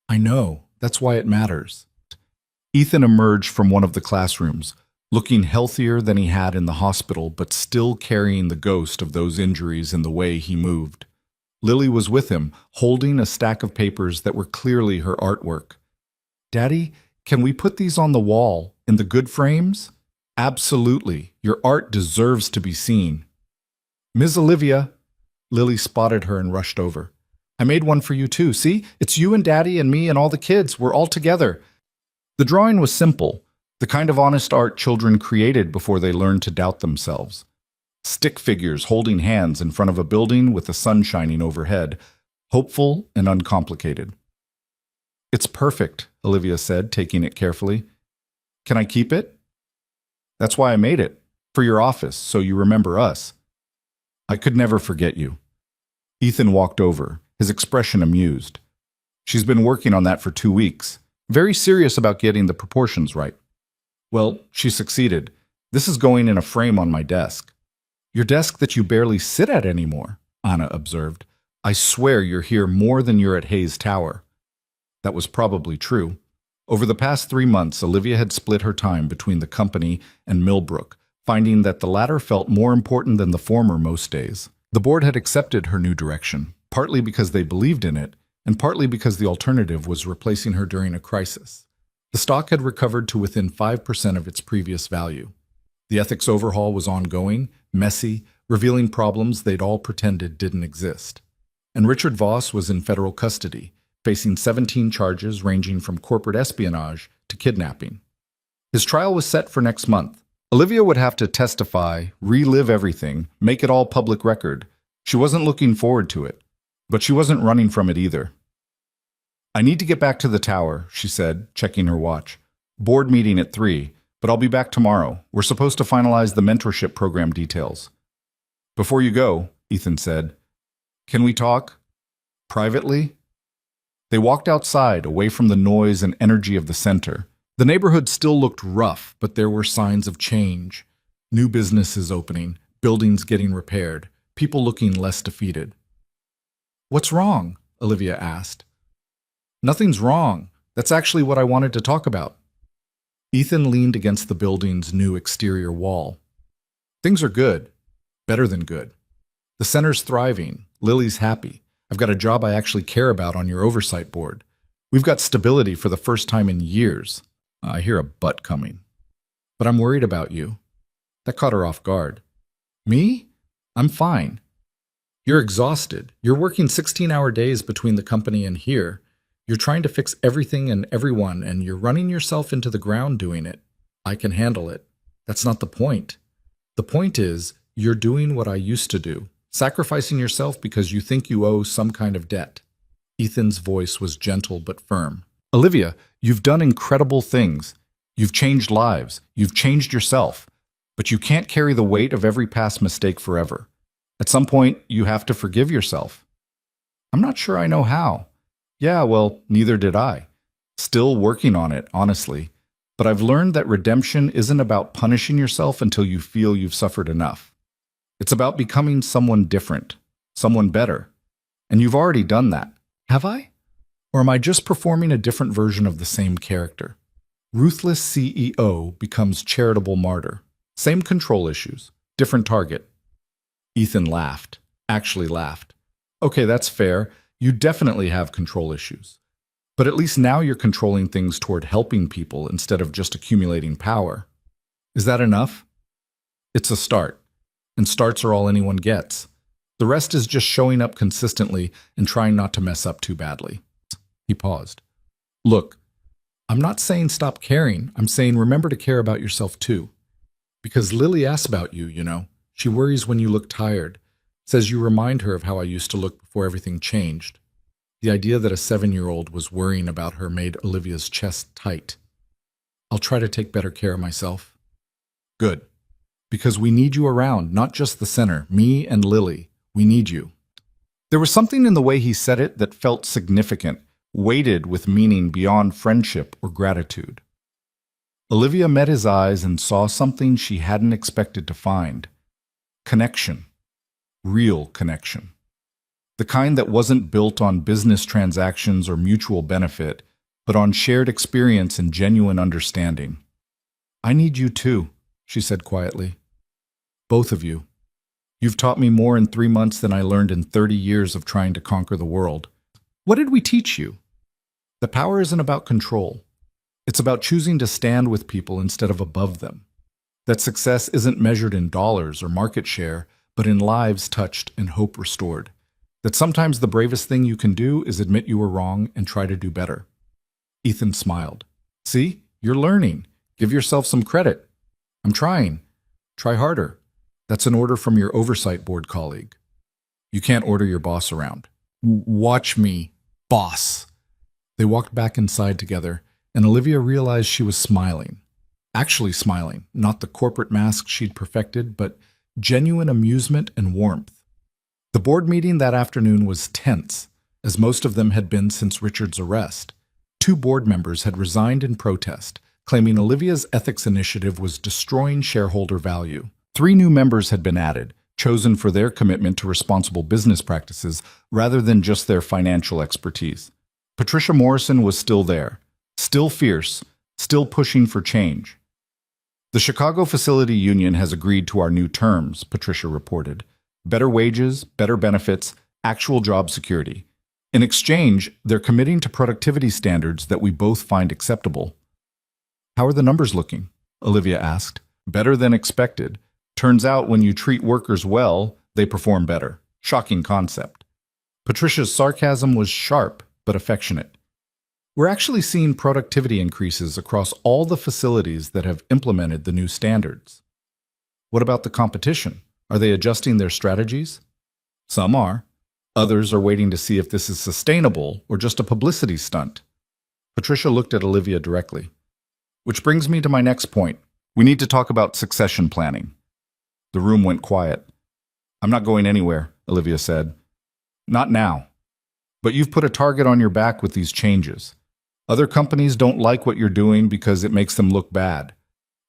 "I know, that's why it matters." Ethan emerged from one of the classrooms, looking healthier than he had in the hospital, but still carrying the ghost of those injuries in the way he moved. Lily was with him, holding a stack of papers that were clearly her artwork. "Daddy, can we put these on the wall, in the good frames?" "Absolutely. Your art deserves to be seen." "Ms. Olivia." Lily spotted her and rushed over. "I made one for you too. See? It's you and Daddy and me and all the kids. We're all together." The drawing was simple, the kind of honest art children created before they learned to doubt themselves. Stick figures holding hands in front of a building with the sun shining overhead, hopeful and uncomplicated. "It's perfect," Olivia said, taking it carefully. "Can I keep it?" "That's why I made it, for your office, so you remember us." "I could never forget you." Ethan walked over, his expression amused. "She's been working on that for 2 weeks, very serious about getting the proportions right." "Well, she succeeded. This is going in a frame on my desk." "Your desk that you barely sit at anymore," Anna observed. "I swear you're here more than you're at Hayes Tower." That was probably true. Over the past 3 months, Olivia had split her time between the company and Millbrook, finding that the latter felt more important than the former most days. The board had accepted her new direction, partly because they believed in it, and partly because the alternative was replacing her during a crisis. The stock had recovered to within 5% of its previous value. The ethics overhaul was ongoing, messy, revealing problems they'd all pretended didn't exist. And Richard Voss was in federal custody, facing 17 charges ranging from corporate espionage to kidnapping. His trial was set for next month. Olivia would have to testify, relive everything, make it all public record. She wasn't looking forward to it, but she wasn't running from it either. "I need to get back to the tower," she said, checking her watch. "Board meeting at 3, but I'll be back tomorrow. We're supposed to finalize the mentorship program details." "Before you go," Ethan said, "can we talk? Privately?" They walked outside, away from the noise and energy of the center. The neighborhood still looked rough, but there were signs of change. New businesses opening, buildings getting repaired, people looking less defeated. "What's wrong?" Olivia asked. "Nothing's wrong. That's actually what I wanted to talk about." Ethan leaned against the building's new exterior wall. "Things are good. Better than good. The center's thriving. Lily's happy. I've got a job I actually care about on your oversight board. We've got stability for the first time in years." I hear a but coming. "But I'm worried about you." That caught her off guard. "Me? I'm fine." "You're exhausted. You're working 16-hour days between the company and here. You're trying to fix everything and everyone, and you're running yourself into the ground doing it. I can handle it. That's not the point. The point is, you're doing what I used to do, Sacrificing yourself because you think you owe some kind of debt. Ethan's voice was gentle but firm. Olivia, you've done incredible things. You've changed lives. You've changed yourself. But you can't carry the weight of every past mistake forever. At some point, you have to forgive yourself. I'm not sure I know how. Yeah, well, neither did I. Still working on it, honestly. But I've learned that redemption isn't about punishing yourself until you feel you've suffered enough. It's about becoming someone different, someone better. And you've already done that. Have I? Or am I just performing a different version of the same character? Ruthless CEO becomes charitable martyr. Same control issues, different target. Ethan laughed, actually laughed. Okay, that's fair. You definitely have control issues. But at least now you're controlling things toward helping people instead of just accumulating power. Is that enough? It's a start, and starts are all anyone gets. The rest is just showing up consistently and trying not to mess up too badly. He paused. Look, I'm not saying stop caring. I'm saying remember to care about yourself too. Because Lily asks about you, you know. She worries when you look tired. Says you remind her of how I used to look before everything changed. The idea that a 7-year-old was worrying about her made Olivia's chest tight. I'll try to take better care of myself. Good. Because we need you around, not just the center, me and Lily. We need you. There was something in the way he said it that felt significant, weighted with meaning beyond friendship or gratitude. Olivia met his eyes and saw something she hadn't expected to find. Connection. Real connection. The kind that wasn't built on business transactions or mutual benefit, but on shared experience and genuine understanding. I need you too, she said quietly. Both of you. You've taught me more in 3 months than I learned in 30 years of trying to conquer the world. What did we teach you? The power isn't about control. It's about choosing to stand with people instead of above them. That success isn't measured in dollars or market share, but in lives touched and hope restored. That sometimes the bravest thing you can do is admit you were wrong and try to do better. Ethan smiled. See, you're learning. Give yourself some credit. I'm trying. Try harder. That's an order from your oversight board colleague. You can't order your boss around. Watch me, boss. They walked back inside together, and Olivia realized she was smiling. Actually smiling, not the corporate mask she'd perfected, but genuine amusement and warmth. The board meeting that afternoon was tense, as most of them had been since Richard's arrest. 2 board members had resigned in protest, claiming Olivia's ethics initiative was destroying shareholder value. 3 new members had been added, chosen for their commitment to responsible business practices rather than just their financial expertise. Patricia Morrison was still there, still fierce, still pushing for change. The Chicago Facility Union has agreed to our new terms, Patricia reported. Better wages, better benefits, actual job security. In exchange, they're committing to productivity standards that we both find acceptable. How are the numbers looking? Olivia asked. Better than expected. Turns out when you treat workers well, they perform better. Shocking concept. Patricia's sarcasm was sharp but affectionate. We're actually seeing productivity increases across all the facilities that have implemented the new standards. What about the competition? Are they adjusting their strategies? Some are. Others are waiting to see if this is sustainable or just a publicity stunt. Patricia looked at Olivia directly. Which brings me to my next point. We need to talk about succession planning. The room went quiet. I'm not going anywhere, Olivia said. Not now. But you've put a target on your back with these changes. Other companies don't like what you're doing because it makes them look bad.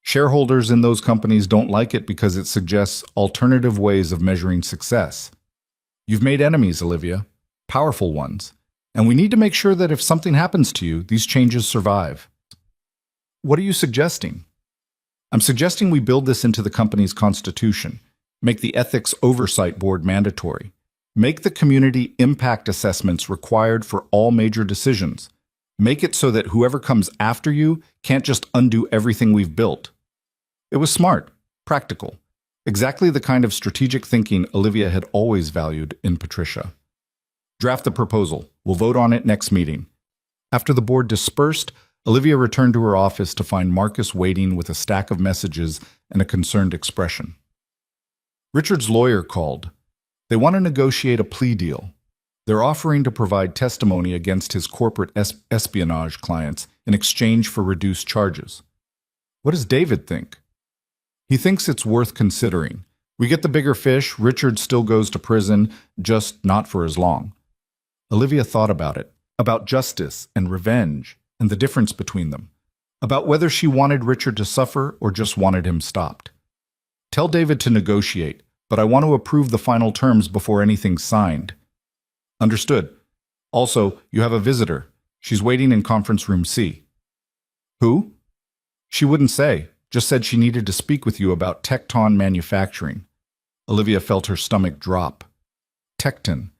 Shareholders in those companies don't like it because it suggests alternative ways of measuring success. You've made enemies, Olivia, powerful ones, and we need to make sure that if something happens to you, these changes survive. What are you suggesting? I'm suggesting we build this into the company's constitution, make the ethics oversight board mandatory, make the community impact assessments required for all major decisions, make it so that whoever comes after you can't just undo everything we've built. It was smart, practical, exactly the kind of strategic thinking Olivia had always valued in Patricia. Draft the proposal. We'll vote on it next meeting. After the board dispersed, Olivia returned to her office to find Marcus waiting with a stack of messages and a concerned expression. Richard's lawyer called. They want to negotiate a plea deal. They're offering to provide testimony against his corporate espionage clients in exchange for reduced charges. What does David think? He thinks it's worth considering. We get the bigger fish, Richard still goes to prison, just not for as long. Olivia thought about it, about justice and revenge and the difference between them, about whether she wanted Richard to suffer or just wanted him stopped. Tell David to negotiate, but I want to approve the final terms before anything's signed. Understood. Also, you have a visitor. She's waiting in conference room C. Who? She wouldn't say, just said she needed to speak with you about Tecton Manufacturing. Olivia felt her stomach drop. Tecton,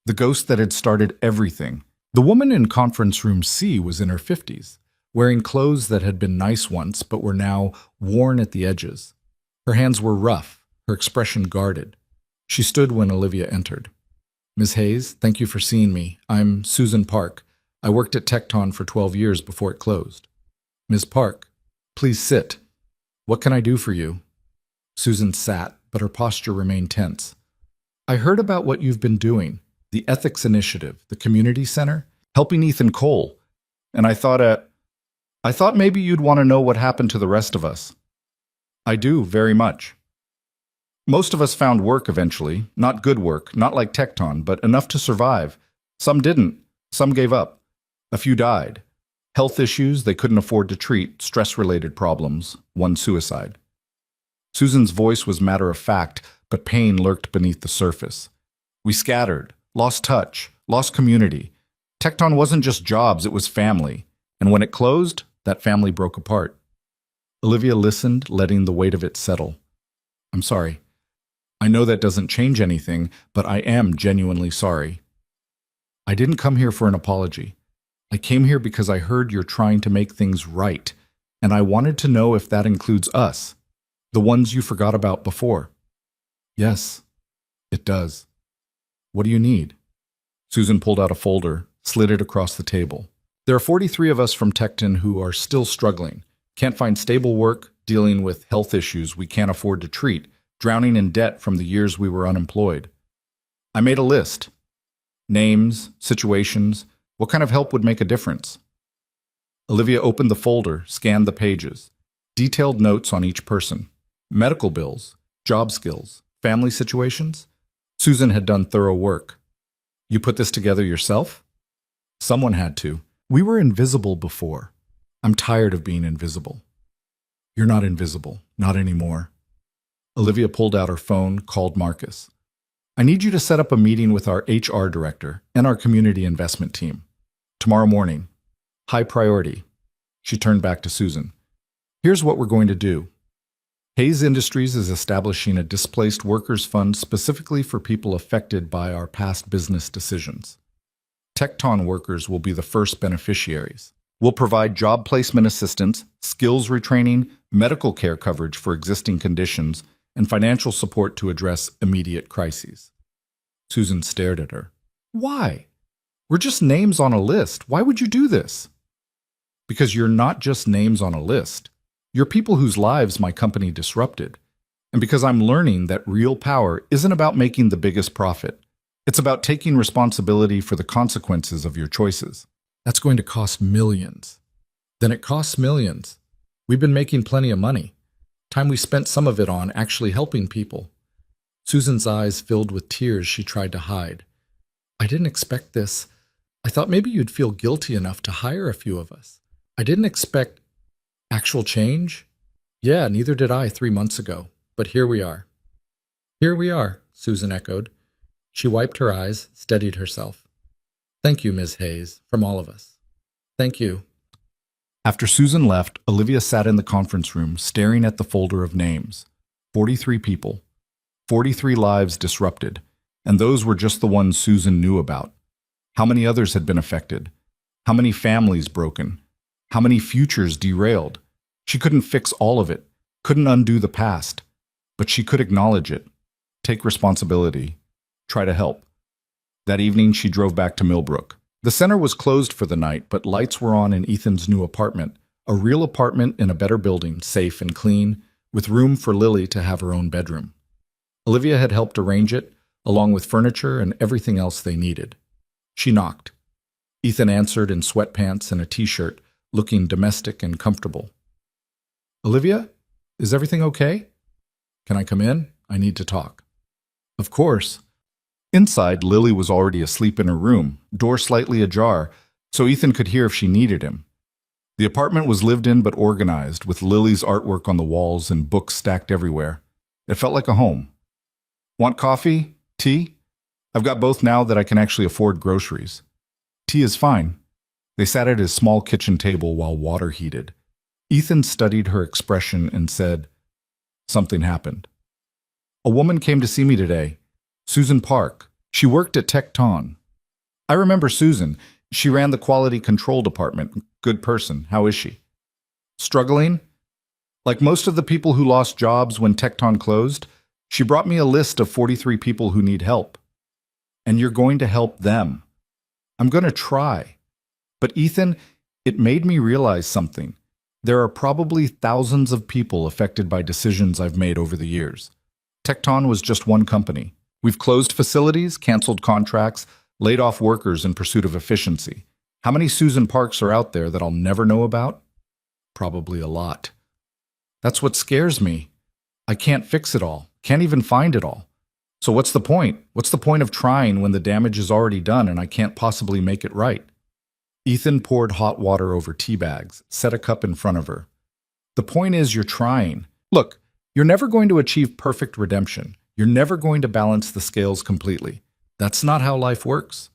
the ghost that had started everything. The woman in conference room C was in her 50s, wearing clothes that had been nice once but were now worn at the edges. Her hands were rough, her expression guarded. She stood when Olivia entered. Ms. Hayes, thank you for seeing me. I'm Susan Park. I worked at Tecton for 12 years before it closed. Ms. Park, please sit. What can I do for you? Susan sat, but her posture remained tense. I heard about what you've been doing, the Ethics Initiative, the Community Center, helping Ethan Cole, and I thought maybe you'd want to know what happened to the rest of us. I do, very much. Most of us found work eventually, not good work, not like Tecton, but enough to survive. Some didn't, some gave up. A few died. Health issues they couldn't afford to treat, stress-related problems, one suicide. Susan's voice was matter-of-fact, but pain lurked beneath the surface. We scattered, lost touch, lost community. Tecton wasn't just jobs, it was family. And when it closed, that family broke apart. Olivia listened, letting the weight of it settle. I'm sorry. I know that doesn't change anything, but I am genuinely sorry. I didn't come here for an apology. I came here because I heard you're trying to make things right, and I wanted to know if that includes us, the ones you forgot about before. Yes, it does. What do you need? Susan pulled out a folder, slid it across the table. There are 43 of us from Tecton who are still struggling, can't find stable work, dealing with health issues we can't afford to treat, drowning in debt from the years we were unemployed. I made a list. Names, situations, what kind of help would make a difference? Olivia opened the folder, scanned the pages. Detailed notes on each person. Medical bills, job skills, family situations. Susan had done thorough work. You put this together yourself? Someone had to. We were invisible before. I'm tired of being invisible. You're not invisible, not anymore. Olivia pulled out her phone, called Marcus. I need you to set up a meeting with our HR director and our community investment team. Tomorrow morning. High priority. She turned back to Susan. Here's what we're going to do. Hayes Industries is establishing a displaced workers fund specifically for people affected by our past business decisions. Tecton workers will be the first beneficiaries. We'll provide job placement assistance, skills retraining, medical care coverage for existing conditions, and financial support to address immediate crises. Susan stared at her. Why? We're just names on a list. Why would you do this? Because you're not just names on a list. You're people whose lives my company disrupted. And because I'm learning that real power isn't about making the biggest profit. It's about taking responsibility for the consequences of your choices. That's going to cost millions. Then it costs millions. We've been making plenty of money. Time we spent some of it on actually helping people. Susan's eyes filled with tears she tried to hide. I didn't expect this. I thought maybe you'd feel guilty enough to hire a few of us. I didn't expect actual change. Yeah, neither did I 3 months ago. But here we are. Here we are, Susan echoed. She wiped her eyes, steadied herself. Thank you, Ms. Hayes, from all of us. Thank you. After Susan left, Olivia sat in the conference room, staring at the folder of names. 43 people. 43 lives disrupted. And those were just the ones Susan knew about. How many others had been affected? How many families broken? How many futures derailed? She couldn't fix all of it, couldn't undo the past. But she could acknowledge it, take responsibility, try to help. That evening, she drove back to Millbrook. The center was closed for the night, but lights were on in Ethan's new apartment, a real apartment in a better building, safe and clean, with room for Lily to have her own bedroom. Olivia had helped arrange it, along with furniture and everything else they needed. She knocked. Ethan answered in sweatpants and a t-shirt, looking domestic and comfortable. "Olivia, is everything okay? Can I come in? I need to talk." "Of course." Inside, Lily was already asleep in her room, door slightly ajar, so Ethan could hear if she needed him. The apartment was lived in but organized, with Lily's artwork on the walls and books stacked everywhere. It felt like a home. "Want coffee? Tea? I've got both now that I can actually afford groceries." "Tea is fine." They sat at his small kitchen table while water heated. Ethan studied her expression and said, "Something happened. A woman came to see me today. Susan Park. She worked at Tecton." "I remember Susan. She ran the quality control department. Good person. How is she?" "Struggling? Like most of the people who lost jobs when Tecton closed, she brought me a list of 43 people who need help. And you're going to help them." "I'm going to try." But Ethan, it made me realize something. There are probably thousands of people affected by decisions I've made over the years. Tecton was just one company. We've closed facilities, canceled contracts, laid off workers in pursuit of efficiency. How many Susan Parks are out there that I'll never know about? Probably a lot. That's what scares me. I can't fix it all, can't even find it all. So what's the point? What's the point of trying when the damage is already done and I can't possibly make it right? Ethan poured hot water over tea bags, set a cup in front of her. "The point is you're trying. Look, you're never going to achieve perfect redemption. You're never going to balance the scales completely. That's not how life works.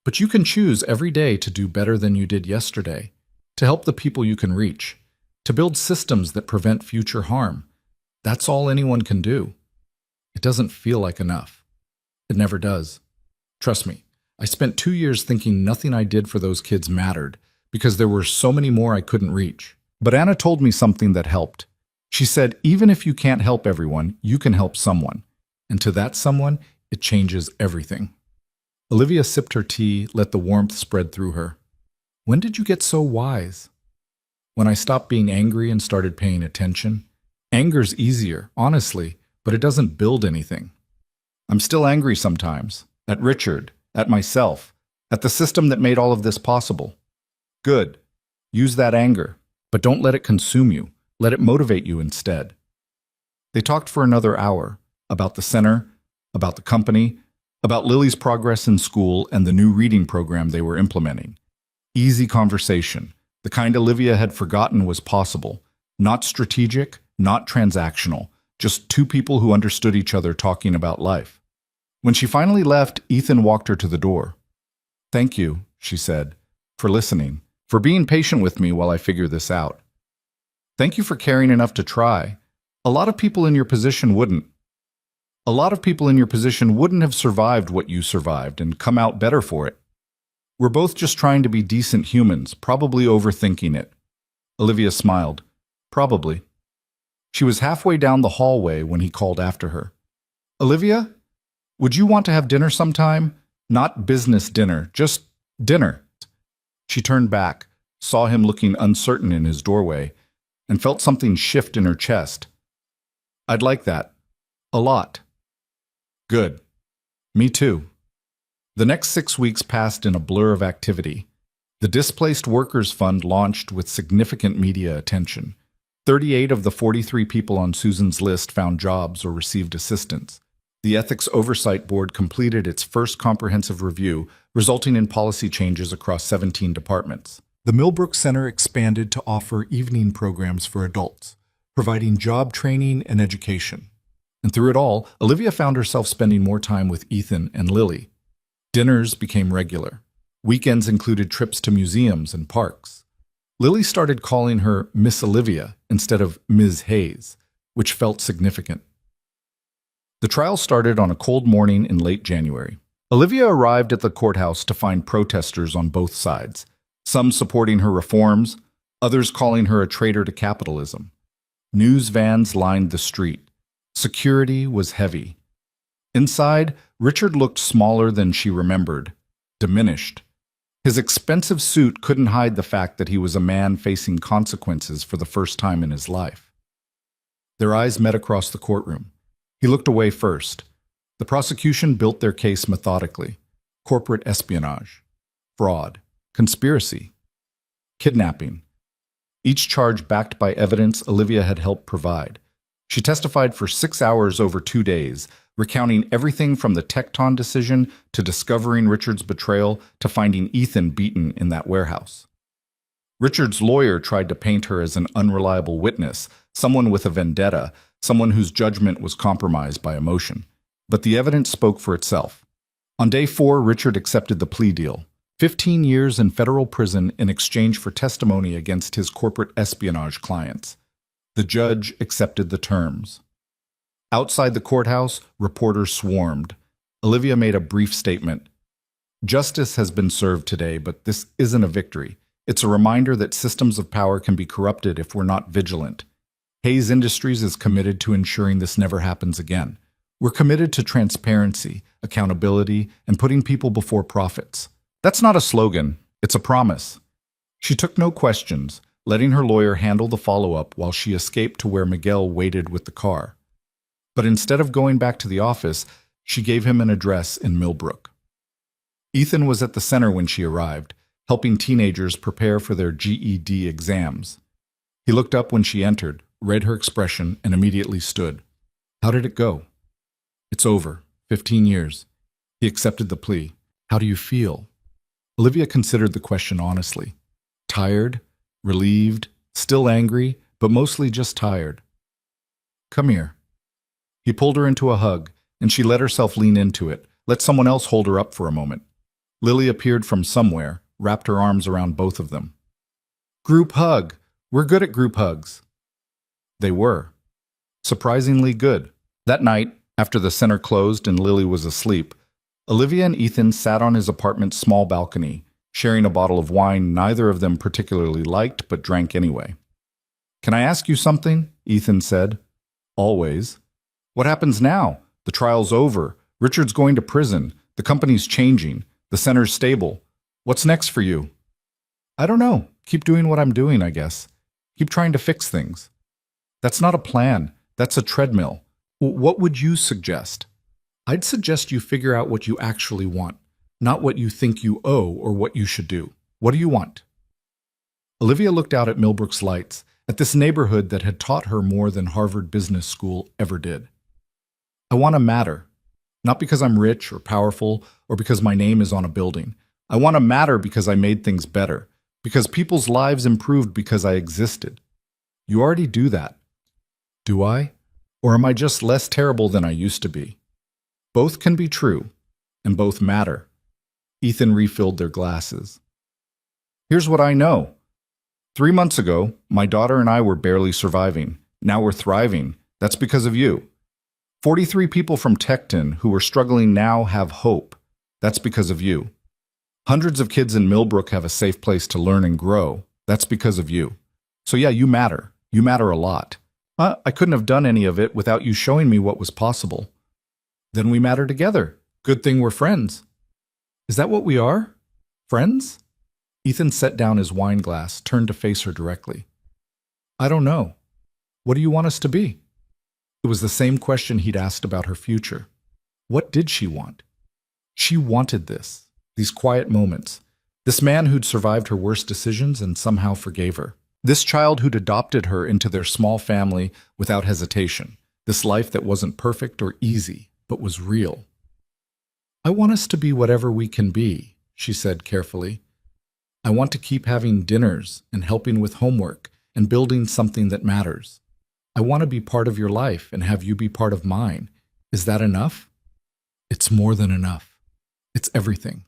But you can choose every day to do better than you did yesterday, to help the people you can reach, to build systems that prevent future harm. That's all anyone can do. It doesn't feel like enough. It never does. Trust me, I spent 2 years thinking nothing I did for those kids mattered because there were so many more I couldn't reach. But Anna told me something that helped. She said, even if you can't help everyone, you can help someone. And to that someone, it changes everything." Olivia sipped her tea, let the warmth spread through her. "When did you get so wise?" "When I stopped being angry and started paying attention. Anger's easier, honestly, but it doesn't build anything. I'm still angry sometimes. At Richard, at myself, at the system that made all of this possible. Good. Use that anger, but don't let it consume you. Let it motivate you instead." They talked for another hour, about the center, about the company, about Lily's progress in school and the new reading program they were implementing. Easy conversation, the kind Olivia had forgotten was possible. Not strategic, not transactional, just two people who understood each other talking about life. When she finally left, Ethan walked her to the door. "Thank you," she said, "for listening, for being patient with me while I figure this out. Thank you for caring enough to try. A lot of people in your position wouldn't. A lot of people in your position wouldn't have survived what you survived and come out better for it. We're both just trying to be decent humans, probably overthinking it." Olivia smiled. "Probably." She was halfway down the hallway when he called after her. "Olivia, would you want to have dinner sometime? Not business dinner, just dinner." She turned back, saw him looking uncertain in his doorway, and felt something shift in her chest. "I'd like that. A lot." "Good. Me too." The next 6 weeks passed in a blur of activity. The Displaced Workers Fund launched with significant media attention. 38 of the 43 people on Susan's list found jobs or received assistance. The Ethics Oversight Board completed its first comprehensive review, resulting in policy changes across 17 departments. The Millbrook Center expanded to offer evening programs for adults, providing job training and education. And through it all, Olivia found herself spending more time with Ethan and Lily. Dinners became regular. Weekends included trips to museums and parks. Lily started calling her Miss Olivia instead of Ms. Hayes, which felt significant. The trial started on a cold morning in late January. Olivia arrived at the courthouse to find protesters on both sides, some supporting her reforms, others calling her a traitor to capitalism. News vans lined the street. Security was heavy. Inside, Richard looked smaller than she remembered, diminished. His expensive suit couldn't hide the fact that he was a man facing consequences for the first time in his life. Their eyes met across the courtroom. He looked away first. The prosecution built their case methodically: corporate espionage, fraud, conspiracy, kidnapping. Each charge backed by evidence Olivia had helped provide. She testified for 6 hours over 2 days, recounting everything from the Tecton decision to discovering Richard's betrayal to finding Ethan beaten in that warehouse. Richard's lawyer tried to paint her as an unreliable witness, someone with a vendetta, someone whose judgment was compromised by emotion. But the evidence spoke for itself. On day 4, Richard accepted the plea deal: 15 years in federal prison in exchange for testimony against his corporate espionage clients. The judge accepted the terms. Outside the courthouse, reporters swarmed. Olivia made a brief statement. "Justice has been served today, but this isn't a victory. It's a reminder that systems of power can be corrupted if we're not vigilant. Hayes Industries is committed to ensuring this never happens again. We're committed to transparency, accountability, and putting people before profits." That's not a slogan, it's a promise. She took no questions, letting her lawyer handle the follow-up while she escaped to where Miguel waited with the car. But instead of going back to the office, she gave him an address in Millbrook. Ethan was at the center when she arrived, helping teenagers prepare for their GED exams. He looked up when she entered, read her expression, and immediately stood. "How did it go?" "It's over. 15 years. He accepted the plea. How do you feel?" Olivia considered the question honestly. Tired, relieved, still angry, but mostly just tired. "Come here." He pulled her into a hug, and she let herself lean into it, let someone else hold her up for a moment. Lily appeared from somewhere, wrapped her arms around both of them. "Group hug. We're good at group hugs." They were. Surprisingly good. That night, after the center closed and Lily was asleep, Olivia and Ethan sat on his apartment's small balcony, sharing a bottle of wine neither of them particularly liked but drank anyway. "Can I ask you something?" Ethan said. "Always." "What happens now? The trial's over. Richard's going to prison. The company's changing. The center's stable. What's next for you?" "I don't know. Keep doing what I'm doing, I guess. Keep trying to fix things." "That's not a plan. That's a treadmill. What would you suggest?" "I'd suggest you figure out what you actually want, not what you think you owe or what you should do. What do you want?" Olivia looked out at Millbrook's lights, at this neighborhood that had taught her more than Harvard Business School ever did. "I want to matter. Not because I'm rich or powerful or because my name is on a building. I want to matter because I made things better, because people's lives improved because I existed." "You already do that." "Do I? Or am I just less terrible than I used to be?" "Both can be true, and both matter." Ethan refilled their glasses. "Here's what I know. 3 months ago, my daughter and I were barely surviving. Now we're thriving. That's because of you. 43 people from Tecton who are struggling now have hope. That's because of you. Hundreds of kids in Millbrook have a safe place to learn and grow. That's because of you. So yeah, you matter. You matter a lot. I couldn't have done any of it without you showing me what was possible." "Then we matter together. Good thing we're friends." "Is that what we are? Friends?" Ethan set down his wine glass, turned to face her directly. "I don't know. What do you want us to be?" It was the same question he'd asked about her future. What did she want? She wanted this, these quiet moments, this man who'd survived her worst decisions and somehow forgave her, this child who'd adopted her into their small family without hesitation, this life that wasn't perfect or easy, but was real. "I want us to be whatever we can be," she said carefully. "I want to keep having dinners and helping with homework and building something that matters. I want to be part of your life and have you be part of mine. Is that enough?" "It's more than enough. It's everything."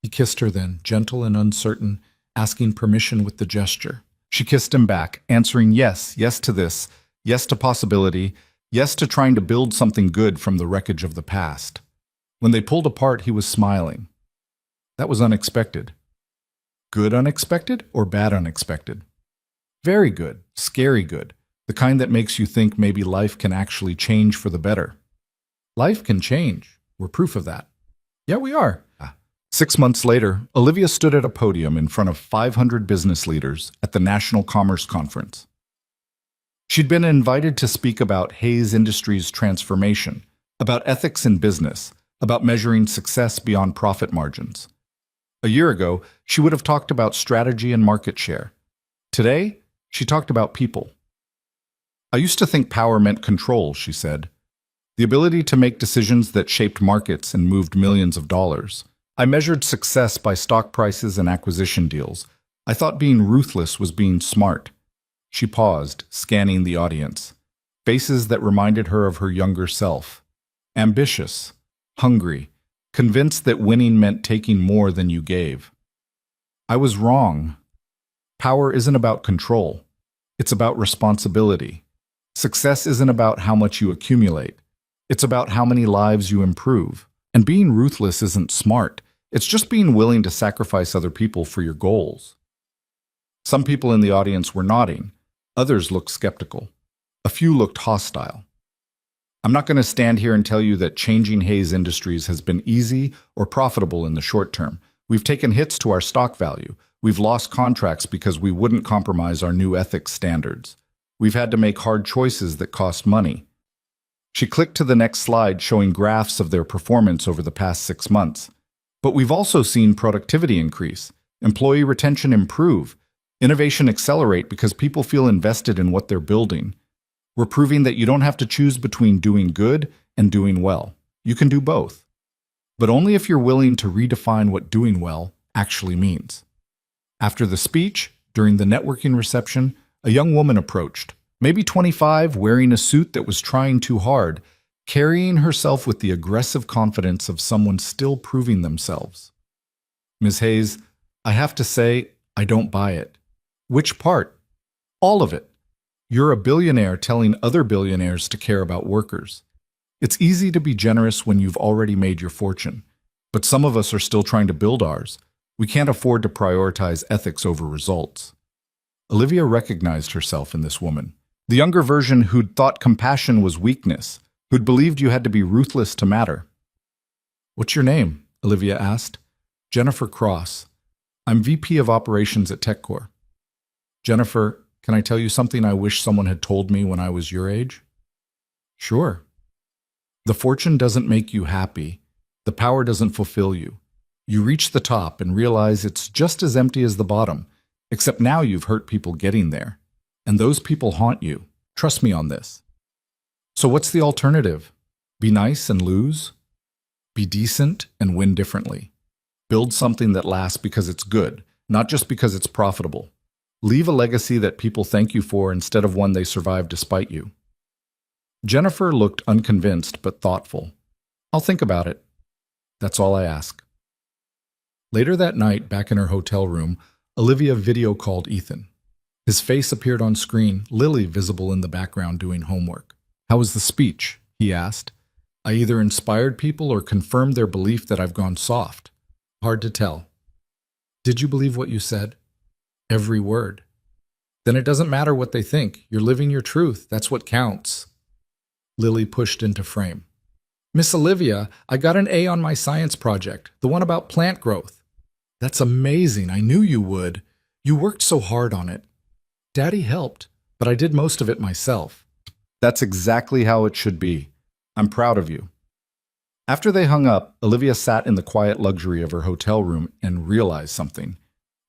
He kissed her then, gentle and uncertain, asking permission with the gesture. She kissed him back, answering yes, yes to this, yes to possibility, yes to trying to build something good from the wreckage of the past. When they pulled apart, he was smiling. That was unexpected. Good unexpected or bad unexpected? Very good, scary good, the kind that makes you think maybe life can actually change for the better. Life can change. We're proof of that. Yeah, we are. 6 months later, Olivia stood at a podium in front of 500 business leaders at the National Commerce Conference. She'd been invited to speak about Hayes Industries' transformation, about ethics in business, about measuring success beyond profit margins. A year ago, she would have talked about strategy and market share. Today, she talked about people. I used to think power meant control, she said. The ability to make decisions that shaped markets and moved millions of dollars. I measured success by stock prices and acquisition deals. I thought being ruthless was being smart. She paused, scanning the audience. Faces that reminded her of her younger self. Ambitious, hungry, convinced that winning meant taking more than you gave. I was wrong. Power isn't about control. It's about responsibility. Success isn't about how much you accumulate. It's about how many lives you improve. And being ruthless isn't smart. It's just being willing to sacrifice other people for your goals. Some people in the audience were nodding. Others looked skeptical. A few looked hostile. I'm not going to stand here and tell you that changing Hays Industries has been easy or profitable in the short term. We've taken hits to our stock value. We've lost contracts because we wouldn't compromise our new ethics standards. We've had to make hard choices that cost money. She clicked to the next slide showing graphs of their performance over the past 6 months. But we've also seen productivity increase, employee retention improve, innovation accelerate because people feel invested in what they're building. We're proving that you don't have to choose between doing good and doing well. You can do both. But only if you're willing to redefine what doing well actually means. After the speech, during the networking reception, a young woman approached, maybe 25, wearing a suit that was trying too hard, carrying herself with the aggressive confidence of someone still proving themselves. Ms. Hays, I have to say, I don't buy it. Which part? All of it. You're a billionaire telling other billionaires to care about workers. It's easy to be generous when you've already made your fortune, but some of us are still trying to build ours. We can't afford to prioritize ethics over results. Olivia recognized herself in this woman, the younger version who'd thought compassion was weakness, who'd believed you had to be ruthless to matter. What's your name? Olivia asked. Jennifer Cross. I'm VP of Operations at TechCore. Jennifer, can I tell you something I wish someone had told me when I was your age? Sure. The fortune doesn't make you happy. The power doesn't fulfill you. You reach the top and realize it's just as empty as the bottom, except now you've hurt people getting there. And those people haunt you. Trust me on this. So what's the alternative? Be nice and lose? Be decent and win differently. Build something that lasts because it's good, not just because it's profitable. Leave a legacy that people thank you for instead of one they survive despite you. Jennifer looked unconvinced but thoughtful. I'll think about it. That's all I ask. Later that night, back in her hotel room, Olivia video called Ethan. His face appeared on screen, Lily visible in the background doing homework. How was the speech? He asked. I either inspired people or confirmed their belief that I've gone soft. Hard to tell. Did you believe what you said? Every word. Then it doesn't matter what they think. You're living your truth. That's what counts. Lily pushed into frame. Miss Olivia, I got an A on my science project, the one about plant growth. That's amazing. I knew you would. You worked so hard on it. Daddy helped, but I did most of it myself. That's exactly how it should be. I'm proud of you. After they hung up, Olivia sat in the quiet luxury of her hotel room and realized something.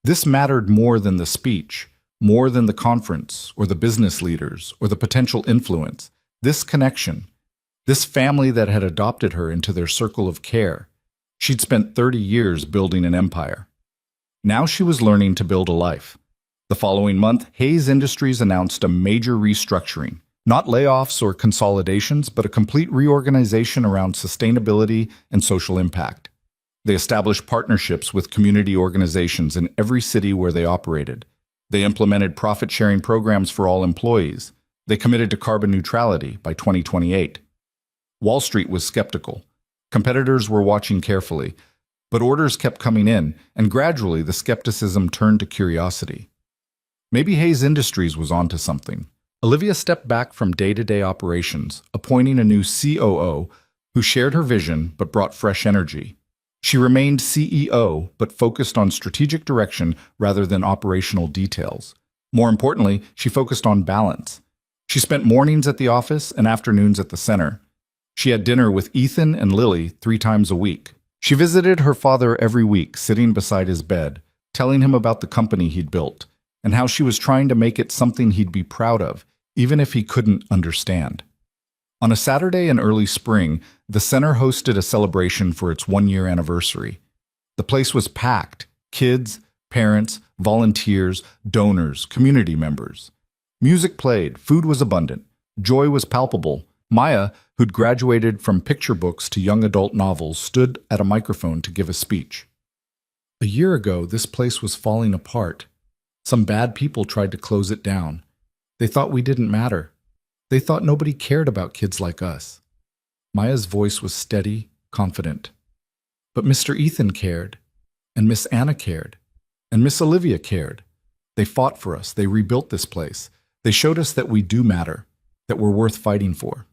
This mattered more than the speech, more than the conference, or the business leaders, or the potential influence. This connection, this family that had adopted her into their circle of care. She'd spent 30 years building an empire. Now she was learning to build a life. The following month, Hays Industries announced a major restructuring. Not layoffs or consolidations, but a complete reorganization around sustainability and social impact. They established partnerships with community organizations in every city where they operated. They implemented profit-sharing programs for all employees. They committed to carbon neutrality by 2028. Wall Street was skeptical. Competitors were watching carefully, but orders kept coming in, and gradually the skepticism turned to curiosity. Maybe Hays Industries was onto something. Olivia stepped back from day-to-day operations, appointing a new COO who shared her vision but brought fresh energy. She remained CEO but focused on strategic direction rather than operational details. More importantly, she focused on balance. She spent mornings at the office and afternoons at the center. She had dinner with Ethan and Lily 3 times a week. She visited her father every week, sitting beside his bed, telling him about the company he'd built, and how she was trying to make it something he'd be proud of, even if he couldn't understand. On a Saturday in early spring, the center hosted a celebration for its 1-year anniversary. The place was packed: kids, parents, volunteers, donors, community members. Music played, food was abundant, joy was palpable. Maya, who'd graduated from picture books to young adult novels, stood at a microphone to give a speech. A year ago, this place was falling apart. Some bad people tried to close it down. They thought we didn't matter. They thought nobody cared about kids like us. Maya's voice was steady, confident. But Mr. Ethan cared, and Miss Anna cared, and Miss Olivia cared. They fought for us. They rebuilt this place. They showed us that we do matter, that we're worth fighting for.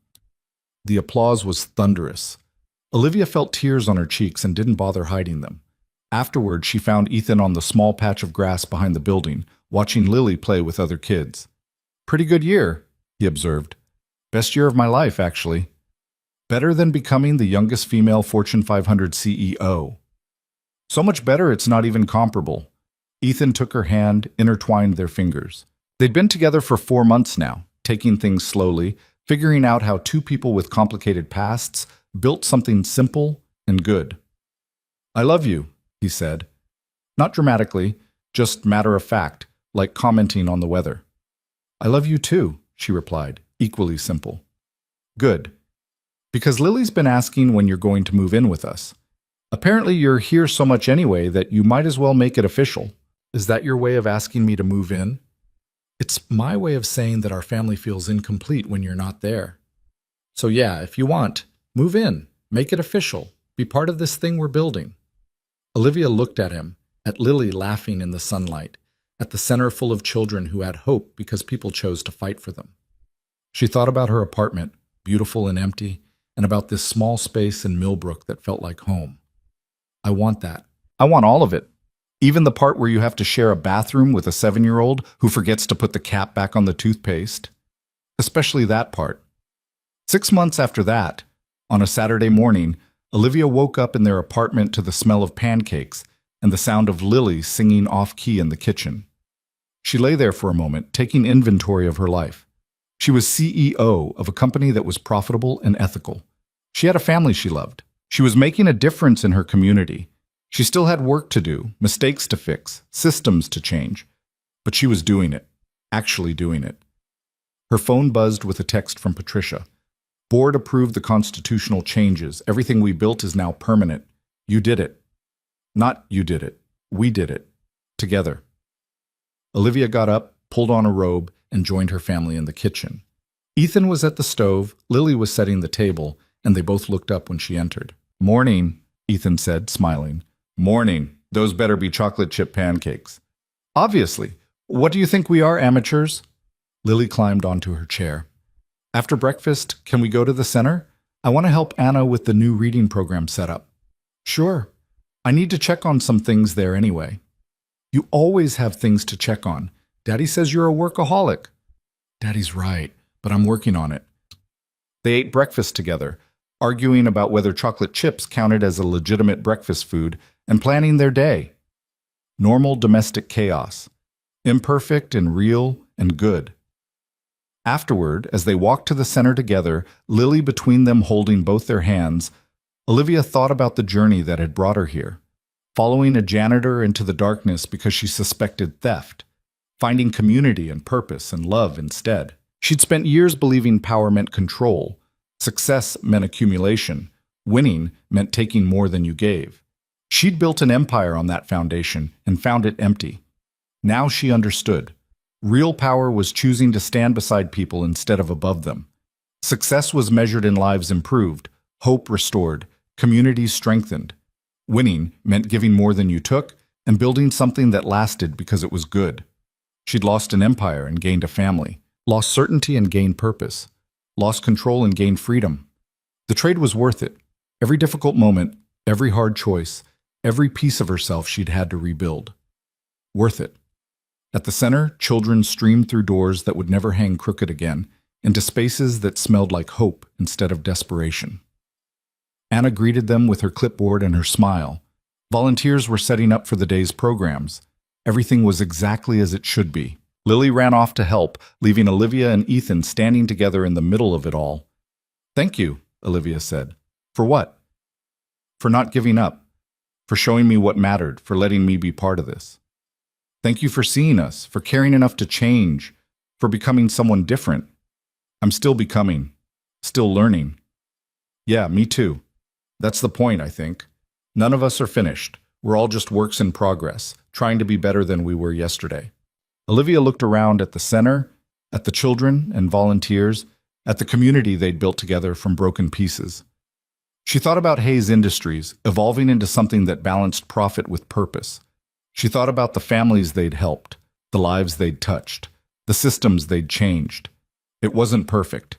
The applause was thunderous. Olivia felt tears on her cheeks and didn't bother hiding them. Afterward, she found Ethan on the small patch of grass behind the building, watching Lily play with other kids. "Pretty good year," he observed. "Best year of my life, actually. Better than becoming the youngest female Fortune 500 CEO. So much better it's not even comparable." Ethan took her hand, intertwined their fingers. They'd been together for 4 months now, taking things slowly, figuring out how 2 people with complicated pasts built something simple and good. "I love you," he said. Not dramatically, just matter of fact, like commenting on the weather. "I love you too," she replied, equally simple. "Good. Because Lily's been asking when you're going to move in with us. Apparently you're here so much anyway that you might as well make it official." "Is that your way of asking me to move in?" "It's my way of saying that our family feels incomplete when you're not there. So yeah, if you want, move in, make it official, be part of this thing we're building." Olivia looked at him, at Lily laughing in the sunlight, at the center full of children who had hope because people chose to fight for them. She thought about her apartment, beautiful and empty, and about this small space in Millbrook that felt like home. "I want that. I want all of it. Even the part where you have to share a bathroom with a 7-year-old who forgets to put the cap back on the toothpaste. Especially that part." 6 months after that, on a Saturday morning, Olivia woke up in their apartment to the smell of pancakes and the sound of Lily singing off-key in the kitchen. She lay there for a moment, taking inventory of her life. She was CEO of a company that was profitable and ethical. She had a family she loved. She was making a difference in her community. She still had work to do, mistakes to fix, systems to change. But she was doing it, actually doing it. Her phone buzzed with a text from Patricia. "Board approved the constitutional changes. Everything we built is now permanent. You did it." Not you did it. We did it. Together. Olivia got up, pulled on a robe, and joined her family in the kitchen. Ethan was at the stove, Lily was setting the table, and they both looked up when she entered. "Morning," Ethan said, smiling. "Morning. Those better be chocolate chip pancakes." "Obviously. What do you think we are, amateurs?" Lily climbed onto her chair. "After breakfast, can we go to the center? I want to help Anna with the new reading program setup." "Sure. I need to check on some things there anyway." "You always have things to check on. Daddy says you're a workaholic." "Daddy's right, but I'm working on it." They ate breakfast together, arguing about whether chocolate chips counted as a legitimate breakfast food, and planning their day. Normal domestic chaos. Imperfect and real and good. Afterward, as they walked to the center together, Lily between them holding both their hands, Olivia thought about the journey that had brought her here. Following a janitor into the darkness because she suspected theft. Finding community and purpose and love instead. She'd spent years believing power meant control. Success meant accumulation. Winning meant taking more than you gave. She'd built an empire on that foundation and found it empty. Now she understood. Real power was choosing to stand beside people instead of above them. Success was measured in lives improved, hope restored, communities strengthened. Winning meant giving more than you took and building something that lasted because it was good. She'd lost an empire and gained a family, lost certainty and gained purpose, lost control and gained freedom. The trade was worth it. Every difficult moment, every hard choice, every piece of herself she'd had to rebuild. Worth it. At the center, children streamed through doors that would never hang crooked again, into spaces that smelled like hope instead of desperation. Anna greeted them with her clipboard and her smile. Volunteers were setting up for the day's programs. Everything was exactly as it should be. Lily ran off to help, leaving Olivia and Ethan standing together in the middle of it all. "Thank you," Olivia said. "For what?" "For not giving up. For showing me what mattered, for letting me be part of this. Thank you for seeing us, for caring enough to change, for becoming someone different. I'm still becoming, still learning." "Yeah, me too. That's the point, I think. None of us are finished. We're all just works in progress, trying to be better than we were yesterday." Olivia looked around at the center, at the children and volunteers, at the community they'd built together from broken pieces. She thought about Hayes Industries evolving into something that balanced profit with purpose. She thought about the families they'd helped, the lives they'd touched, the systems they'd changed. It wasn't perfect.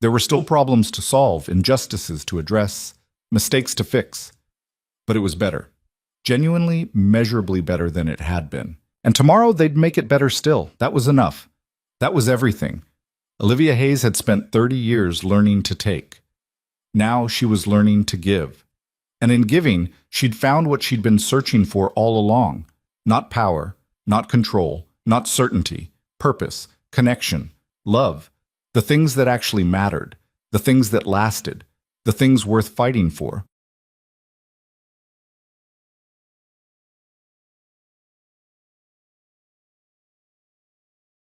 There were still problems to solve, injustices to address, mistakes to fix. But it was better. Genuinely, measurably better than it had been. And tomorrow they'd make it better still. That was enough. That was everything. Olivia Hayes had spent 30 years learning to take. Now she was learning to give. And in giving, she'd found what she'd been searching for all along. Not power, not control, not certainty, purpose, connection, love. The things that actually mattered, the things that lasted, the things worth fighting for.